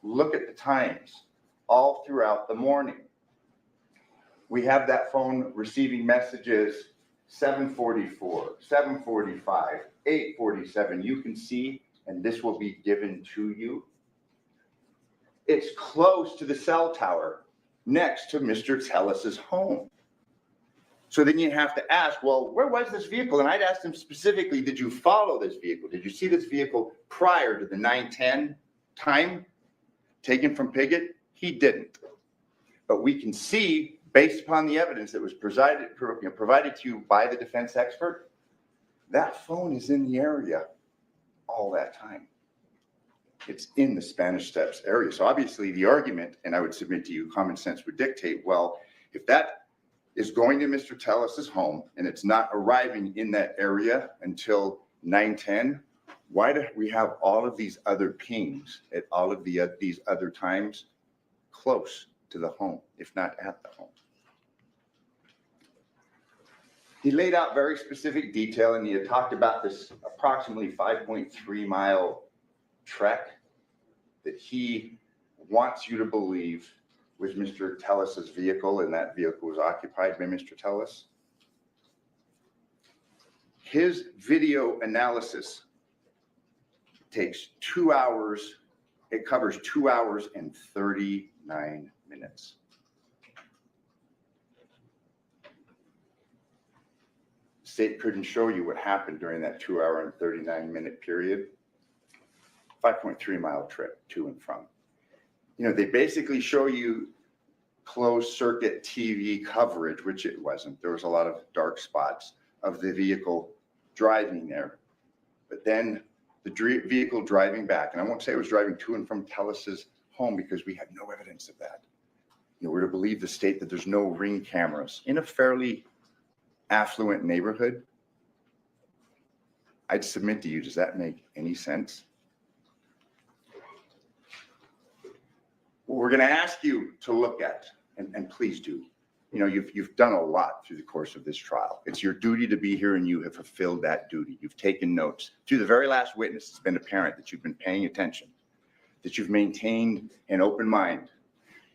Speaker 7: Look at the times all throughout the morning. We have that phone receiving messages 7:44, 7:45, 8:47. You can see, and this will be given to you. It's close to the cell tower next to Mr. Telles's home. So then you have to ask, well, where was this vehicle? And I'd ask them specifically, did you follow this vehicle? Did you see this vehicle prior to the 9:10 time taken from Piggott? He didn't. But we can see, based upon the evidence that was provided to you by the defense expert, that phone is in the area all that time. It's in the Spanish Steps area. So obviously the argument, and I would submit to you, common sense would dictate, well, if that is going to Mr. Telles's home and it's not arriving in that area until 9:10, why do we have all of these other pings at all of these other times close to the home, if not at the home? He laid out very specific detail, and he had talked about this approximately 5.3 mile trek that he wants you to believe was Mr. Telles's vehicle, and that vehicle was occupied by Mr. Telles. His video analysis takes 2 hours. It covers 2 hours and 39 minutes. State couldn't show you what happened during that 2 hour and 39-minute period. 5.3 mile trip to and from. They basically show you closed circuit TV coverage, which it wasn't. There was a lot of dark spots of the vehicle driving there. But then the vehicle driving back, and I won't say it was driving to and from Telles's home because we had no evidence of that. You know, we're to believe the state that there's no ring cameras in a fairly affluent neighborhood. I'd submit to you, does that make any sense? What we're going to ask you to look at, and please do, you know, you've done a lot through the course of this trial. It's your duty to be here, and you have fulfilled that duty. You've taken notes. To the very last witness, it's been apparent that you've been paying attention, that you've maintained an open mind.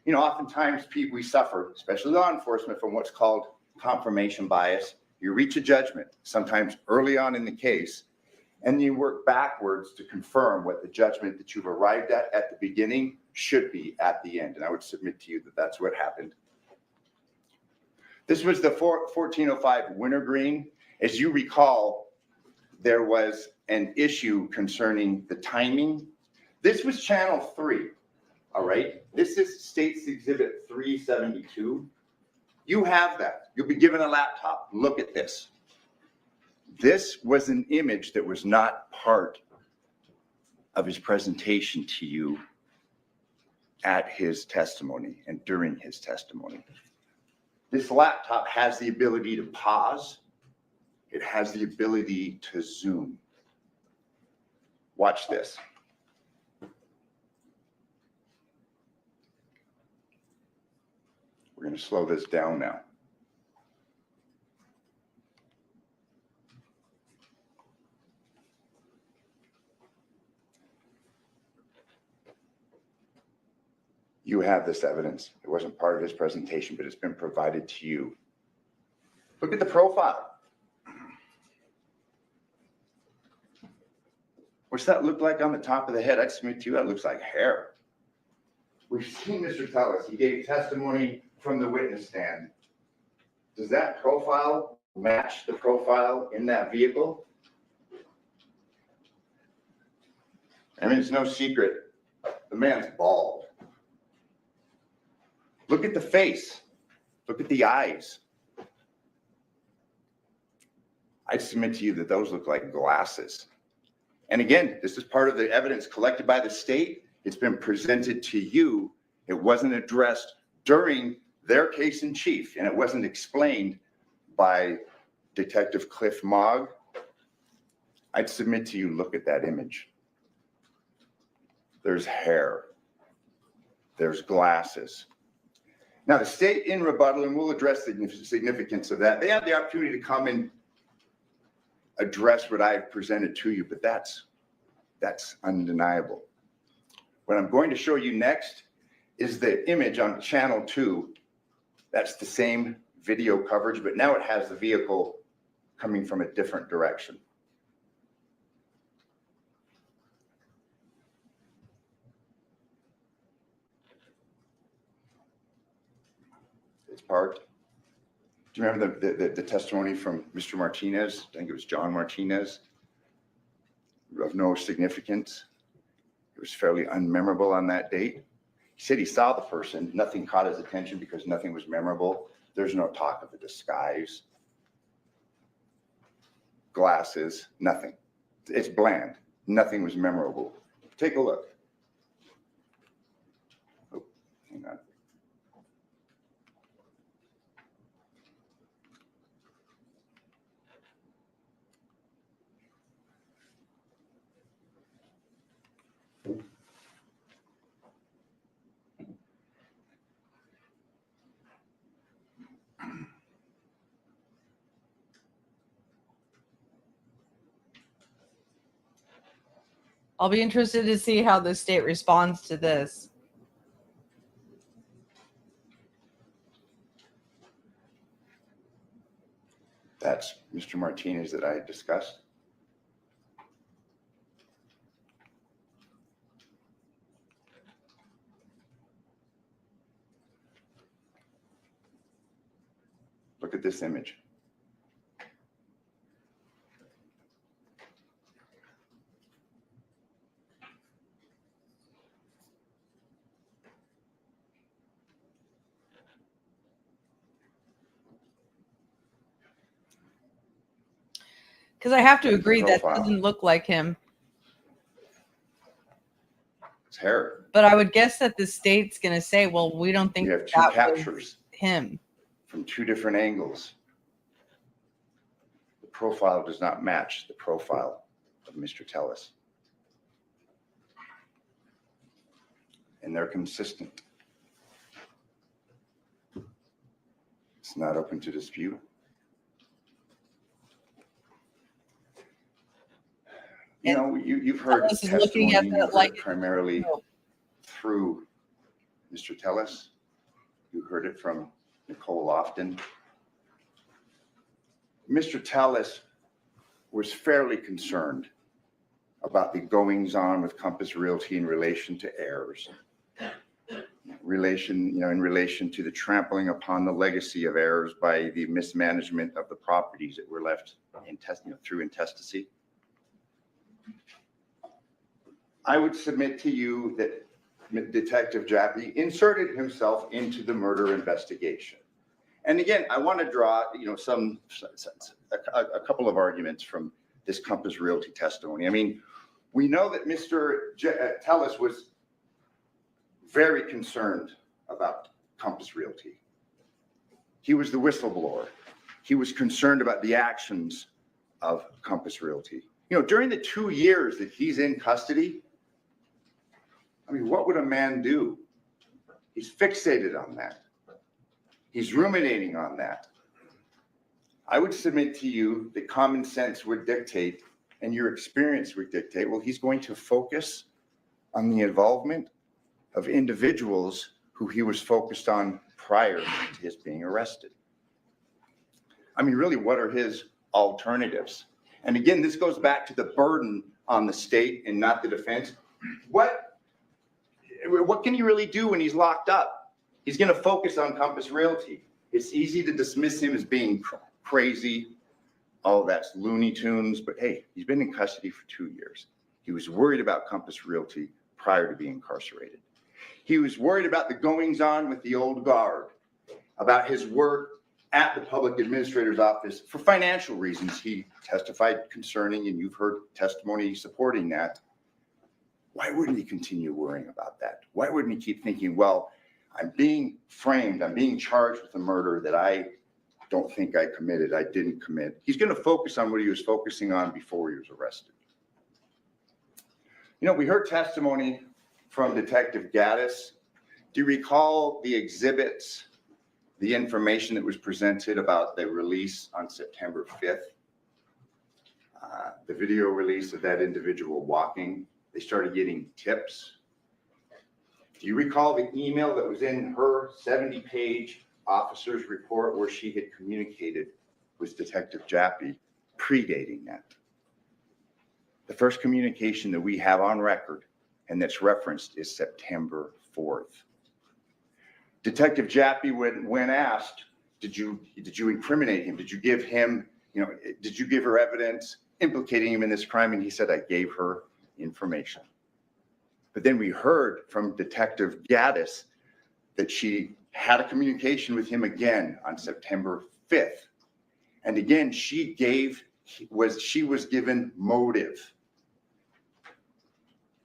Speaker 7: You know, oftentimes we suffer, especially law enforcement, from what's called confirmation bias. You reach a judgment, sometimes early on in the case, and you work backwards to confirm what the judgment that you've arrived at the beginning should be at the end. And I would submit to you that that's what happened. This was the 1405 wintergreen. As you recall, there was an issue concerning the timing. This was channel 3, all right? This is State's Exhibit 372. You have that. You'll be given a laptop. Look at this. This was an image that was not part of his presentation to you at his testimony and during his testimony. This laptop has the ability to pause. It has the ability to zoom. Watch this. We're going to slow this down now. You have this evidence. It wasn't part of his presentation, but it's been provided to you. Look at the profile. What's that look like on the top of the head? I'd submit to you that looks like hair. We've seen Mr. Tellus. He gave testimony from the witness stand. Does that profile match the profile in that vehicle? I mean, it's no secret. The man's bald. Look at the face. Look at the eyes. I'd submit to you that those look like glasses. And again, this is part of the evidence collected by the state. It's been presented to you. It wasn't addressed during their case in chief, and it wasn't explained by Detective Cliff Mogg. I'd submit to you, look at that image. There's hair. There's glasses. Now, the state in rebuttal, and we'll address the significance of that, they have the opportunity to come and address what I've presented to you, but that's undeniable. What I'm going to show you next is the image on channel 2. That's the same video coverage, but now it has the vehicle coming from a different direction. It's parked. Do you remember the testimony from Mr. Martinez? I think it was John Martinez, of no significance. It was fairly unmemorable on that date. He said he saw the person. Nothing caught his attention because nothing was memorable. There's no talk of a disguise. Glasses, nothing. It's bland. Nothing was memorable. Take a look. Oh, hang on.
Speaker 1: I'll be interested to see how the state responds to this.
Speaker 7: That's Mr. Martinez that I discussed. Look at this image.
Speaker 1: Because I have to agree that
Speaker 7: Profile.
Speaker 1: doesn't look like him.
Speaker 7: It's hair.
Speaker 1: But I would guess that the state's going to say, well, we don't think
Speaker 7: You have two
Speaker 1: that was
Speaker 7: captures
Speaker 1: him.
Speaker 7: from two different angles. The profile does not match the profile of Mr. Telles. And they're consistent. It's not open to dispute. You know, you've heard
Speaker 1: Telles is looking at
Speaker 7: testimony,
Speaker 1: that
Speaker 7: you've
Speaker 1: like
Speaker 7: heard primarily
Speaker 1: no.
Speaker 7: through Mr. Telles. You heard it from Nicole Lofton. Mr. Telles was fairly concerned about the goings-on with Compass Realty in relation to errors, in relation to the trampling upon the legacy of errors by the mismanagement of the properties that were left through intestacy. I would submit to you that Detective Jappy inserted himself into the murder investigation. And again, I want to draw, a couple of arguments from this Compass Realty testimony. I mean, we know that Mr. Telles was very concerned about Compass Realty. He was the whistleblower. He was concerned about the actions of Compass Realty. You know, during the 2 years that he's in custody, I mean, what would a man do? He's fixated on that. He's ruminating on that. I would submit to you that common sense would dictate, and your experience would dictate, well, he's going to focus on the involvement of individuals who he was focused on prior to his being arrested. I mean, really, what are his alternatives? And again, this goes back to the burden on the state and not the defense. What can he really do when he's locked up? He's going to focus on Compass Realty. It's easy to dismiss him as being crazy. Oh, that's Looney Tunes. But hey, he's been in custody for 2 years. He was worried about Compass Realty prior to being incarcerated. He was worried about the goings on with the old guard, about his work at the public administrator's office for financial reasons. He testified concerning, and you've heard testimony supporting that. Why wouldn't he continue worrying about that? Why wouldn't he keep thinking, well, I'm being framed, I'm being charged with a murder that I don't think I committed, I didn't commit. He's going to focus on what he was focusing on before he was arrested. You know, we heard testimony from Detective Gaddis. Do you recall the exhibits, the information that was presented about the release on September 5th? The video release of that individual walking. They started getting tips. Do you recall the email that was in her 70-page officer's report where she had communicated with Detective Jappy predating that? The first communication that we have on record and that's referenced is September 4th. Detective Jappy, when asked, did you incriminate him? Did you give him, did you give her evidence implicating him in this crime? And he said, I gave her information. But then we heard from Detective Gaddis that she had a communication with him again on September 5th. And again, she was given motive.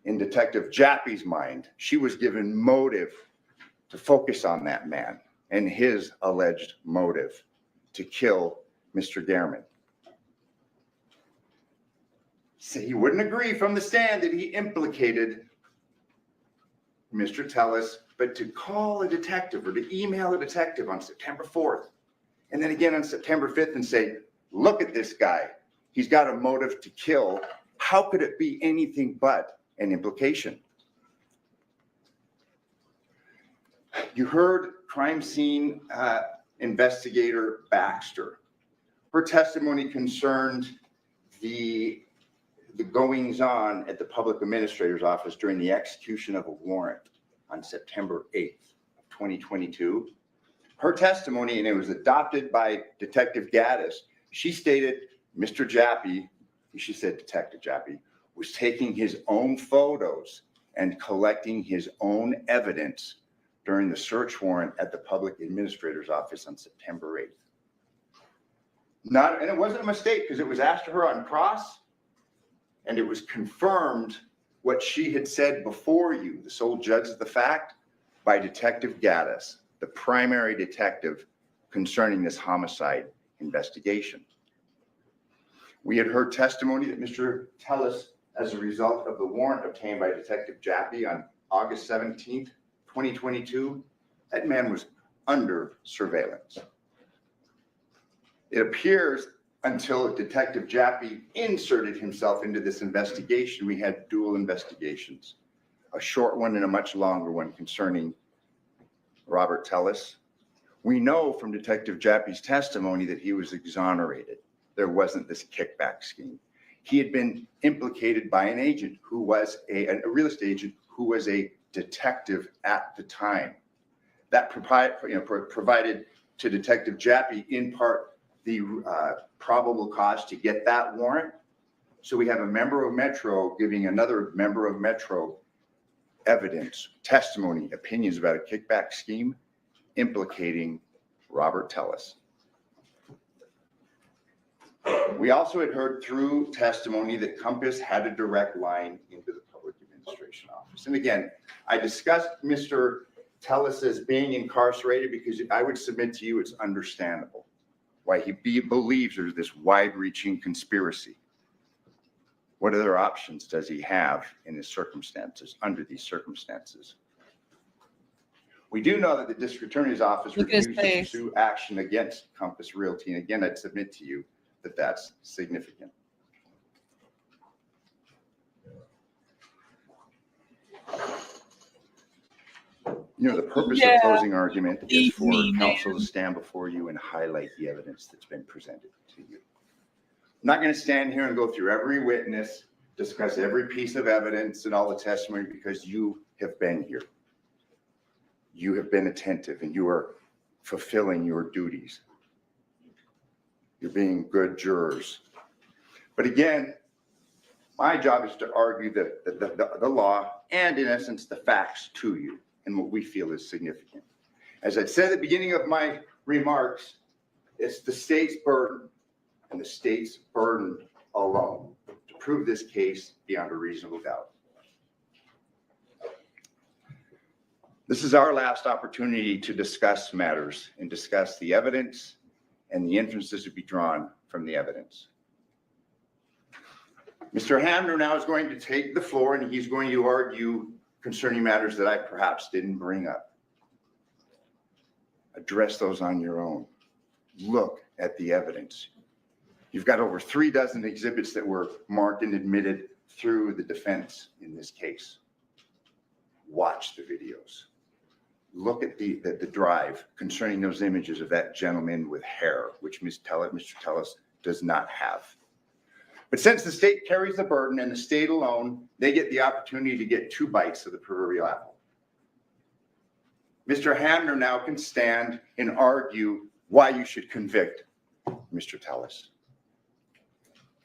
Speaker 7: In Detective Jappy's mind, she was given motive to focus on that man and his alleged motive to kill Mr. Gehrman. So he wouldn't agree from the stand that he implicated Mr. Telles, but to call a detective or to email a detective on September 4th, and then again on September 5th and say, look at this guy. He's got a motive to kill. How could it be anything but an implication? You heard crime scene investigator Baxter. Her testimony concerned the goings on at the public administrator's office during the execution of a warrant on September 8th of 2022. Her testimony, and it was adopted by Detective Gaddis, she stated Mr. Jappy, she said Detective Jappy, was taking his own photos and collecting his own evidence during the search warrant at the public administrator's office on September 8th. And it wasn't a mistake because it was asked to her on cross and it was confirmed what she had said before you, the sole judge of the fact, by Detective Gaddis, the primary detective concerning this homicide investigation. We had heard testimony that Mr. Telles, as a result of the warrant obtained by Detective Jaffe on August 17th, 2022, that man was under surveillance. It appears until Detective Jaffe inserted himself into this investigation, we had dual investigations, a short one and a much longer one concerning Robert Telles. We know from Detective Jaffe's testimony that he was exonerated. There wasn't this kickback scheme. He had been implicated by an agent who was a real estate agent who was a detective at the time. That provided to Detective Jaffe in part the probable cause to get that warrant. So we have a member of Metro giving another member of Metro evidence, testimony, opinions about a kickback scheme implicating Robert Telles. We also had heard through testimony that Compass had a direct line into the public administration office. And again, I discussed Mr. Telles as being incarcerated because I would submit to you it's understandable why he believes there's this wide-reaching conspiracy. What other options does he have in his circumstances, under these circumstances? We do know that the district attorney's office refused to pursue action against Compass Realty. And again, I'd submit to you that that's significant. The purpose of closing argument is for counsel to stand before you and highlight the evidence that's been presented to you. I'm not going to stand here and go through every witness, discuss every piece of evidence and all the testimony because you have been here. You have been attentive and you are fulfilling your duties. You're being good jurors. But again, my job is to argue the law and in essence the facts to you and what we feel is significant. As I said at the beginning of my remarks, it's the state's burden and the state's burden alone to prove this case beyond a reasonable doubt. This is our last opportunity to discuss matters and discuss the evidence and the inferences to be drawn from the evidence. Mr. Hamner now is going to take the floor and he's going to argue concerning matters that I perhaps didn't bring up. Address those on your own. Look at the evidence. You've got over 36 exhibits that were marked and admitted through the defense in this case. Watch the videos. Look at the drive concerning those images of that gentleman with hair, which Mr. Telles does not have. But since the state carries the burden and the state alone, they get the opportunity to get 2 bites of the proverbial apple. Mr. Hamner now can stand and argue why you should convict Mr. Telles.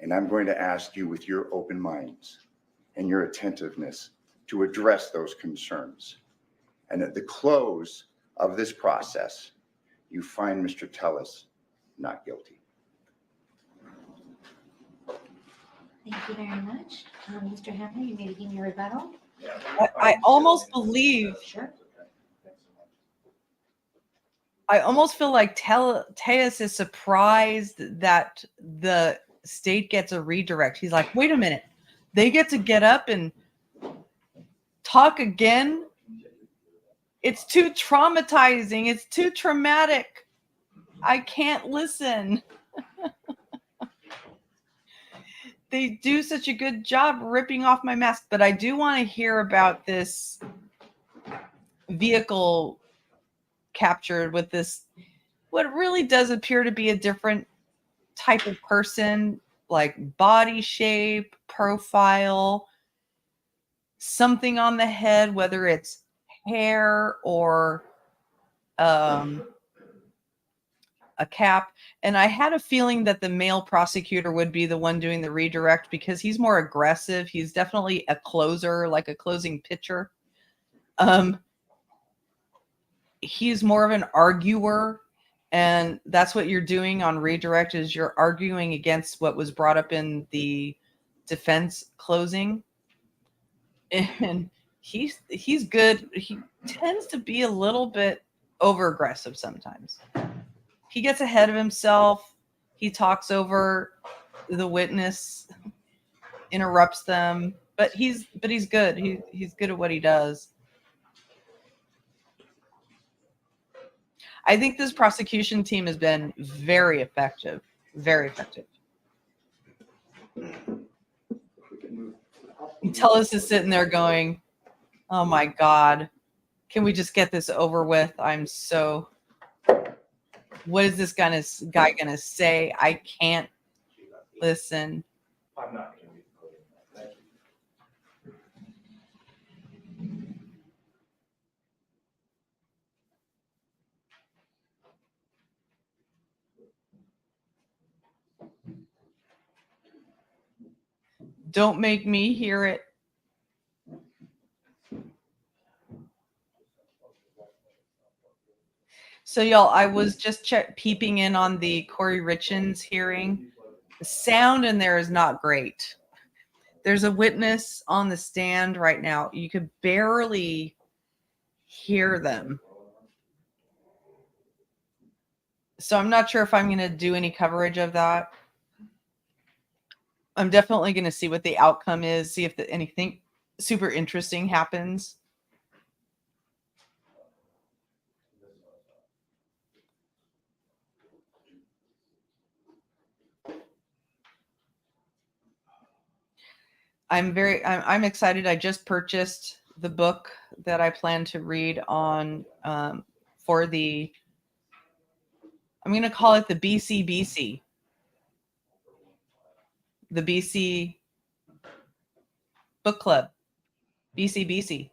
Speaker 7: And I'm going to ask you with your open minds and your attentiveness to address those concerns. And at the close of this process, you find Mr. Telles not guilty.
Speaker 5: Thank you very much. Mr. Hamner, you may begin your rebuttal.
Speaker 1: I almost believe,
Speaker 5: Sure.
Speaker 1: I almost feel like Tejas is surprised that the state gets a redirect. He's like, wait a minute, they get to get up and talk again? It's too traumatizing. It's too traumatic. I can't listen. They do such a good job ripping off my mask, but I do want to hear about this vehicle captured with this, what really does appear to be a different type of person, like body shape, profile, something on the head, whether it's hair or a cap. And I had a feeling that the male prosecutor would be the one doing the redirect because he's more aggressive. He's definitely a closer, like a closing pitcher. He's more of an arguer. And that's what you're doing on redirect, is you're arguing against what was brought up in the defense closing. And he's good. He tends to be a little bit over aggressive sometimes. He gets ahead of himself. He talks over the witness, interrupts them, but he's good. He's good at what he does. I think this prosecution team has been very effective. Very effective. TELLES is sitting there going, oh my God, can we just get this over with? What is this guy gonna say? I can't listen.
Speaker 8: I'm not going to be voting. Thank you.
Speaker 1: Don't make me hear it. So y'all, I was just peeping in on the Corey Richins hearing. The sound in there is not great. There's a witness on the stand right now. You could barely hear them. So I'm not sure if I'm going to do any coverage of that. I'm definitely going to see what the outcome is, see if anything super interesting happens. I'm excited. I just purchased the book that I plan to read on for the, I'm going to call it the BCBC. The BC Book Club. BCBC.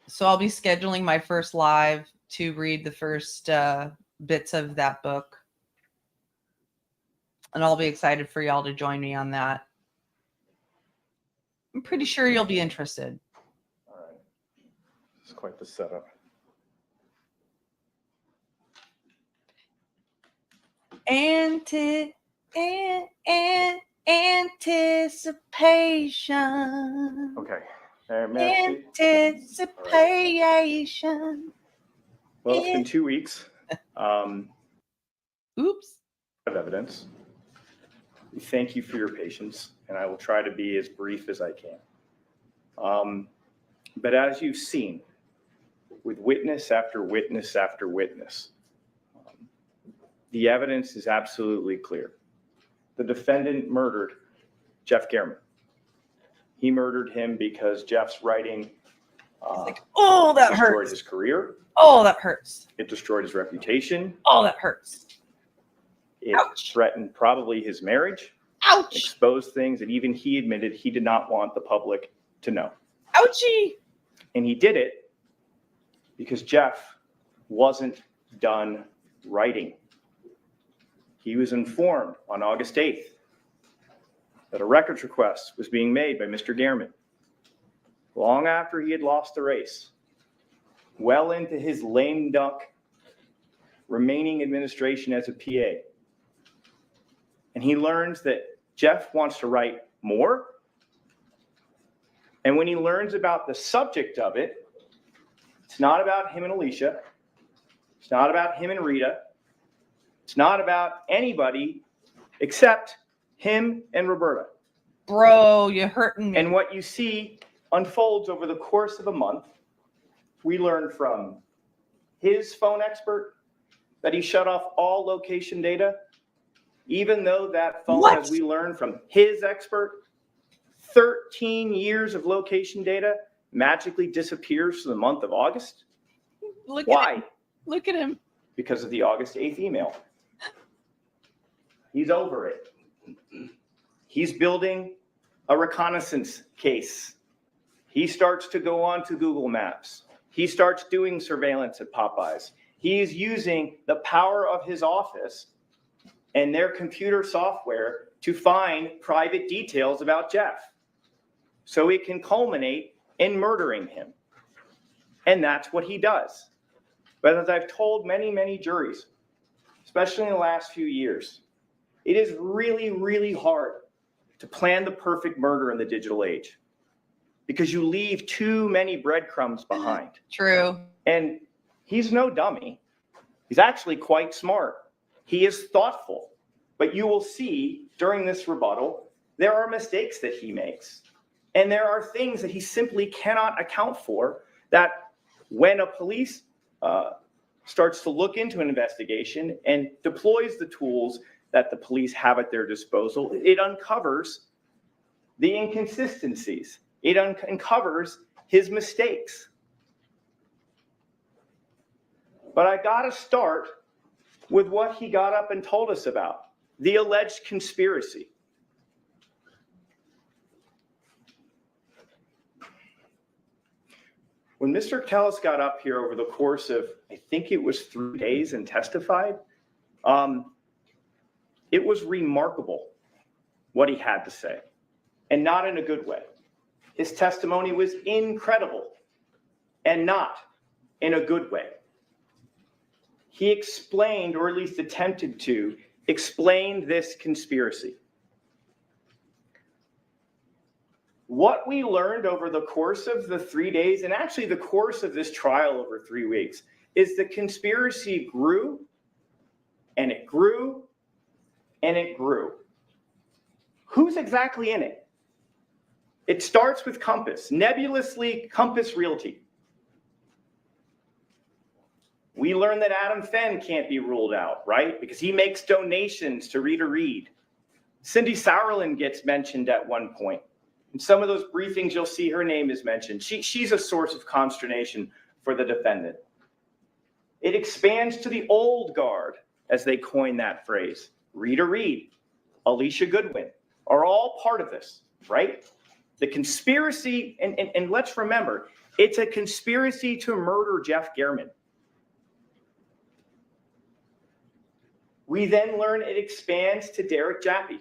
Speaker 1: So I'll be scheduling my first live to read the first bits of that book. And I'll be excited for y'all to join me on that. I'm pretty sure you'll be interested.
Speaker 8: All right. It's quite the setup.
Speaker 1: Anticipation.
Speaker 8: Okay. May
Speaker 1: Anticipation.
Speaker 8: Well, it's been 2 weeks.
Speaker 1: Oops.
Speaker 8: Of evidence. We thank you for your patience, and I will try to be as brief as I can. But as you've seen, with witness after witness after witness, the evidence is absolutely clear. The defendant murdered Jeff Gehrman. He murdered him because Jeff's writing
Speaker 1: oh, that
Speaker 8: destroyed
Speaker 1: hurts.
Speaker 8: his career.
Speaker 1: Oh, that hurts.
Speaker 8: It destroyed his reputation.
Speaker 1: Oh, that hurts.
Speaker 8: It
Speaker 1: Ouch.
Speaker 8: threatened probably his marriage.
Speaker 1: Ouch.
Speaker 8: Exposed things that even he admitted he did not want the public to know.
Speaker 1: Ouchie.
Speaker 8: And he did it because Jeff wasn't done writing. He was informed on August 8th that a records request was being made by Mr. Gehrman long after he had lost the race, well into his lame duck remaining administration as a PA. And he learns that Jeff wants to write more. And when he learns about the subject of it, it's not about him and Alicia. It's not about him and Rita. It's not about anybody except him and Roberta.
Speaker 1: Bro, you're hurting me.
Speaker 8: And what you see unfolds over the course of a month. We learned from his phone expert that he shut off all location data, even though that phone,
Speaker 1: What?
Speaker 8: as we learned from his expert, 13 years of location data magically disappears for the month of August.
Speaker 1: Look
Speaker 8: Why?
Speaker 1: At him. Look at him.
Speaker 8: Because of the August 8th email. He's over it. He's building a reconnaissance case. He starts to go on to Google Maps. He starts doing surveillance at Popeyes. He's using the power of his office and their computer software to find private details about Jeff, so it can culminate in murdering him. And that's what he does. But as I've told many, many juries, especially in the last few years, it is really, really hard to plan the perfect murder in the digital age because you leave too many breadcrumbs behind.
Speaker 1: True.
Speaker 8: And he's no dummy. He's actually quite smart. He is thoughtful. But you will see during this rebuttal, there are mistakes that he makes. And there are things that he simply cannot account for that when a police starts to look into an investigation and deploys the tools that the police have at their disposal, it uncovers the inconsistencies. It uncovers his mistakes. But I got to start with what he got up and told us about, the alleged conspiracy. When Mr. Telles got up here over the course of, I think it was 3 days and testified, it was remarkable what he had to say, and not in a good way. His testimony was incredible and not in a good way. He explained, or at least attempted to, explain this conspiracy. What we learned over the course of the 3 days, and actually the course of this trial over 3 weeks, is the conspiracy grew, and it grew, and it grew. Who's exactly in it? It starts with Compass, nebulously Compass Realty. We learned that Adam Fenn can't be ruled out, right? Because he makes donations to Rita Reid. Cindy Sauerland gets mentioned at one point. In some of those briefings, you'll see her name is mentioned. She's a source of consternation for the defendant. It expands to the old guard, as they coin that phrase. Rita Reid, Alicia Goodwin are all part of this, right? The conspiracy, and let's remember, it's a conspiracy to murder Jeff Gehrman. We then learn it expands to Derek Jappy.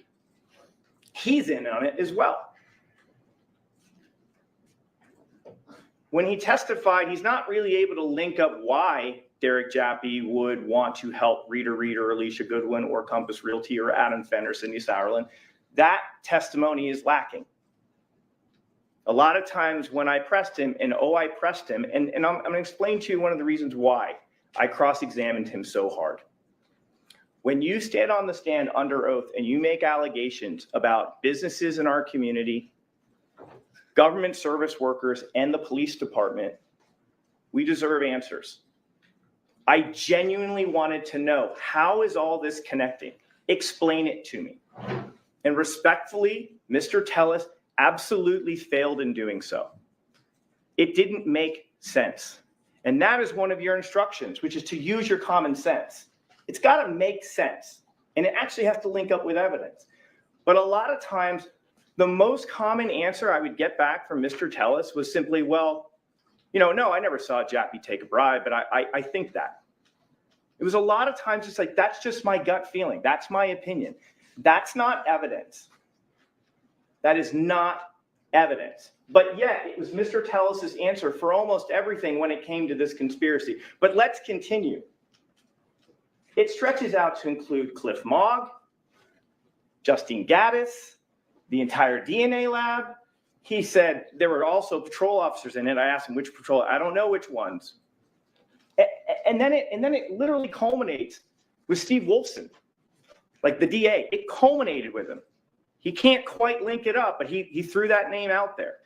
Speaker 8: He's in on it as well. When he testified, he's not really able to link up why Derek Jappy would want to help Rita Reid or Alicia Goodwin or Compass Realty or Adam Fenn or Cindy Sauerland. That testimony is lacking. A lot of times when I pressed him, and I pressed him, and I'm going to explain to you one of the reasons why I cross-examined him so hard. When you stand on the stand under oath and you make allegations about businesses in our community, government service workers, and the police department, we deserve answers. I genuinely wanted to know, how is all this connecting? Explain it to me. And respectfully, Mr. Telles absolutely failed in doing so. It didn't make sense. And that is one of your instructions, which is to use your common sense. It's got to make sense. And it actually has to link up with evidence. But a lot of times, the most common answer I would get back from Mr. Telles was simply, well, no, I never saw Jappy take a bribe, but I think that. It was a lot of times it's like, that's just my gut feeling. That's my opinion. That's not evidence. That is not evidence. But yet, it was Mr. Telles' answer for almost everything when it came to this conspiracy. But let's continue. It stretches out to include Cliff Mogg, Justine Gaddis, the entire DNA lab. He said there were also patrol officers in it. I asked him which patrol. I don't know which ones. And then it literally culminates with Steve Wolfson, like the DA. It culminated with him. He can't quite link it up, but he threw that name out there.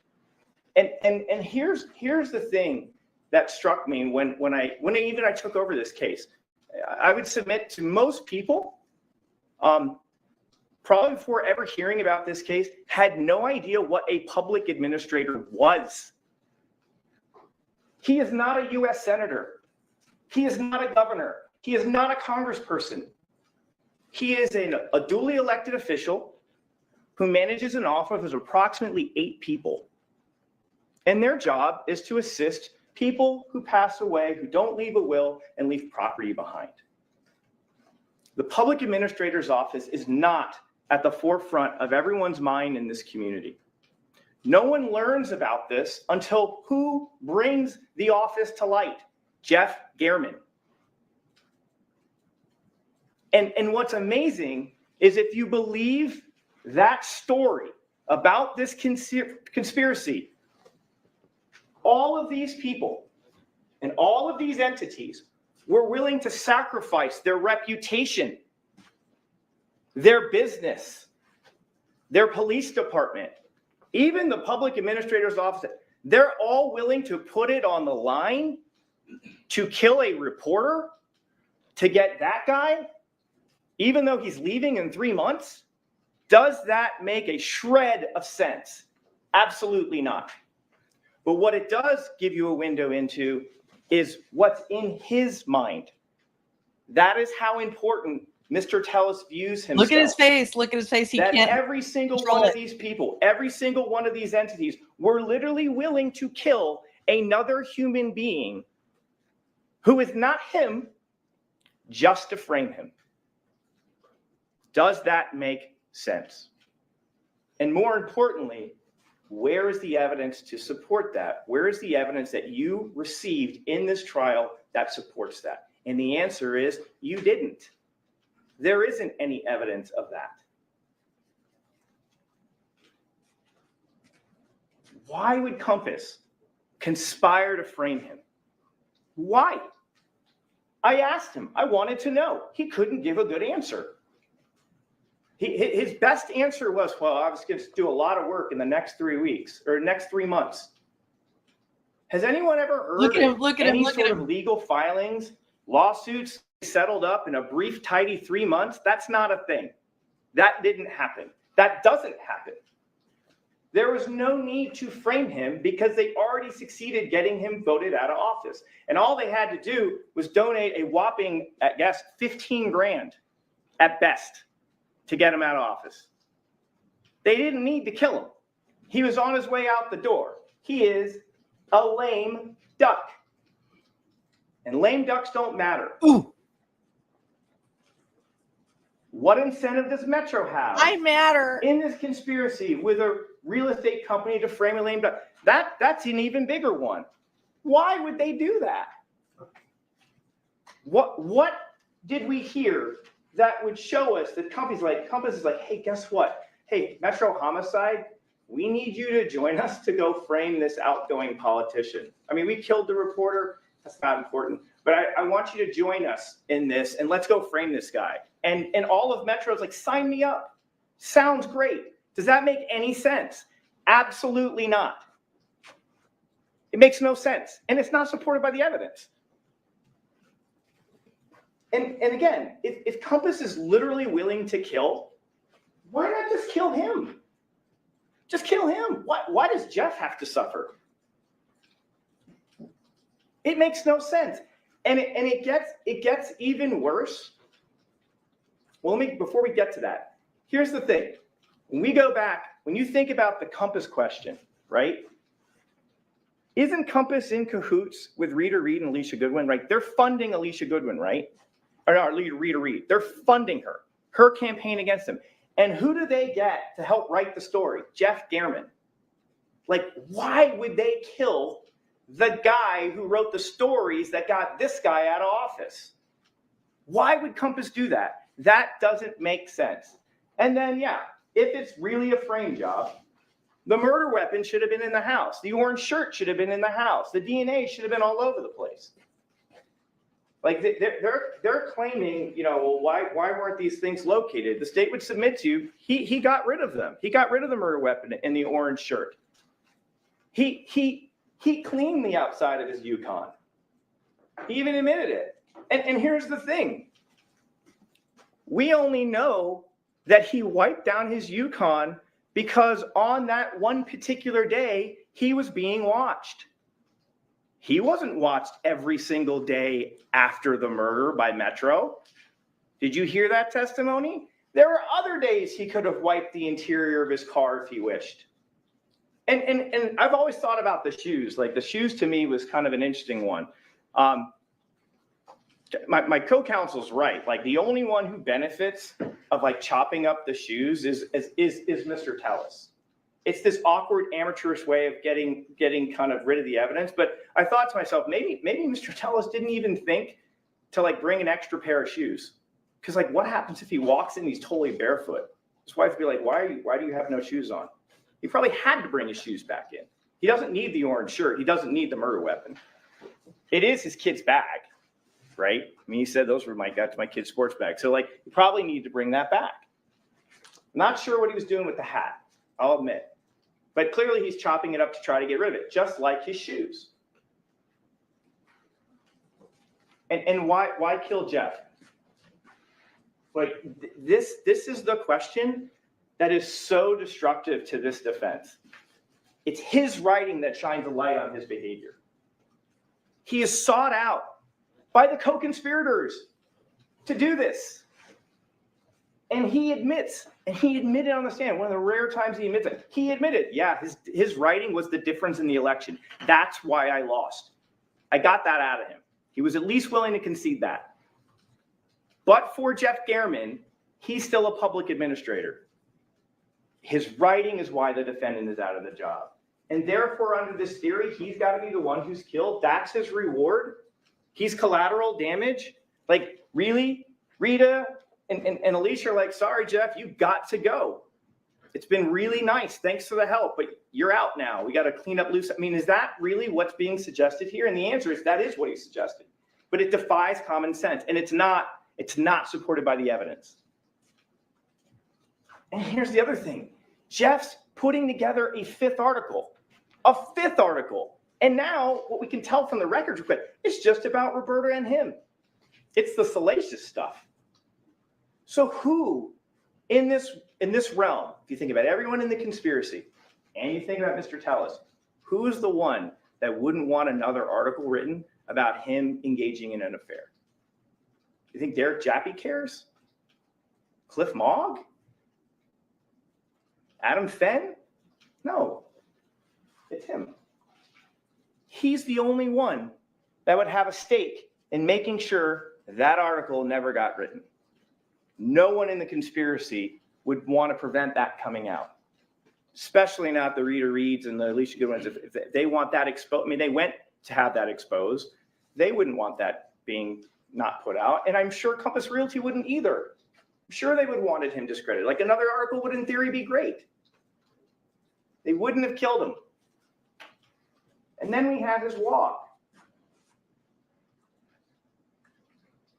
Speaker 8: And here's the thing that struck me when I took over this case. I would submit to most people, probably before ever hearing about this case, had no idea what a public administrator was. He is not a U.S. senator. He is not a governor. He is not a congressperson. He is a duly elected official who manages an office of approximately 8 people. And their job is to assist people who pass away, who don't leave a will and leave property behind. The public administrator's office is not at the forefront of everyone's mind in this community. No one learns about this until who brings the office to light? Jeff Gehrman. And what's amazing is if you believe that story about this conspiracy, all of these people and all of these entities were willing to sacrifice their reputation, their business, their police department, even the public administrator's office. They're all willing to put it on the line to kill a reporter, to get that guy, even though he's leaving in 3 months. Does that make a shred of sense? Absolutely not. But what it does give you a window into is what's in his mind. That is how important Mr. Telles views himself.
Speaker 1: Look at his face. Look at his face. He
Speaker 8: that
Speaker 1: can't.
Speaker 8: every single
Speaker 1: control
Speaker 8: one
Speaker 1: it.
Speaker 8: of these people, every single one of these entities were literally willing to kill another human being who is not him just to frame him. Does that make sense? And more importantly, where is the evidence to support that? Where is the evidence that you received in this trial that supports that? And the answer is you didn't. There isn't any evidence of that. Why would Compass conspire to frame him? Why? I asked him. I wanted to know. He couldn't give a good answer. His best answer was, well, I was going to do a lot of work in the next 3 weeks or next 3 months. Has anyone ever heard of any sort of legal filings, lawsuits settled up in a brief, tidy 3 months? That's not a thing. That didn't happen. That doesn't happen. There was no need to frame him because they already succeeded getting him voted out of office. And all they had to do was donate a whopping, I guess, 15 grand at best to get him out of office. They didn't need to kill him. He was on his way out the door. He is a lame duck. And lame ducks don't matter.
Speaker 1: Ooh.
Speaker 8: What incentive does Metro have?
Speaker 1: I matter.
Speaker 8: In this conspiracy with a real estate company to frame a lame duck? That's an even bigger one. Why would they do that? What did we hear that would show us that Compass is like, hey, guess what? Hey, Metro Homicide, we need you to join us to go frame this outgoing politician. I mean, we killed the reporter. That's not important. But I want you to join us in this, and let's go frame this guy. And all of Metro's like, sign me up. Sounds great. Does that make any sense? Absolutely not. It makes no sense. And it's not supported by the evidence. And again, if Compass is literally willing to kill, why not just kill him? Just kill him. Why does Jeff have to suffer? It makes no sense. And it gets even worse. Well, before we get to that, here's the thing. When we go back, when you think about the Compass question, right? Isn't Compass in cahoots with Rita Reid and Alicia Goodwin, right? They're funding Alicia Goodwin, right? Or no, Rita Reid. They're funding her campaign against him. And who do they get to help write the story? Jeff Gehrman. Like, why would they kill the guy who wrote the stories that got this guy out of office? Why would Compass do that? That doesn't make sense. And then, yeah, if it's really a frame job, the murder weapon should have been in the house. The orange shirt should have been in the house. The DNA should have been all over the place. Like they're claiming, well, why weren't these things located? The state would submit to you, he got rid of them. He got rid of the murder weapon and the orange shirt. He cleaned the outside of his Yukon. He even admitted it. And here's the thing. We only know that he wiped down his Yukon because on that one particular day, he was being watched. He wasn't watched every single day after the murder by Metro. Did you hear that testimony? There were other days he could have wiped the interior of his car if he wished. And I've always thought about the shoes. Like the shoes to me was kind of an interesting one. My co-counsel's right. Like the only one who benefits of like chopping up the shoes is Mr. Telles. It's this awkward amateurish way of getting kind of rid of the evidence. But I thought to myself, maybe Mr. Telles didn't even think to like bring an extra pair of shoes. Because like, what happens if he walks in and he's totally barefoot? His wife would be like, why do you have no shoes on? He probably had to bring his shoes back in. He doesn't need the orange shirt. He doesn't need the murder weapon. It is his kid's bag, right? I mean, he said those were my kid's sports bag. So like, he probably needed to bring that back. Not sure what he was doing with the hat, I'll admit. But clearly he's chopping it up to try to get rid of it, just like his shoes. And why kill Jeff? Like this is the question that is so destructive to this defense. It's his writing that shines a light on his behavior. He is sought out by the co-conspirators to do this. And he admits, and he admitted on the stand, one of the rare times he admits it, he admitted, yeah, his writing was the difference in the election. That's why I lost. I got that out of him. He was at least willing to concede that. But for Jeff Gehrman, he's still a public administrator. His writing is why the defendant is out of the job. And therefore, under this theory, he's got to be the one who's killed. That's his reward. He's collateral damage. Like, really? Rita and Alicia are like, sorry, Jeff, you got to go. It's been really nice. Thanks for the help, but you're out now. We got to clean up loose. I mean, is that really what's being suggested here? And the answer is that is what he suggested. But it defies common sense, and it's not supported by the evidence. And here's the other thing. Jeff's putting together a fifth article. And now what we can tell from the records, it's just about Roberta and him. It's the salacious stuff. So who in this realm, if you think about everyone in the conspiracy, and you think about Mr. Telles, who is the one that wouldn't want another article written about him engaging in an affair? You think Derek Jappy cares? Cliff Mogg? Adam Fenn? No, it's him. He's the only one that would have a stake in making sure that article never got written. No one in the conspiracy would want to prevent that coming out, especially not the Rita Reeds and the Alicia Goodwins. If they want that exposed, I mean, they went to have that exposed. They wouldn't want that being not put out. And I'm sure Compass Realty wouldn't either. I'm sure they would have wanted him discredited. Like another article would in theory be great. They wouldn't have killed him. And then we have his walk.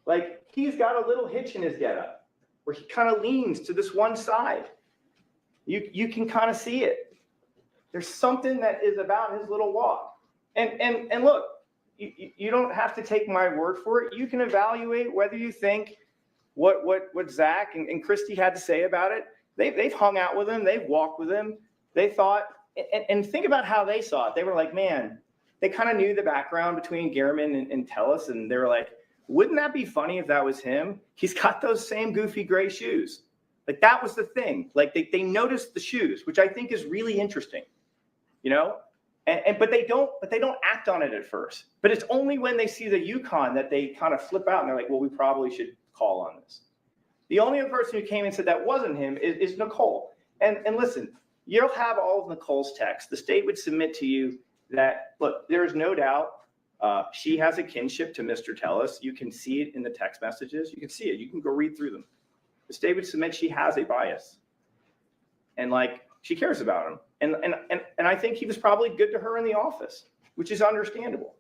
Speaker 8: Like he's got a little hitch in his getup where he kind of leans to this one side. You can kind of see it. There's something that is about his little walk. And look, you don't have to take my word for it. You can evaluate whether you think what Zach and Christy had to say about it. They've hung out with him. They've walked with him. They thought, and think about how they saw it. They were like, man, they kind of knew the background between Gehrman and Telles, and they were like, wouldn't that be funny if that was him? He's got those same goofy gray shoes. Like that was the thing. Like they noticed the shoes, which I think is really interesting, you know? But they don't act on it at first. But it's only when they see the Yukon that they kind of flip out and they're like, well, we probably should call on this. The only other person who came and said that wasn't him is Nicole. And listen, you'll have all of Nicole's text. The state would submit to you that, look, there is no doubt she has a kinship to Mr. Telles. You can see it in the text messages. You can see it. You can go read through them. The state would submit she has a bias. And like, she cares about him. And I think he was probably good to her in the office, which is understandable.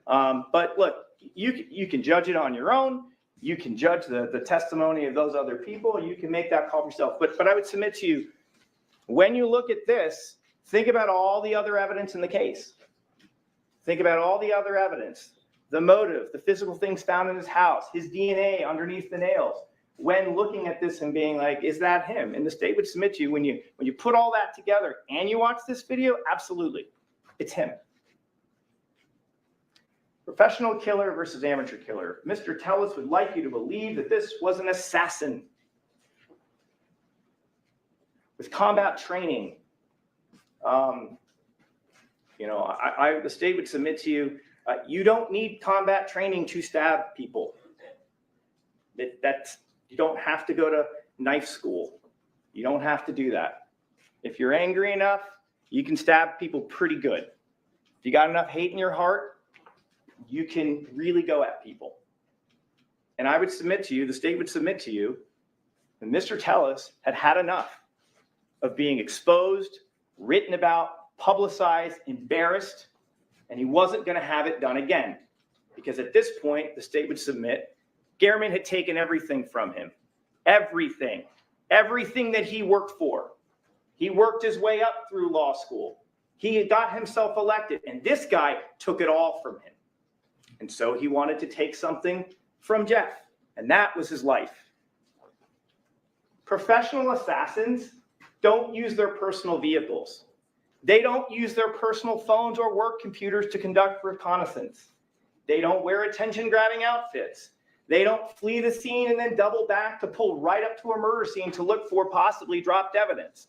Speaker 8: But look, you can judge it on your own. You can judge the testimony of those other people. You can make that call for yourself. But I would submit to you, when you look at this, think about all the other evidence in the case. Think about all the other evidence, the motive, the physical things found in his house, his DNA underneath the nails. When looking at this and being like, is that him? And the state would submit to you when you put all that together and you watch this video, absolutely, it's him. Professional killer versus amateur killer. Mr. Telles would like you to believe that this was an assassin with combat training. The state would submit to you, you don't need combat training to stab people. You don't have to go to knife school. You don't have to do that. If you're angry enough, you can stab people pretty good. If you got enough hate in your heart, you can really go at people. And I would submit to you, the state would submit to you, that Mr. Telles had had enough of being exposed, written about, publicized, embarrassed, and he wasn't going to have it done again. Because at this point, the state would submit, Gehrman had taken everything from him. Everything. Everything that he worked for. He worked his way up through law school. He got himself elected, and this guy took it all from him. And so he wanted to take something from Jeff, and that was his life. Professional assassins don't use their personal vehicles. They don't use their personal phones or work computers to conduct reconnaissance. They don't wear attention-grabbing outfits. They don't flee the scene and then double back to pull right up to a murder scene to look for possibly dropped evidence.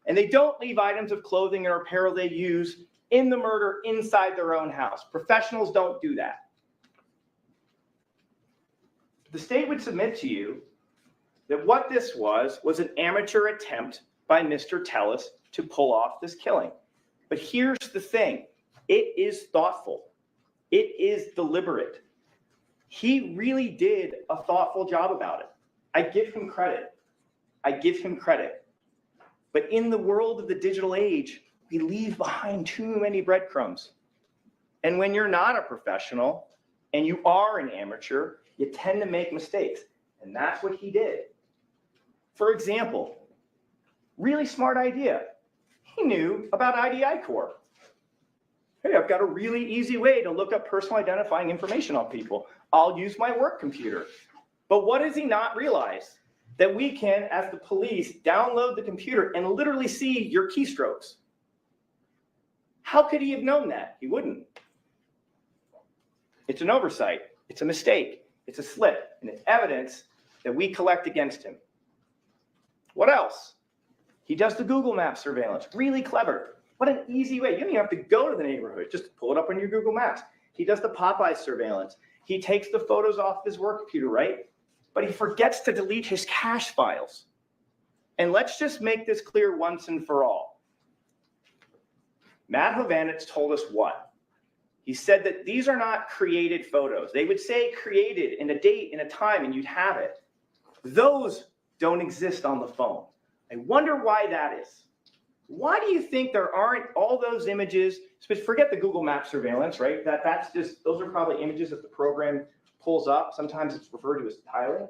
Speaker 8: And they don't leave items of clothing or apparel they use in the murder inside their own house. Professionals don't do that. The state would submit to you that what this was an amateur attempt by Mr. Telles to pull off this killing. But here's the thing. It is thoughtful. It is deliberate. He really did a thoughtful job about it. I give him credit. I give him credit. But in the world of the digital age, we leave behind too many breadcrumbs. And when you're not a professional and you are an amateur, you tend to make mistakes. And that's what he did. For example, really smart idea. He knew about IDI Core. Hey, I've got a really easy way to look up personal identifying information on people. I'll use my work computer. But what does he not realize? That we can, as the police, download the computer and literally see your keystrokes. How could he have known that? He wouldn't. It's an oversight. It's a mistake. It's a slip. And it's evidence that we collect against him. What else? He does the Google Maps surveillance. Really clever. What an easy way. You don't even have to go to the neighborhood. Just pull it up on your Google Maps. He does the Popeye surveillance. He takes the photos off his work computer, right? But he forgets to delete his cache files. And let's just make this clear once and for all. Matt Hovanetz told us what? He said that these are not created photos. They would say created in a date, in a time, and you'd have it. Those don't exist on the phone. I wonder why that is. Why do you think there aren't all those images? Forget the Google Maps surveillance, right? That's just, those are probably images that the program pulls up. Sometimes it's referred to as tiling.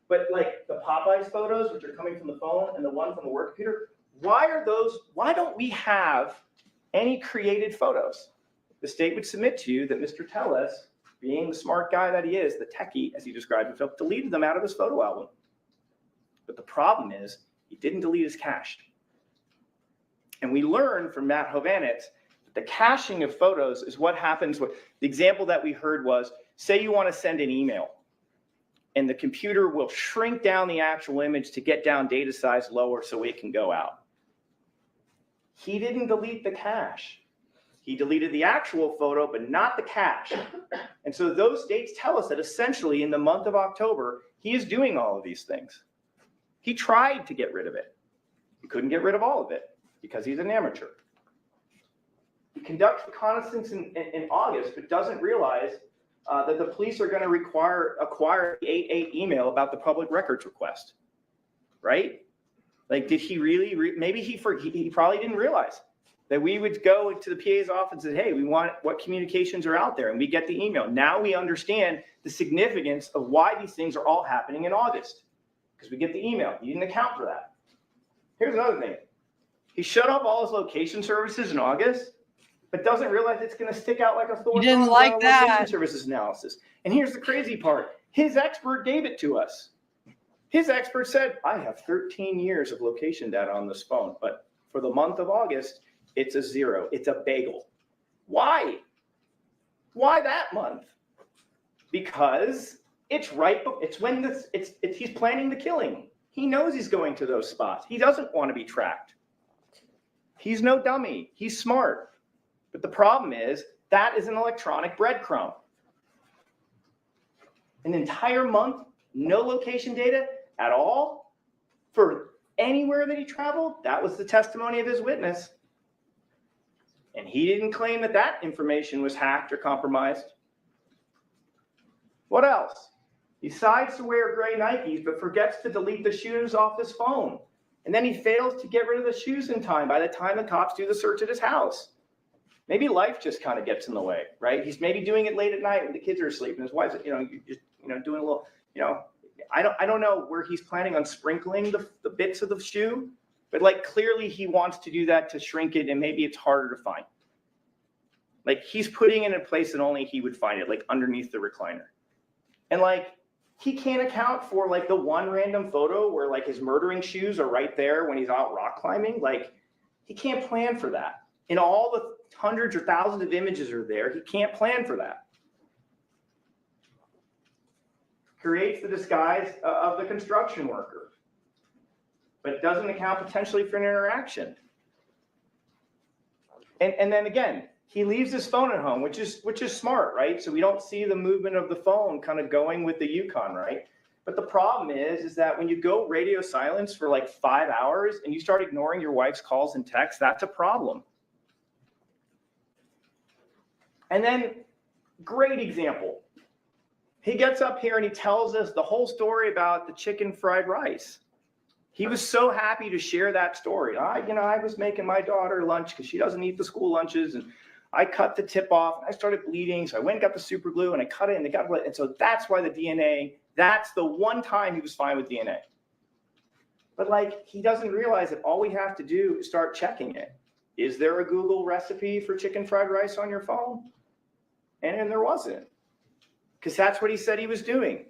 Speaker 8: But like the Popeyes photos, which are coming from the phone, and the one from the work computer, why don't we have any created photos? The state would submit to you that Mr. Telles, being the smart guy that he is, the techie, as he described himself, deleted them out of his photo album. But the problem is, he didn't delete his cache. And we learned from Matt Hovanetz that the caching of photos is what happens with, the example that we heard was, say you want to send an email, and the computer will shrink down the actual image to get down data size lower so it can go out. He didn't delete the cache. He deleted the actual photo, but not the cache. And so those dates tell us that essentially in the month of October, he is doing all of these things. He tried to get rid of it. He couldn't get rid of all of it because he's an amateur. He conducts reconnaissance in August, but doesn't realize that the police are going to acquire the 8.8 email about the public records request, right? Like, did he really? Maybe he probably didn't realize that we would go to the PA's office and say, hey, we want what communications are out there, and we get the email. Now we understand the significance of why these things are all happening in August, because we get the email. He didn't account for that. Here's another thing. He shut off all his location services in August, but doesn't realize it's going to stick out like a sore
Speaker 1: He didn't
Speaker 8: thumb
Speaker 1: like
Speaker 8: on
Speaker 1: that.
Speaker 8: location services analysis. And here's the crazy part. His expert gave it to us. His expert said, I have 13 years of location data on this phone, but for the month of August, it's a 0. It's a bagel. Why? Why that month? Because it's right. It's when he's planning the killing. He knows he's going to those spots. He doesn't want to be tracked. He's no dummy. He's smart. But the problem is that is an electronic breadcrumb. An entire month, no location data at all for anywhere that he traveled, that was the testimony of his witness. And he didn't claim that that information was hacked or compromised. What else? He decides to wear gray Nikes, but forgets to delete the shoes off his phone. And then he fails to get rid of the shoes in time by the time the cops do the search at his house. Maybe life just kind of gets in the way, right? He's maybe doing it late at night when the kids are asleep and his wife's, doing a little, I don't know where he's planning on sprinkling the bits of the shoe, but like clearly he wants to do that to shrink it and maybe it's harder to find. Like he's putting it in a place that only he would find it, like underneath the recliner. And like he can't account for like the one random photo where like his murdering shoes are right there when he's out rock climbing. Like he can't plan for that. And all the hundreds or thousands of images are there. He can't plan for that. Creates the disguise of the construction worker, but doesn't account potentially for an interaction. And then again, he leaves his phone at home, which is smart, right? So we don't see the movement of the phone kind of going with the Yukon, right? But the problem is that when you go radio silence for like 5 hours and you start ignoring your wife's calls and texts, that's a problem. And then, great example. He gets up here and he tells us the whole story about the chicken fried rice. He was so happy to share that story. I was making my daughter lunch because she doesn't eat the school lunches, and I cut the tip off and I started bleeding. So I went and got the super glue and I cut it and it got blood. And so that's why the DNA, that's the one time he was fine with DNA. But like, he doesn't realize that all we have to do is start checking it. Is there a Google recipe for chicken fried rice on your phone? And there wasn't, because that's what he said he was doing.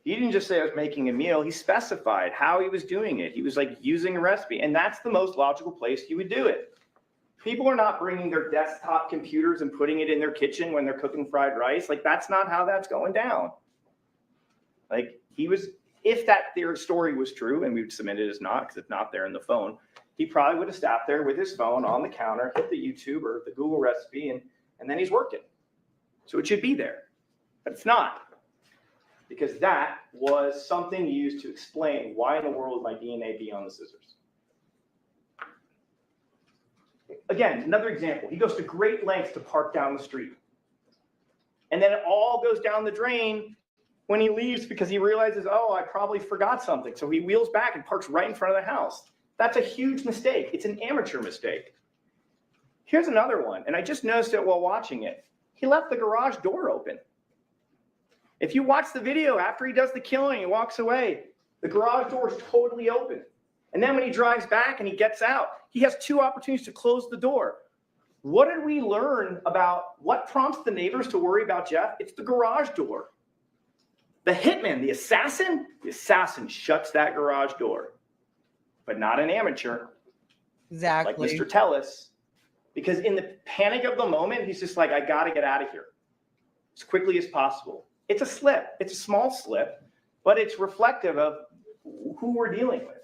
Speaker 8: He didn't just say I was making a meal. He specified how he was doing it. He was like using a recipe, and that's the most logical place you would do it. People are not bringing their desktop computers and putting it in their kitchen when they're cooking fried rice. Like that's not how that's going down. Like he was, if that their story was true, and we would submit it as not because it's not there in the phone, he probably would have sat there with his phone on the counter, hit the YouTube or the Google recipe, and then he's working. So it should be there, but it's not, because that was something used to explain why in the world would my DNA be on the scissors. Again, another example. He goes to great lengths to park down the street. And then it all goes down the drain when he leaves because he realizes, oh, I probably forgot something. So he wheels back and parks right in front of the house. That's a huge mistake. It's an amateur mistake. Here's another one, and I just noticed it while watching it. He left the garage door open. If you watch the video after he does the killing and walks away, the garage door is totally open. And then when he drives back and he gets out, he has 2 opportunities to close the door. What did we learn about what prompts the neighbors to worry about Jeff? It's the garage door. The hitman, the assassin shuts that garage door, but not an amateur.
Speaker 1: Exactly.
Speaker 8: Like Mr. Telles. Because in the panic of the moment, he's just like, I got to get out of here as quickly as possible. It's a slip. It's a small slip, but it's reflective of who we're dealing with.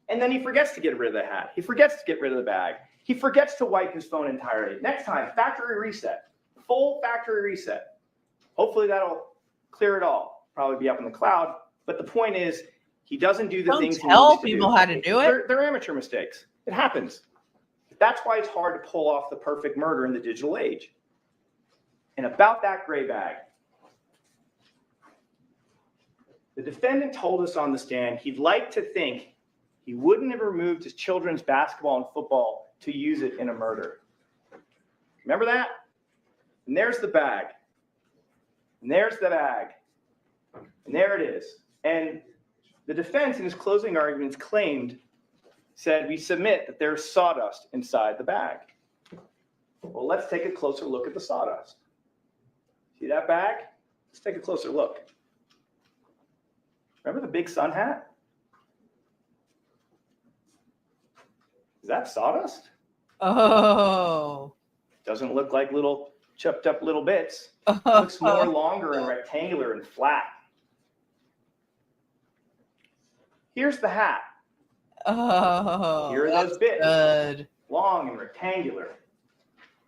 Speaker 8: And then he forgets to get rid of the hat. He forgets to get rid of the bag. He forgets to wipe his phone entirely. Next time, factory reset, full factory reset. Hopefully that'll clear it all. Probably be up in the cloud. But the point is, he doesn't do the things he needs to do.
Speaker 1: Don't tell people how to do it.
Speaker 8: They're amateur mistakes. It happens. That's why it's hard to pull off the perfect murder in the digital age. And about that gray bag, the defendant told us on the stand he'd like to think he wouldn't have removed his children's basketball and football to use it in a murder. Remember that? And there's the bag. And there's the bag. And there it is. And the defense in his closing arguments said, we submit that there's sawdust inside the bag. Well, let's take a closer look at the sawdust. See that bag? Let's take a closer look. Remember the big sun hat? Is that sawdust?
Speaker 1: Oh.
Speaker 8: Doesn't look like little chopped up little bits. It looks more longer and rectangular and flat. Here's the hat.
Speaker 1: Oh.
Speaker 8: Here are those bits.
Speaker 1: Good.
Speaker 8: Long and rectangular.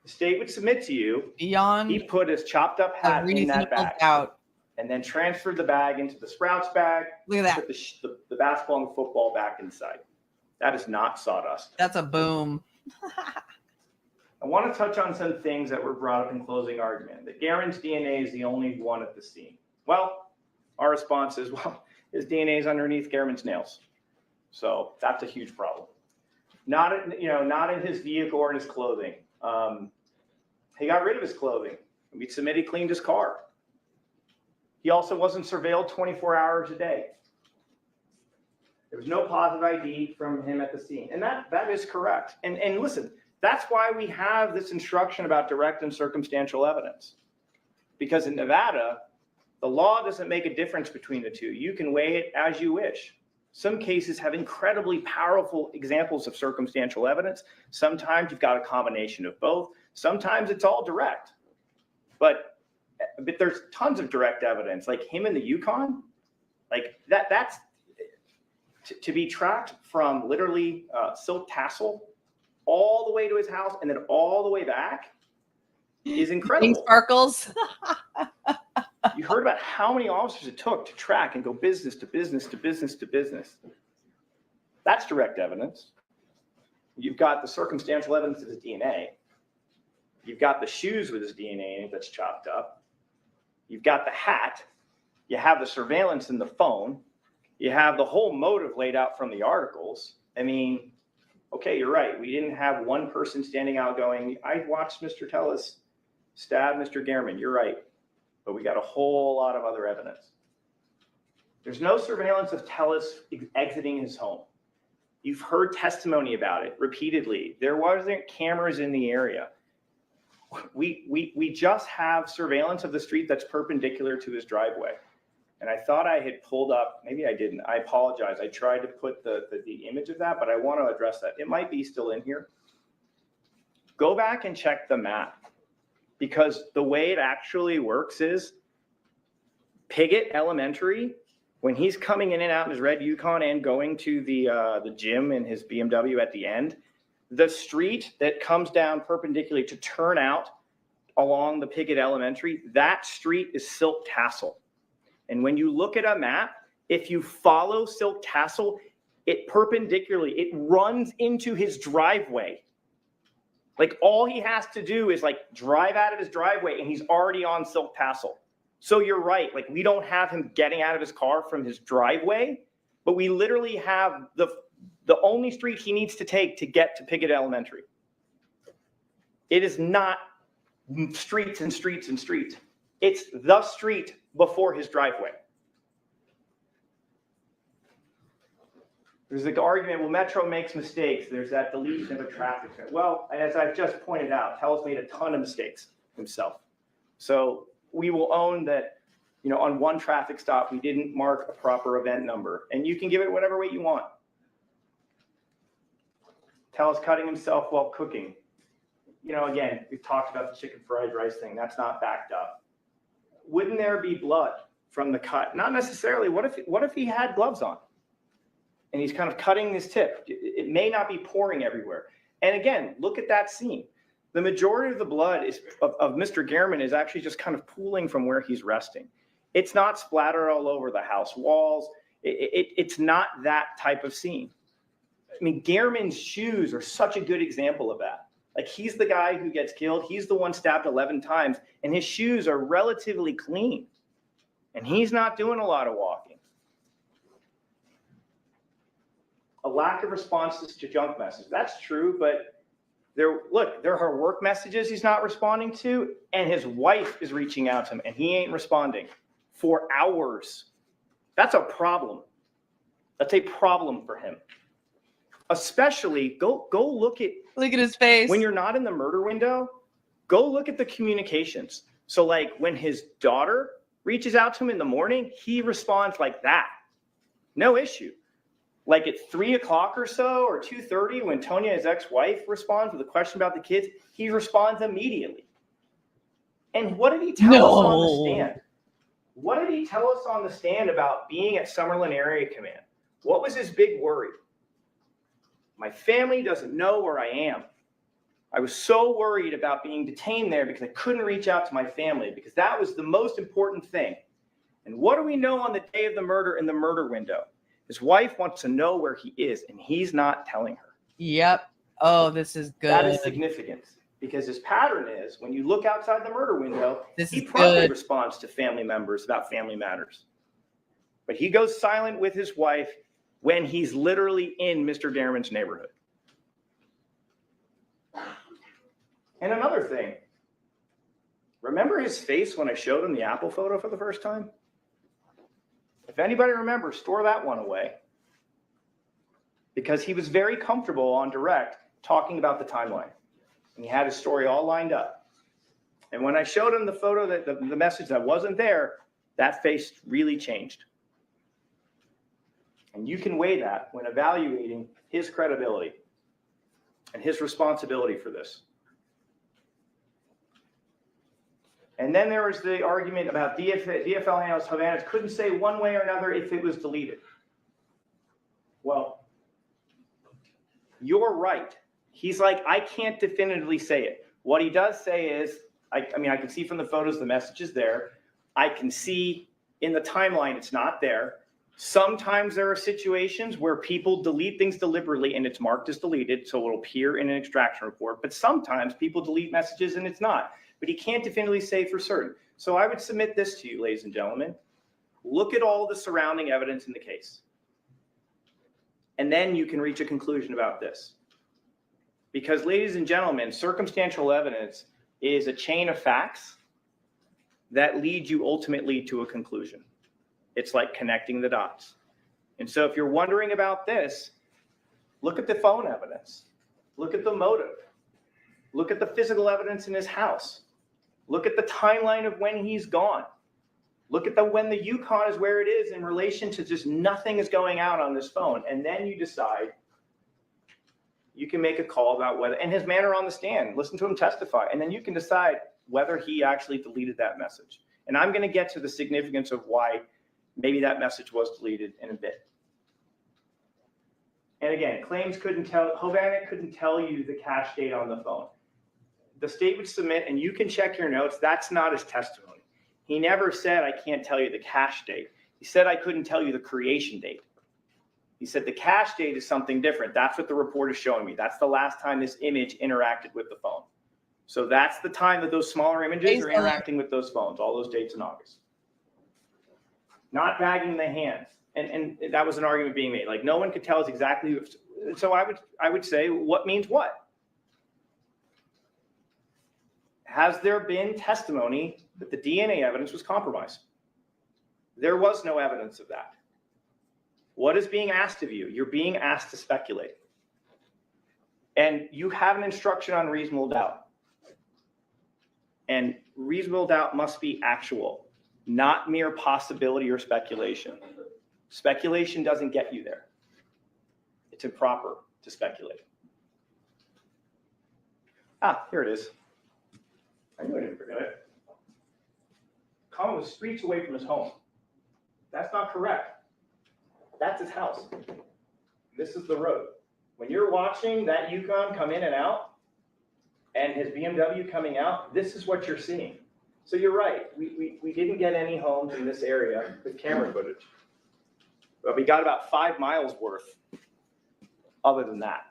Speaker 8: The state would submit to you.
Speaker 1: Beyond
Speaker 8: He put his chopped up
Speaker 1: a
Speaker 8: hat in that
Speaker 1: reasonable
Speaker 8: bag.
Speaker 1: doubt.
Speaker 8: and then transferred the bag into the Sprouts bag.
Speaker 1: Look at that.
Speaker 8: Put the basketball and the football back inside. That is not sawdust.
Speaker 1: That's a boom.
Speaker 8: I want to touch on some things that were brought up in closing argument. That Garen's DNA is the only one at the scene. Well, our response is, well, his DNA is underneath Garen's nails. So that's a huge problem. Not in his vehicle or in his clothing. He got rid of his clothing. We'd submit he cleaned his car. He also wasn't surveilled 24 hours a day. There was no positive ID from him at the scene. And that is correct. And listen, that's why we have this instruction about direct and circumstantial evidence. Because in Nevada, the law doesn't make a difference between the two. You can weigh it as you wish. Some cases have incredibly powerful examples of circumstantial evidence. Sometimes you've got a combination of both. Sometimes it's all direct. But there's tons of direct evidence, like him in the Yukon, like that's to be tracked from literally Silk Tassel all the way to his house and then all the way back is incredible.
Speaker 1: Sparkles.
Speaker 8: You heard about how many officers it took to track and go business to business to business to business. That's direct evidence. You've got the circumstantial evidence of his DNA. You've got the shoes with his DNA in it that's chopped up. You've got the hat. You have the surveillance in the phone. You have the whole motive laid out from the articles. I mean, okay, you're right. We didn't have one person standing out going, I watched Mr. Telles stab Mr. Gehrman. You're right. But we got a whole lot of other evidence. There's no surveillance of Telles exiting his home. You've heard testimony about it repeatedly. There wasn't cameras in the area. We just have surveillance of the street that's perpendicular to his driveway. And I thought I had pulled up, maybe I didn't, I apologize. I tried to put the image of that, but I want to address that. It might be still in here. Go back and check the map, because the way it actually works is Piggott Elementary, when he's coming in and out in his red Yukon and going to the gym in his BMW at the end, the street that comes down perpendicularly to turn out along the Piggott Elementary, that street is Silk Tassel. And when you look at a map, if you follow Silk Tassel, it runs into his driveway. Like all he has to do is like drive out of his driveway and he's already on Silk Tassel. So you're right. Like we don't have him getting out of his car from his driveway, but we literally have the only street he needs to take to get to Piggott Elementary. It is not streets and streets and streets. It's the street before his driveway. There's the argument, well, Metro makes mistakes. There's that deletion of a traffic signal. Well, as I've just pointed out, Telles made a ton of mistakes himself. So we will own that, on one traffic stop, we didn't mark a proper event number. And you can give it whatever weight you want. Telles cutting himself while cooking. Again, we've talked about the chicken fried rice thing. That's not backed up. Wouldn't there be blood from the cut? Not necessarily. What if he had gloves on and he's kind of cutting his tip? It may not be pouring everywhere. And again, look at that scene. The majority of the blood of Mr. Gehrman is actually just kind of pooling from where he's resting. It's not splattered all over the house walls. It's not that type of scene. I mean, Gehrman's shoes are such a good example of that. Like he's the guy who gets killed. He's the one stabbed 11 times and his shoes are relatively clean and he's not doing a lot of walking. A lack of responses to junk messages. That's true, but there are work messages he's not responding to and his wife is reaching out to him and he ain't responding for hours. That's a problem. That's a problem for him. Especially go look at
Speaker 1: his face.
Speaker 8: When you're not in the murder window, go look at the communications. So like when his daughter reaches out to him in the morning, he responds like that. No issue. Like at 3:00 or so or 2:30, when Tonya, his ex-wife, responds with a question about the kids, he responds immediately. And what did he tell us on the stand? What did he tell us on the stand about being at Summerlin Area Command? What was his big worry? My family doesn't know where I am. I was so worried about being detained there because I couldn't reach out to my family because that was the most important thing. And what do we know on the day of the murder in the murder window? His wife wants to know where he is, and he's not telling her.
Speaker 1: Yep. Oh, this is good.
Speaker 8: That is significant because his pattern is when you look outside the murder window,
Speaker 1: This
Speaker 8: he
Speaker 1: is
Speaker 8: promptly
Speaker 1: good.
Speaker 8: responds to family members about family matters. But he goes silent with his wife when he's literally in Mr. Derriman's neighborhood. And another thing, remember his face when I showed him the Apple photo for the first time? If anybody remembers, store that one away. Because he was very comfortable on direct talking about the timeline. And he had his story all lined up. And when I showed him the photo, that the message that wasn't there, that face really changed. And you can weigh that when evaluating his credibility and his responsibility for this. And then there was the argument about DFL analyst Havana couldn't say one way or another if it was deleted. Well, you're right. He's like, I can't definitively say it. What he does say is, I can see from the photos, the message is there. I can see in the timeline, it's not there. Sometimes there are situations where people delete things deliberately and it's marked as deleted, so it'll appear in an extraction report. But sometimes people delete messages and it's not. But he can't definitively say for certain. So I would submit this to you, ladies and gentlemen. Look at all the surrounding evidence in the case. And then you can reach a conclusion about this. Because, ladies and gentlemen, circumstantial evidence is a chain of facts that lead you ultimately to a conclusion. It's like connecting the dots. And so if you're wondering about this, look at the phone evidence. Look at the motive. Look at the physical evidence in his house. Look at the timeline of when he's gone. Look at when the Yukon is where it is in relation to just nothing is going out on this phone. And then you decide, you can make a call about whether, and his manner on the stand, listen to him testify. And then you can decide whether he actually deleted that message. And I'm going to get to the significance of why maybe that message was deleted in a bit. And again, claims Hovanek couldn't tell you the cache date on the phone. The state would submit, and you can check your notes, that's not his testimony. He never said, I can't tell you the cache date. He said, I couldn't tell you the creation date. He said, the cache date is something different. That's what the report is showing me. That's the last time this image interacted with the phone. So that's the time that those smaller images are interacting with those phones, all those dates in August. Not bagging the hands. And that was an argument being made. Like, no one could tell us exactly. So I would say, what means what? Has there been testimony that the DNA evidence was compromised? There was no evidence of that. What is being asked of you? You're being asked to speculate. And you have an instruction on reasonable doubt. And reasonable doubt must be actual, not mere possibility or speculation. Speculation doesn't get you there. It's improper to speculate. Here it is. I knew I didn't forget it. Colin was streets away from his home. That's not correct. That's his house. This is the road. When you're watching that Yukon come in and out, and his BMW coming out, this is what you're seeing. So you're right. We didn't get any homes in this area with camera footage. But we got about 5 miles worth other than that.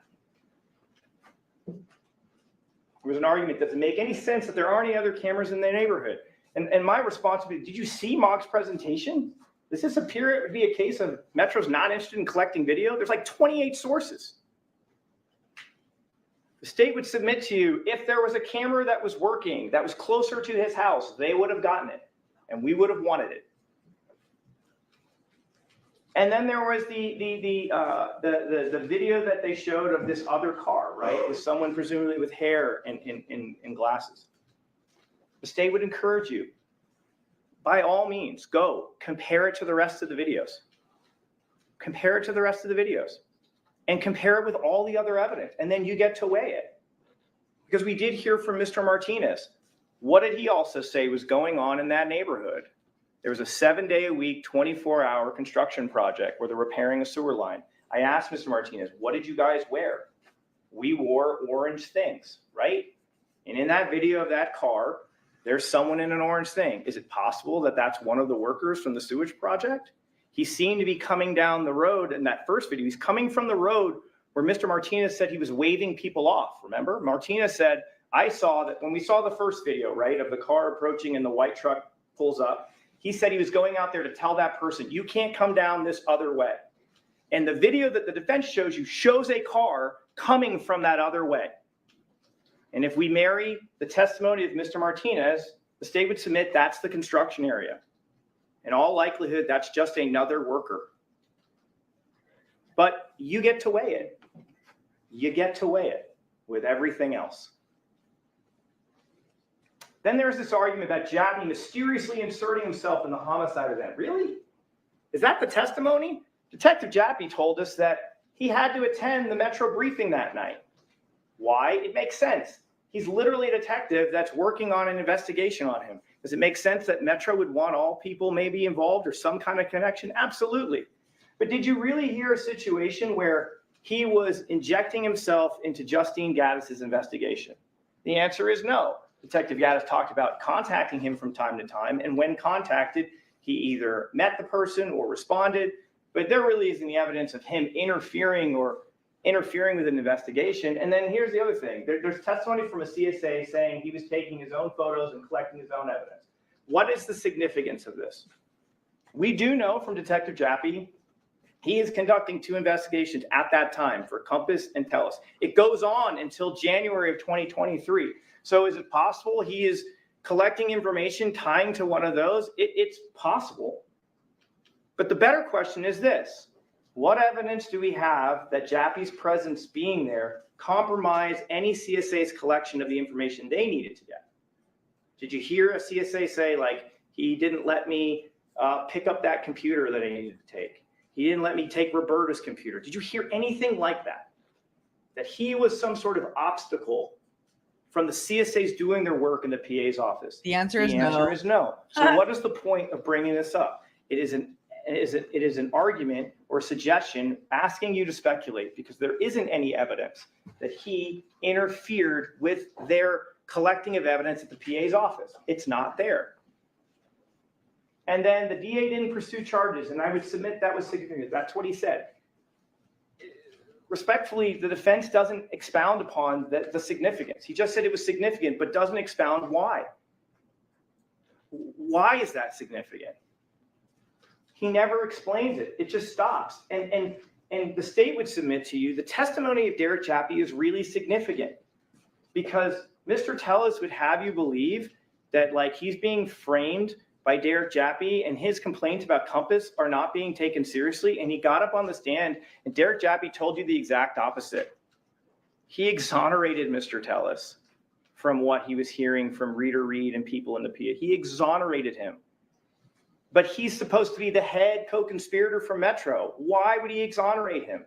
Speaker 8: There was an argument, does it make any sense that there aren't any other cameras in the neighborhood? And my response would be, did you see Mog's presentation? Does this appear to be a case of Metro's not interested in collecting video? There's like 28 sources. The state would submit to you, if there was a camera that was working, that was closer to his house, they would have gotten it, and we would have wanted it. And then there was the video that they showed of this other car, right, with someone presumably with hair and glasses. The state would encourage you, by all means, go compare it to the rest of the videos. Compare it to the rest of the videos. And compare it with all the other evidence, and then you get to weigh it. Because we did hear from Mr. Martinez. What did he also say was going on in that neighborhood? There was a 7-day-a-week, 24-hour construction project where they're repairing a sewer line. I asked Mr. Martinez, what did you guys wear? We wore orange things, right? And in that video of that car, there's someone in an orange thing. Is it possible that that's one of the workers from the sewage project? He seemed to be coming down the road in that first video. He's coming from the road where Mr. Martinez said he was waving people off. Remember? Martinez said, I saw that when we saw the first video, right, of the car approaching and the white truck pulls up, he said he was going out there to tell that person, you can't come down this other way. And the video that the defense shows you shows a car coming from that other way. And if we marry the testimony of Mr. Martinez, the state would submit that's the construction area. In all likelihood, that's just another worker. But you get to weigh it. You get to weigh it with everything else. Then there's this argument about Jappy mysteriously inserting himself in the homicide event. Really? Is that the testimony? Detective Jappy told us that he had to attend the Metro briefing that night. Why? It makes sense. He's literally a detective that's working on an investigation on him. Does it make sense that Metro would want all people maybe involved or some kind of connection? Absolutely. But did you really hear a situation where he was injecting himself into Justine Gaddis's investigation? The answer is no. Detective Gaddis talked about contacting him from time to time, and when contacted, he either met the person or responded, but there really isn't any evidence of him interfering with an investigation. And then here's the other thing. There's testimony from a CSA saying he was taking his own photos and collecting his own evidence. What is the significance of this? We do know from Detective Jappy, he is conducting 2 investigations at that time for Compass and TELLES. It goes on until January of 2023. So is it possible he is collecting information tying to one of those? It's possible. But the better question is this. What evidence do we have that Jappy's presence being there compromised any CSA's collection of the information they needed to get? Did you hear a CSA say, like, he didn't let me pick up that computer that I needed to take? He didn't let me take Roberta's computer. Did you hear anything like that? That he was some sort of obstacle from the CSAs doing their work in the PA's office?
Speaker 1: The answer is
Speaker 8: the
Speaker 1: no.
Speaker 8: answer is no. So what is the point of bringing this up? It is an argument or suggestion asking you to speculate because there isn't any evidence that he interfered with their collecting of evidence at the PA's office. It's not there. And then the DA didn't pursue charges, and I would submit that was significant. That's what he said. Respectfully, the defense doesn't expound upon the significance. He just said it was significant, but doesn't expound why. Why is that significant? He never explains it. It just stops. And the state would submit to you the testimony of Derek Jappy is really significant because Mr. Telles would have you believe that like he's being framed by Derek Jappy and his complaints about Compass are not being taken seriously. And he got up on the stand and Derek Jappy told you the exact opposite. He exonerated Mr. Telles from what he was hearing from Reader Reed and people in the PA. He exonerated him. But he's supposed to be the head co-conspirator for Metro. Why would he exonerate him?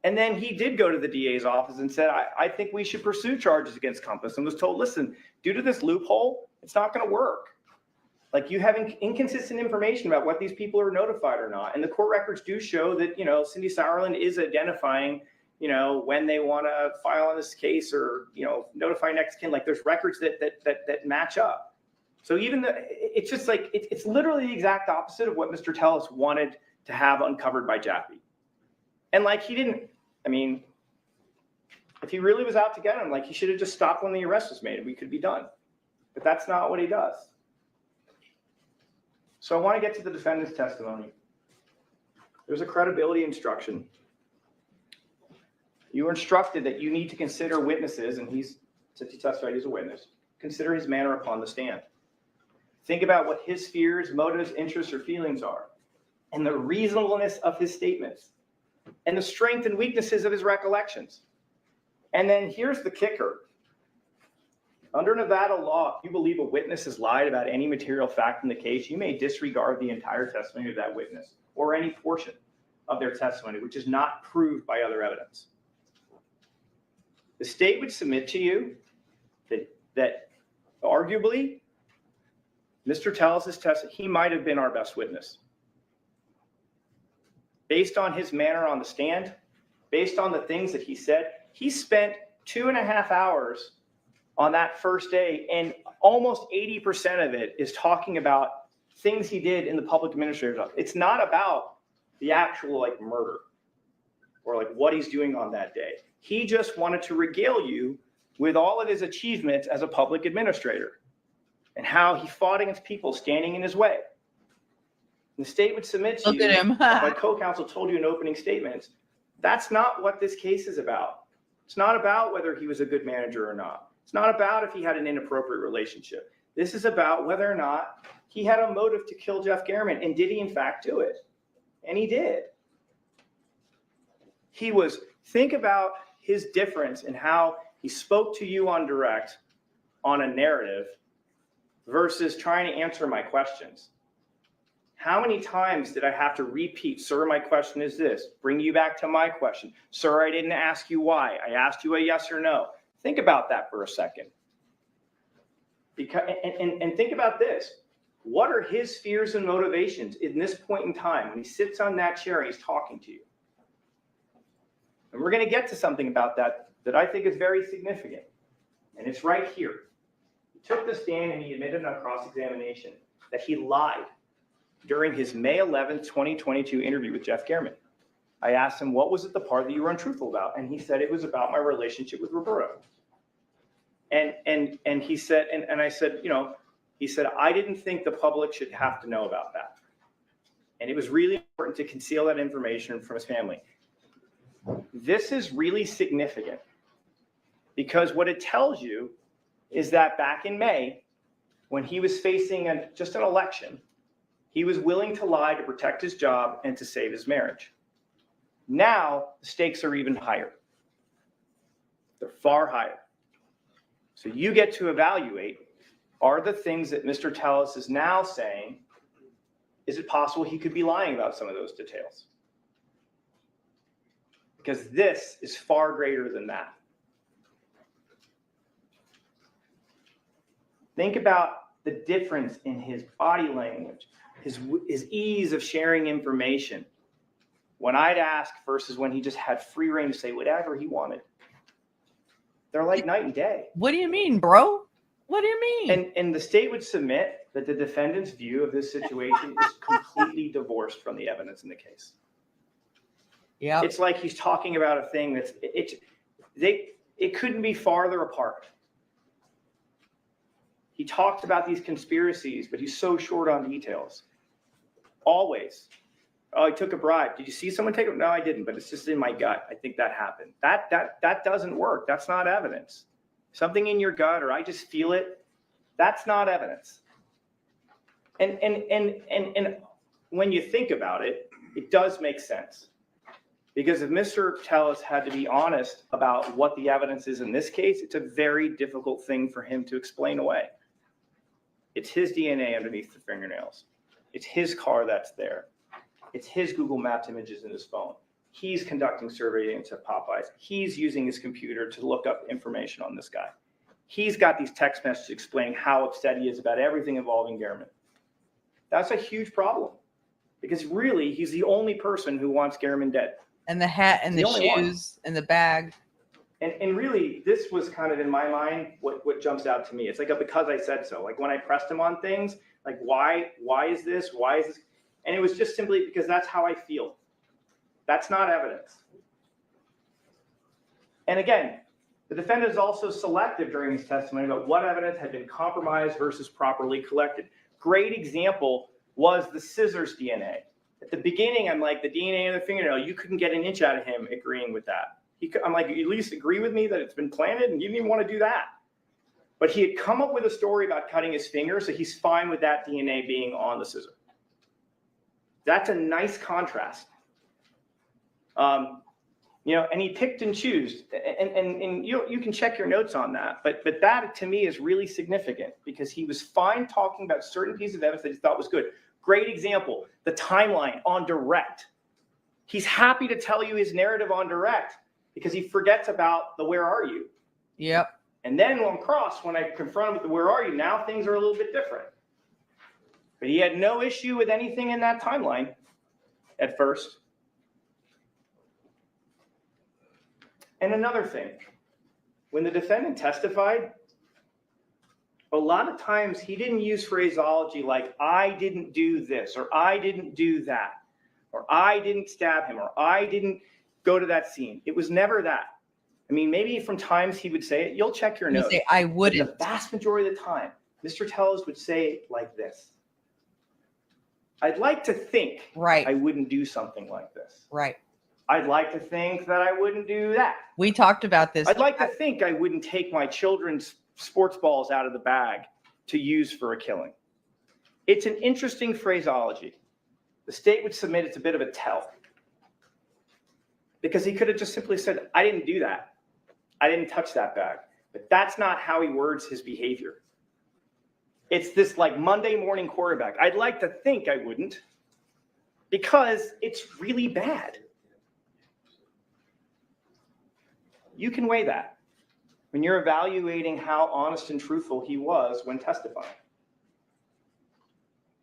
Speaker 8: And then he did go to the DA's office and said, I think we should pursue charges against Compass, and was told, listen, due to this loophole, it's not going to work. Like, you have inconsistent information about what these people are notified or not. And the court records do show that, Cindy Sauerland is identifying, when they want to file on this case or, notify next kin. Like, there's records that match up. So even it's just like, it's literally the exact opposite of what Mr. Telles wanted to have uncovered by Jappy. And like, he didn't, if he really was out to get him, like, he should have just stopped when the arrest was made and we could be done. But that's not what he does. So I want to get to the defendant's testimony. There's a credibility instruction. You were instructed that you need to consider witnesses, and since he testified, he's a witness, consider his manner upon the stand. Think about what his fears, motives, interests, or feelings are, and the reasonableness of his statements, and the strength and weaknesses of his recollections. And then here's the kicker. Under Nevada law, if you believe a witness has lied about any material fact in the case, you may disregard the entire testimony of that witness or any portion of their testimony, which is not proved by other evidence. The state would submit to you that arguably, Mr. Telles' testimony, he might have been our best witness. Based on his manner on the stand, based on the things that he said, he spent 2.5 hours on that first day. And almost 80% of it is talking about things he did in the public administrator's office. It's not about the actual like murder or like what he's doing on that day. He just wanted to regale you with all of his achievements as a public administrator and how he fought against people standing in his way. And the state would submit to
Speaker 1: Look
Speaker 8: you,
Speaker 1: at him.
Speaker 8: as my co-counsel told you in opening statements, that's not what this case is about. It's not about whether he was a good manager or not. It's not about if he had an inappropriate relationship. This is about whether or not he had a motive to kill Jeff Garriman, and did he in fact do it? And he did. Think about his difference in how he spoke to you on direct on a narrative versus trying to answer my questions. How many times did I have to repeat, sir, my question is this, bring you back to my question. Sir, I didn't ask you why. I asked you a yes or no. Think about that for a second. And think about this. What are his fears and motivations in this point in time when he sits on that chair and he's talking to you? And we're going to get to something about that I think is very significant. And it's right here. He took the stand and he admitted on cross-examination that he lied during his May 11th, 2022 interview with Jeff Garriman. I asked him, what was it the part that you were untruthful about? And he said it was about my relationship with Roberto. And he said, and I said, he said, I didn't think the public should have to know about that. And it was really important to conceal that information from his family. This is really significant because what it tells you is that back in May, when he was facing just an election, he was willing to lie to protect his job and to save his marriage. Now, the stakes are even higher. They're far higher. So you get to evaluate, are the things that Mr. Telles is now saying, is it possible he could be lying about some of those details? Because this is far greater than that. Think about the difference in his body language, his ease of sharing information when I'd ask versus when he just had free reign to say whatever he wanted. They're like night and day.
Speaker 1: What do you mean, bro? What do you mean?
Speaker 8: And the state would submit that the defendant's view of this situation is completely divorced from the evidence in the case.
Speaker 1: Yeah.
Speaker 8: It's like he's talking about a thing it couldn't be farther apart. He talked about these conspiracies, but he's so short on details. Always. Oh, I took a bribe. Did you see someone take it? No, I didn't, but it's just in my gut. I think that happened. That doesn't work. That's not evidence. Something in your gut, or I just feel it. That's not evidence. And when you think about it, it does make sense. Because if Mr. Telles had to be honest about what the evidence is in this case, it's a very difficult thing for him to explain away. It's his DNA underneath the fingernails. It's his car that's there. It's his Google Maps images in his phone. He's conducting surveillance at Popeyes. He's using his computer to look up information on this guy. He's got these text messages explaining how upset he is about everything involving Garriman. That's a huge problem because really he's the only person who wants Garriman dead.
Speaker 1: And the hat and the
Speaker 8: only
Speaker 1: shoes and the bag.
Speaker 8: And really, this was kind of in my mind what jumps out to me. It's like a because I said so. Like when I pressed him on things, like why is this? Why is this? And it was just simply because that's how I feel. That's not evidence. And again, the defendant is also selective during his testimony about what evidence had been compromised versus properly collected. Great example was the scissors DNA. At the beginning, I'm like, the DNA in the fingernail, you couldn't get an inch out of him agreeing with that. I'm like, you at least agree with me that it's been planted, and you didn't even want to do that. But he had come up with a story about cutting his finger, so he's fine with that DNA being on the scissor. That's a nice contrast. And he picked and chose, and you can check your notes on that. But that to me is really significant because he was fine talking about certain pieces of evidence that he thought was good. Great example, the timeline on direct. He's happy to tell you his narrative on direct because he forgets about the where are you.
Speaker 1: Yep.
Speaker 8: And then on cross, when I confront him with the where are you, now things are a little bit different. But he had no issue with anything in that timeline at first. And another thing, when the defendant testified, a lot of times he didn't use phraseology like, I didn't do this, or I didn't do that, or I didn't stab him, or I didn't go to that scene. It was never that. I mean, maybe from times he would say it, you'll check your
Speaker 1: You
Speaker 8: notes.
Speaker 1: say, I
Speaker 8: But
Speaker 1: wouldn't.
Speaker 8: the vast majority of the time, Mr. Tellez would say it like this. I'd like to think
Speaker 1: Right.
Speaker 8: I wouldn't do something like this.
Speaker 1: Right.
Speaker 8: I'd like to think that I wouldn't do that.
Speaker 1: We talked about this.
Speaker 8: I'd like to think I wouldn't take my children's sports balls out of the bag to use for a killing. It's an interesting phraseology. The state would submit it's a bit of a tell. Because he could have just simply said, I didn't do that. I didn't touch that bag. But that's not how he words his behavior. It's this like Monday morning quarterback. I'd like to think I wouldn't, because it's really bad. You can weigh that when you're evaluating how honest and truthful he was when testifying.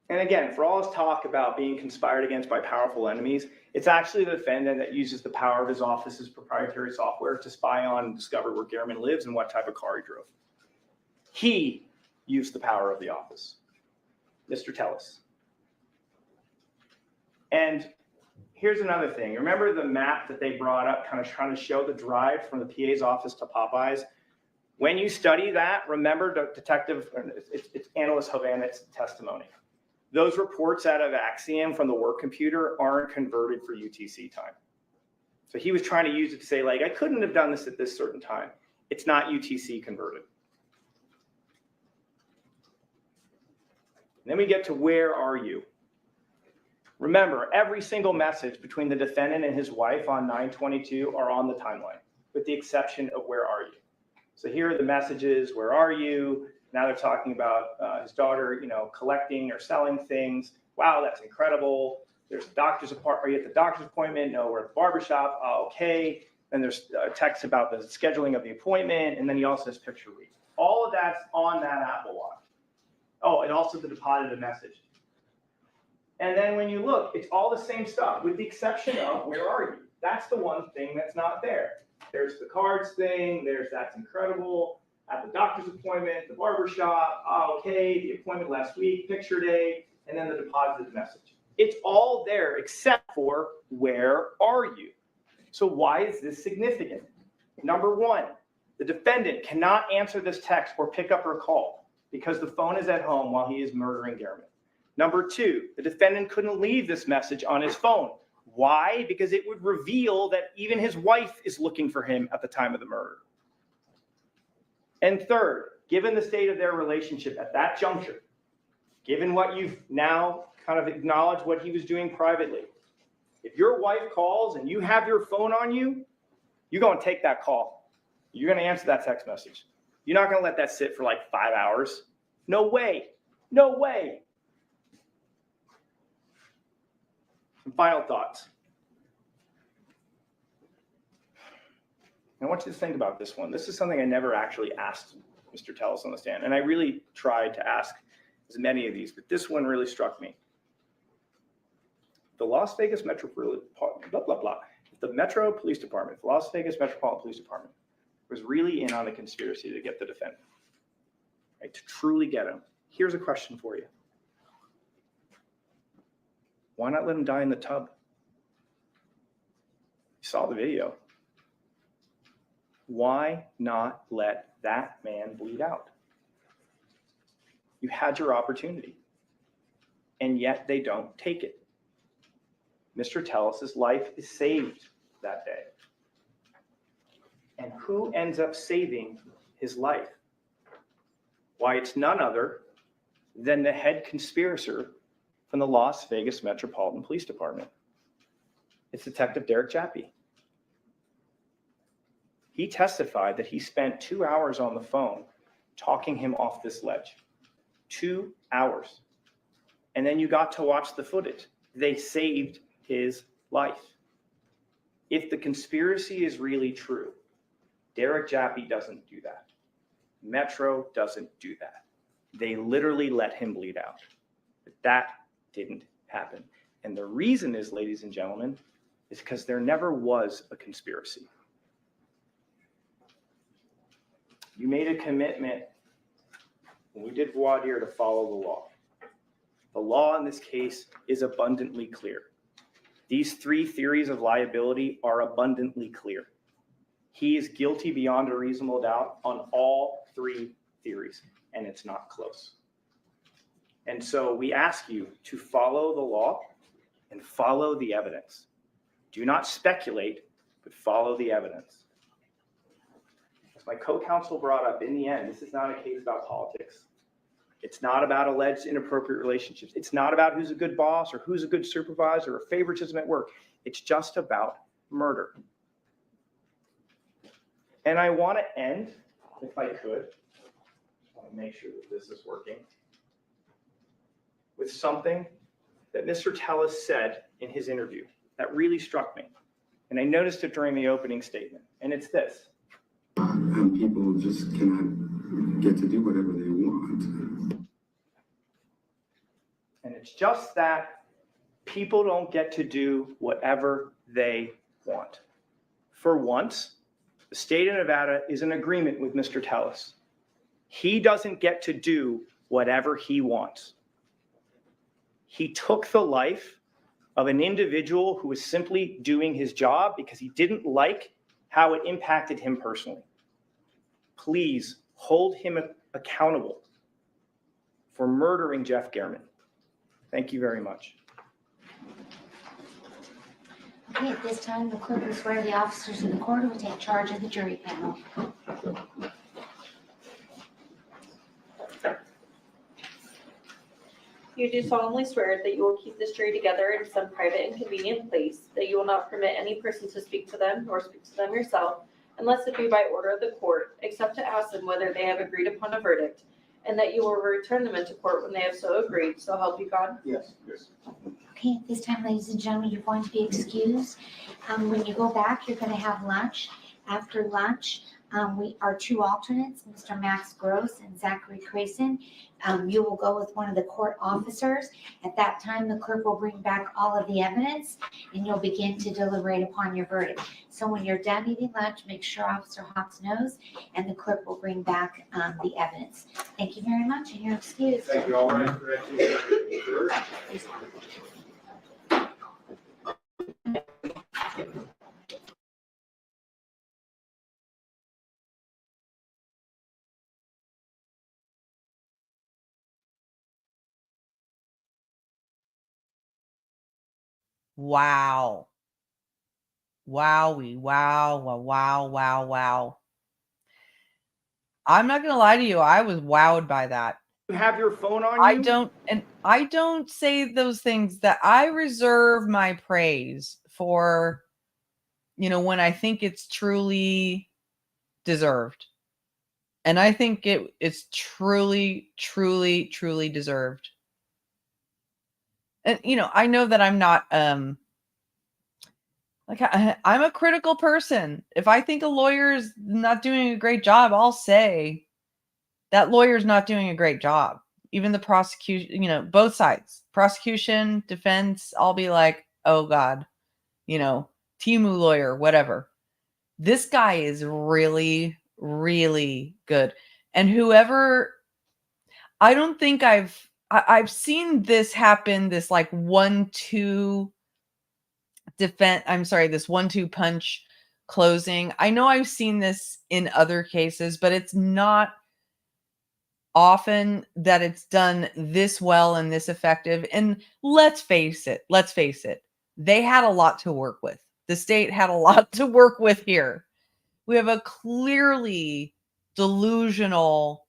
Speaker 8: And again, for all his talk about being conspired against by powerful enemies, it's actually the defendant that uses the power of his office's proprietary software to spy on and discover where Gehrman lives and what type of car he drove. He used the power of the office, Mr. Tellez. And here's another thing. Remember the map that they brought up, kind of trying to show the drive from the PA's office to Popeye's? When you study that, remember it's Analyst Hovanet's testimony. Those reports out of Axiom from the work computer aren't converted for UTC time. So he was trying to use it to say, like, I couldn't have done this at this certain time. It's not UTC converted. Then we get to where are you? Remember, every single message between the defendant and his wife on 9/22 are on the timeline, with the exception of where are you? So here are the messages, where are you? Now they're talking about his daughter, collecting or selling things. Wow, that's incredible. There's a doctor's appointment. Are you at the doctor's appointment? No, we're at the barbershop. Oh, okay. Then there's a text about the scheduling of the appointment. And then he also has picture read. All of that's on that Apple Watch. Oh, and also the deposited message. And then when you look, it's all the same stuff, with the exception of where are you? That's the one thing that's not there. There's the cards thing. There's that's incredible. At the doctor's appointment, the barbershop. Oh, okay, the appointment last week, picture day, and then the deposited message. It's all there except for where are you? So why is this significant? Number one, the defendant cannot answer this text or pick up her call because the phone is at home while he is murdering Gehrman. Number two, the defendant couldn't leave this message on his phone. Why? Because it would reveal that even his wife is looking for him at the time of the murder. And third, given the state of their relationship at that juncture, given what you've now kind of acknowledged what he was doing privately, if your wife calls and you have your phone on you, you're going to take that call. You're going to answer that text message. You're not going to let that sit for like 5 hours. No way. No way. Some final thoughts. I want you to think about this one. This is something I never actually asked Mr. Tellez on the stand, and I really tried to ask as many of these, but this one really struck me. The Las Vegas Metro, the Metro Police Department, the Las Vegas Metropolitan Police Department was really in on a conspiracy to get the defendant, right? To truly get him. Here's a question for you. Why not let him die in the tub? You saw the video. Why not let that man bleed out? You had your opportunity, and yet they don't take it. Mr. Tellez's life is saved that day. And who ends up saving his life? Why, it's none other than the head conspirator from the Las Vegas Metropolitan Police Department. It's Detective Derek Jappy. He testified that he spent 2 hours on the phone talking him off this ledge. 2 hours. And then you got to watch the footage. They saved his life. If the conspiracy is really true, Derek Jappy doesn't do that. Metro doesn't do that. They literally let him bleed out. But that didn't happen. And the reason is, ladies and gentlemen, is because there never was a conspiracy. You made a commitment when we did voir dire to follow the law. The law in this case is abundantly clear. These three theories of liability are abundantly clear. He is guilty beyond a reasonable doubt on all three theories, and it's not close. And so we ask you to follow the law and follow the evidence. Do not speculate, but follow the evidence. As my co-counsel brought up, in the end, this is not a case about politics. It's not about alleged inappropriate relationships. It's not about who's a good boss or who's a good supervisor or favoritism at work. It's just about murder. And I want to end, if I could, I want to make sure that this is working, with something that Mr. Telles said in his interview that really struck me. And I noticed it during the opening statement. And it's this.
Speaker 9: And people just cannot get to do whatever they want.
Speaker 8: And it's just that people don't get to do whatever they want. For once, the state of Nevada is in agreement with Mr. Telles. He doesn't get to do whatever he wants. He took the life of an individual who was simply doing his job because he didn't like how it impacted him personally. Please hold him accountable for murdering Jeff Gehrman. Thank you very much.
Speaker 5: Okay, at this time, the clerk will swear the officers of the court who will take charge of the jury panel.
Speaker 10: You do solemnly swear that you will keep this jury together in some private and convenient place, that you will not permit any person to speak to them nor speak to them yourself, unless it be by order of the court, except to ask them whether they have agreed upon a verdict, and that you will return them into court when they have so agreed. So help you God?
Speaker 4: Yes, yes.
Speaker 5: Okay, at this time, ladies and gentlemen, you're going to be excused. When you go back, you're going to have lunch. After lunch, we are two alternates, Mr. Max Gross and Zachary Crayson. You will go with one of the court officers. At that time, the clerk will bring back all of the evidence and you'll begin to deliberate upon your verdict. So when you're done eating lunch, make sure Officer Hawks knows and the clerk will bring back the evidence. Thank you very much and you're excused.
Speaker 4: Thank you. All right. Sure.
Speaker 1: Wow. Wowie, wow. I'm not going to lie to you. I was wowed by that.
Speaker 8: You have your phone on you?
Speaker 1: I don't say those things that I reserve my praise for, when I think it's truly deserved. And I think it's truly deserved. And, I know that I'm not, I'm a critical person. If I think a lawyer's not doing a great job, I'll say that lawyer's not doing a great job. Even the prosecution, both sides, prosecution, defense, I'll be like, oh God, Timu lawyer, whatever. This guy is really good. And I don't think I've seen this happen, this like 1-2 defense, this 1-2 punch closing. I know I've seen this in other cases, but it's not often that it's done this well and this effective. And let's face it. They had a lot to work with. The state had a lot to work with here. We have a clearly delusional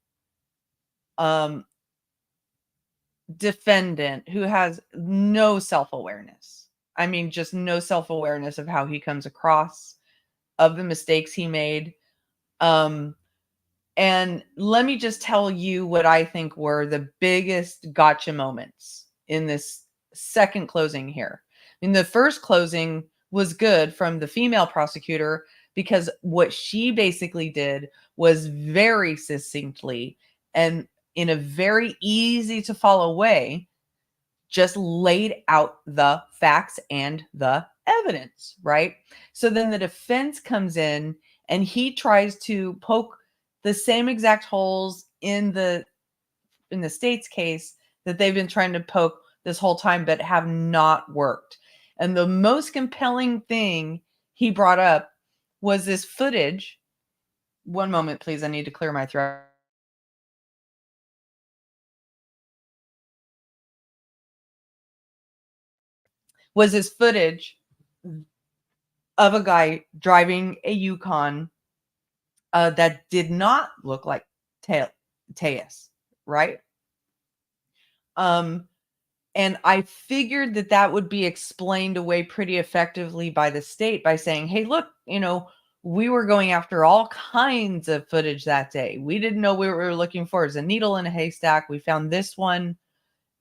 Speaker 1: defendant who has no self-awareness. I mean, just no self-awareness of how he comes across, of the mistakes he made. And let me just tell you what I think were the biggest gotcha moments in this second closing here. I mean, the first closing was good from the female prosecutor because what she basically did was very succinctly and in a very easy to follow way, just laid out the facts and the evidence, right? So then the defense comes in and he tries to poke the same exact holes in the in the state's case that they've been trying to poke this whole time, but have not worked. And the most compelling thing he brought up was this footage. One moment, please. I need to clear my throat. Was this footage of a guy driving a Yukon that did not look like Tejas, right? And I figured that that would be explained away pretty effectively by the state by saying, hey, look, we were going after all kinds of footage that day. We didn't know what we were looking for as a needle in a haystack. We found this one.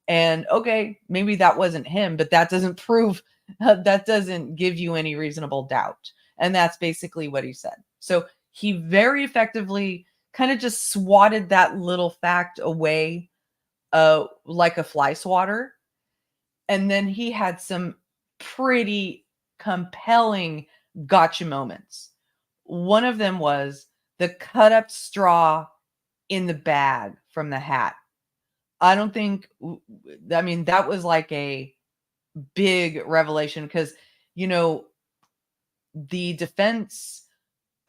Speaker 1: And okay, maybe that wasn't him, but that doesn't prove, that doesn't give you any reasonable doubt. And that's basically what he said. So he very effectively kind of just swatted that little fact away like a fly swatter. And then he had some pretty compelling gotcha moments. One of them was the cut up straw in the bag from the hat. I don't think, I mean, that was like a big revelation because, the defense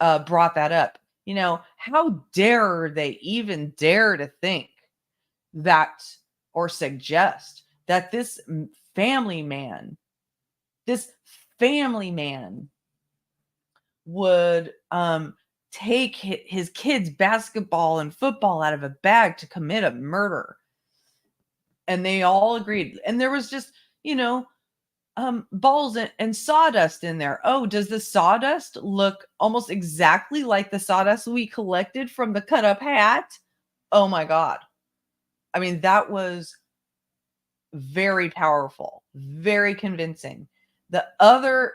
Speaker 1: brought that up. How dare they even dare to think that or suggest that this family man would take his kids' basketball and football out of a bag to commit a murder. And they all agreed. And there was just, balls and sawdust in there. Oh, does the sawdust look almost exactly like the sawdust we collected from the cut up hat? Oh my God. I mean, that was very powerful, very convincing. The other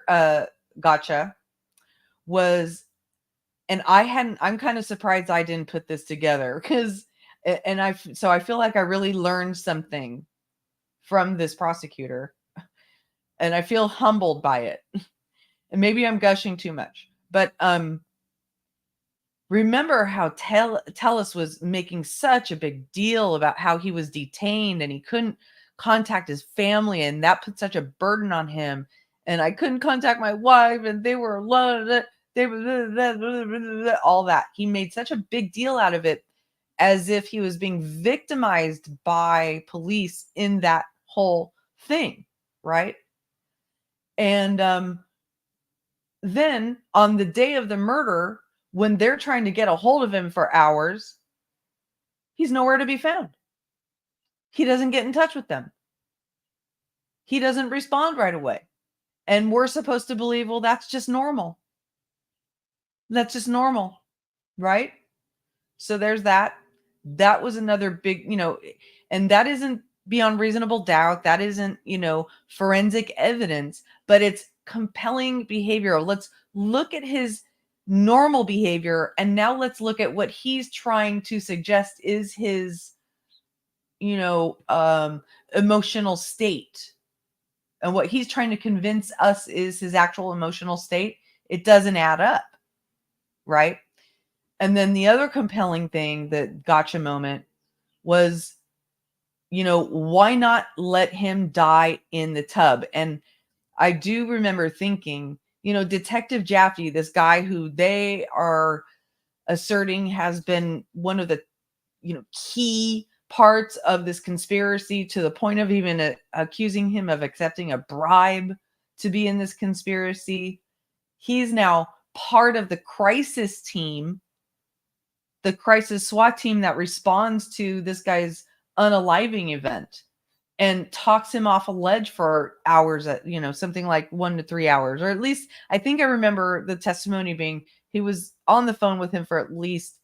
Speaker 1: gotcha was, and I'm kind of surprised I didn't put this together so I feel like I really learned something from this prosecutor and I feel humbled by it. And maybe I'm gushing too much, but remember how TELLES was making such a big deal about how he was detained and he couldn't contact his family, and that put such a burden on him. And I couldn't contact my wife, and they were all that. He made such a big deal out of it as if he was being victimized by police in that whole thing, right? And then on the day of the murder, when they're trying to get a hold of him for hours, he's nowhere to be found. He doesn't get in touch with them. He doesn't respond right away. And we're supposed to believe, well, that's just normal. That's just normal, right? So there's that. That was another big, and that isn't beyond reasonable doubt. That isn't, forensic evidence, but it's compelling behavior. Let's look at his normal behavior, and now let's look at what he's trying to suggest is his emotional state, and what he's trying to convince us is his actual emotional state. It doesn't add up, right? And then the other compelling thing, that gotcha moment, was why not let him die in the tub? And I do remember thinking, Detective Jaffe, this guy who they are asserting has been one of the, key parts of this conspiracy, to the point of even accusing him of accepting a bribe to be in this conspiracy. He's now part of the crisis team, the crisis SWAT team that responds to this guy's unaliving event, and talks him off a ledge for hours at, something like 1 to 3 hours, or at least I think I remember the testimony being he was on the phone with him for at least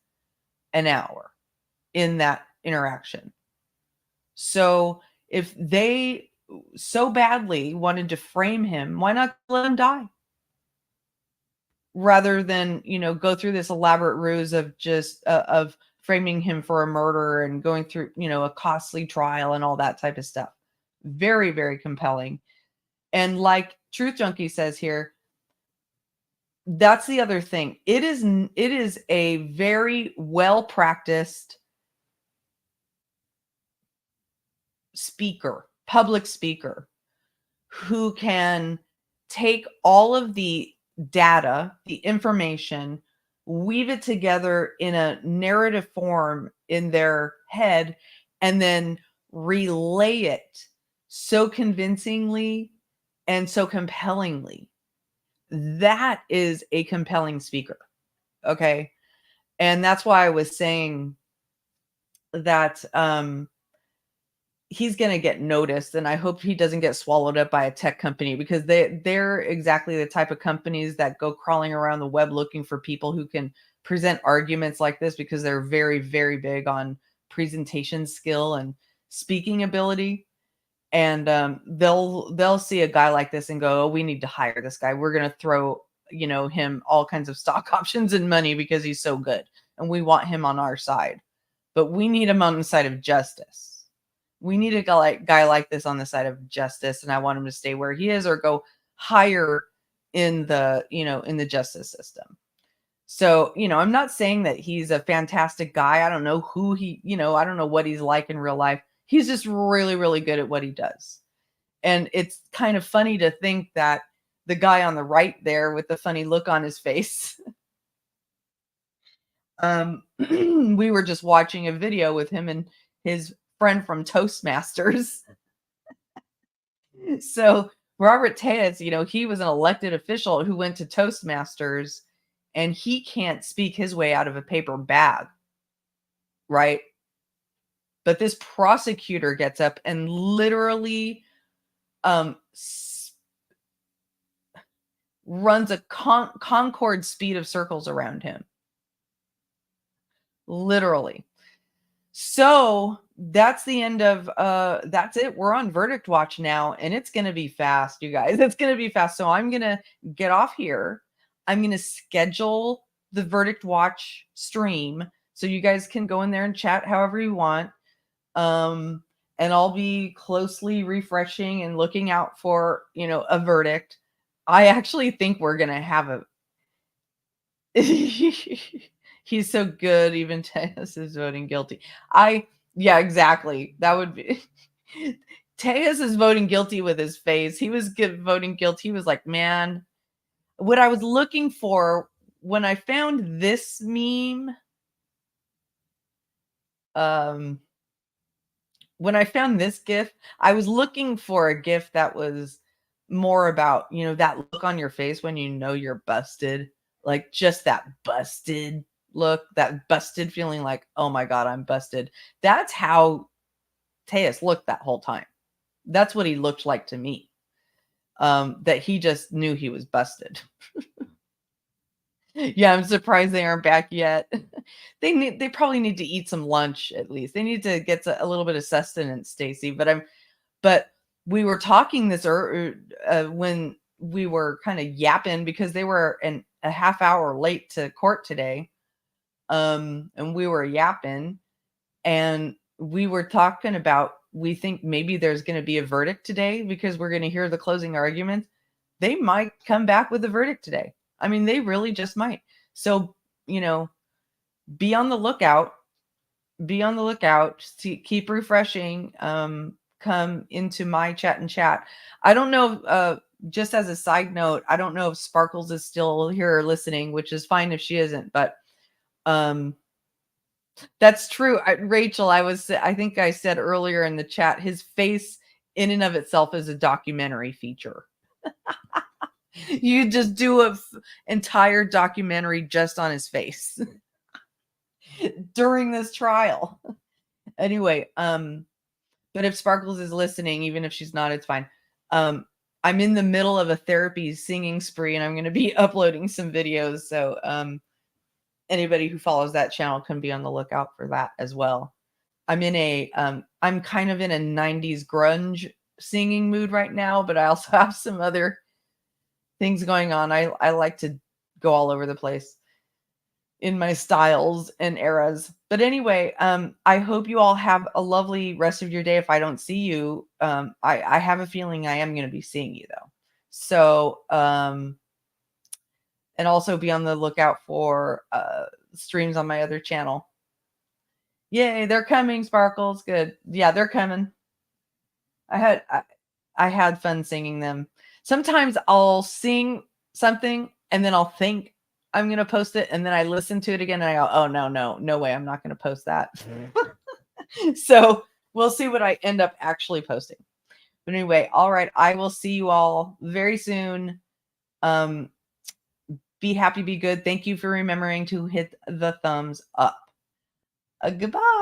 Speaker 1: an hour in that interaction. So if they so badly wanted to frame him, why not let him die? Rather than, go through this elaborate ruse of just of framing him for a murder and going through, a costly trial and all that type of stuff. Very, very compelling. And like Truth Junkie says here, that's the other thing. It is a very well practiced speaker, public speaker, who can take all of the data, the information, weave it together in a narrative form in their head, and then relay it so convincingly and so compellingly. That is a compelling speaker. Okay. And that's why I was saying that he's going to get noticed, and I hope he doesn't get swallowed up by a tech company, because they're exactly the type of companies that go crawling around the web looking for people who can present arguments like this, because they're very, very big on presentation skill and speaking ability. And they'll see a guy like this and go, oh, we need to hire this guy. We're going to throw, him all kinds of stock options and money because he's so good, and we want him on our side. But we need him on the side of justice. We need a guy like this on the side of justice, and I want him to stay where he is or go higher in the, in the justice system. So, I'm not saying that he's a fantastic guy. I don't know who I don't know what he's like in real life. He's just really, really good at what he does. And it's kind of funny to think that the guy on the right there with the funny look on his face, we were just watching a video with him and his friend from Toastmasters. So Robert Tejas, he was an elected official who went to Toastmasters, and he can't speak his way out of a paper bag, right? But this prosecutor gets up and literally runs a Concorde speed of circles around him. Literally. So that's the end of that's it. We're on verdict watch now, and it's gonna be fast, you guys. It's gonna be fast. So I'm gonna get off here. I'm gonna schedule the verdict watch stream so you guys can go in there and chat however you want. And I'll be closely refreshing and looking out for, a verdict. I actually think we're gonna have a he's so good, even Tejas is voting guilty. Yeah, exactly. That would be Tejas is voting guilty with his face. He was voting guilty. He was like, man, what I was looking for when I found this meme, when I found this GIF, I was looking for a GIF that was more about, that look on your face when you're busted. Like just that busted look, that busted feeling like, oh my God, I'm busted. That's how Tejas looked that whole time. That's what he looked like to me. That he just knew he was busted. Yeah, I'm surprised they aren't back yet. They probably need to eat some lunch at least. They need to get a little bit of sustenance, Stacy. But we were talking this when we were kind of yapping because they were a half hour late to court today. And we were yapping, and we were talking about, we think maybe there's going to be a verdict today because we're going to hear the closing arguments. They might come back with a verdict today. I mean, they really just might. So, be on the lookout. Be on the lookout. Keep refreshing. Come into my chat. I don't know. Just as a side note, I don't know if Sparkles is still here listening, which is fine if she isn't. But that's true. Rachel, I think I said earlier in the chat, his face in and of itself is a documentary feature. You just do an entire documentary just on his face during this trial. Anyway, but if Sparkles is listening, even if she's not, it's fine. I'm in the middle of a therapy singing spree, and I'm going to be uploading some videos. So anybody who follows that channel can be on the lookout for that as well. I'm kind of in a 90s grunge singing mood right now, but I also have some other things going on. I like to go all over the place in my styles and eras. But anyway, I hope you all have a lovely rest of your day. If I don't see you, I have a feeling I am going to be seeing you though. So, and also be on the lookout for streams on my other channel. Yay, they're coming, Sparkles. Good. Yeah, they're coming. I had fun singing them. Sometimes I'll sing something and then I'll think I'm going to post it, and then I listen to it again and I go, oh, no way, I'm not going to post that. So we'll see what I end up actually posting. But anyway, all right, I will see you all very soon. Be happy, be good. Thank you for remembering to hit the thumbs up. Goodbye.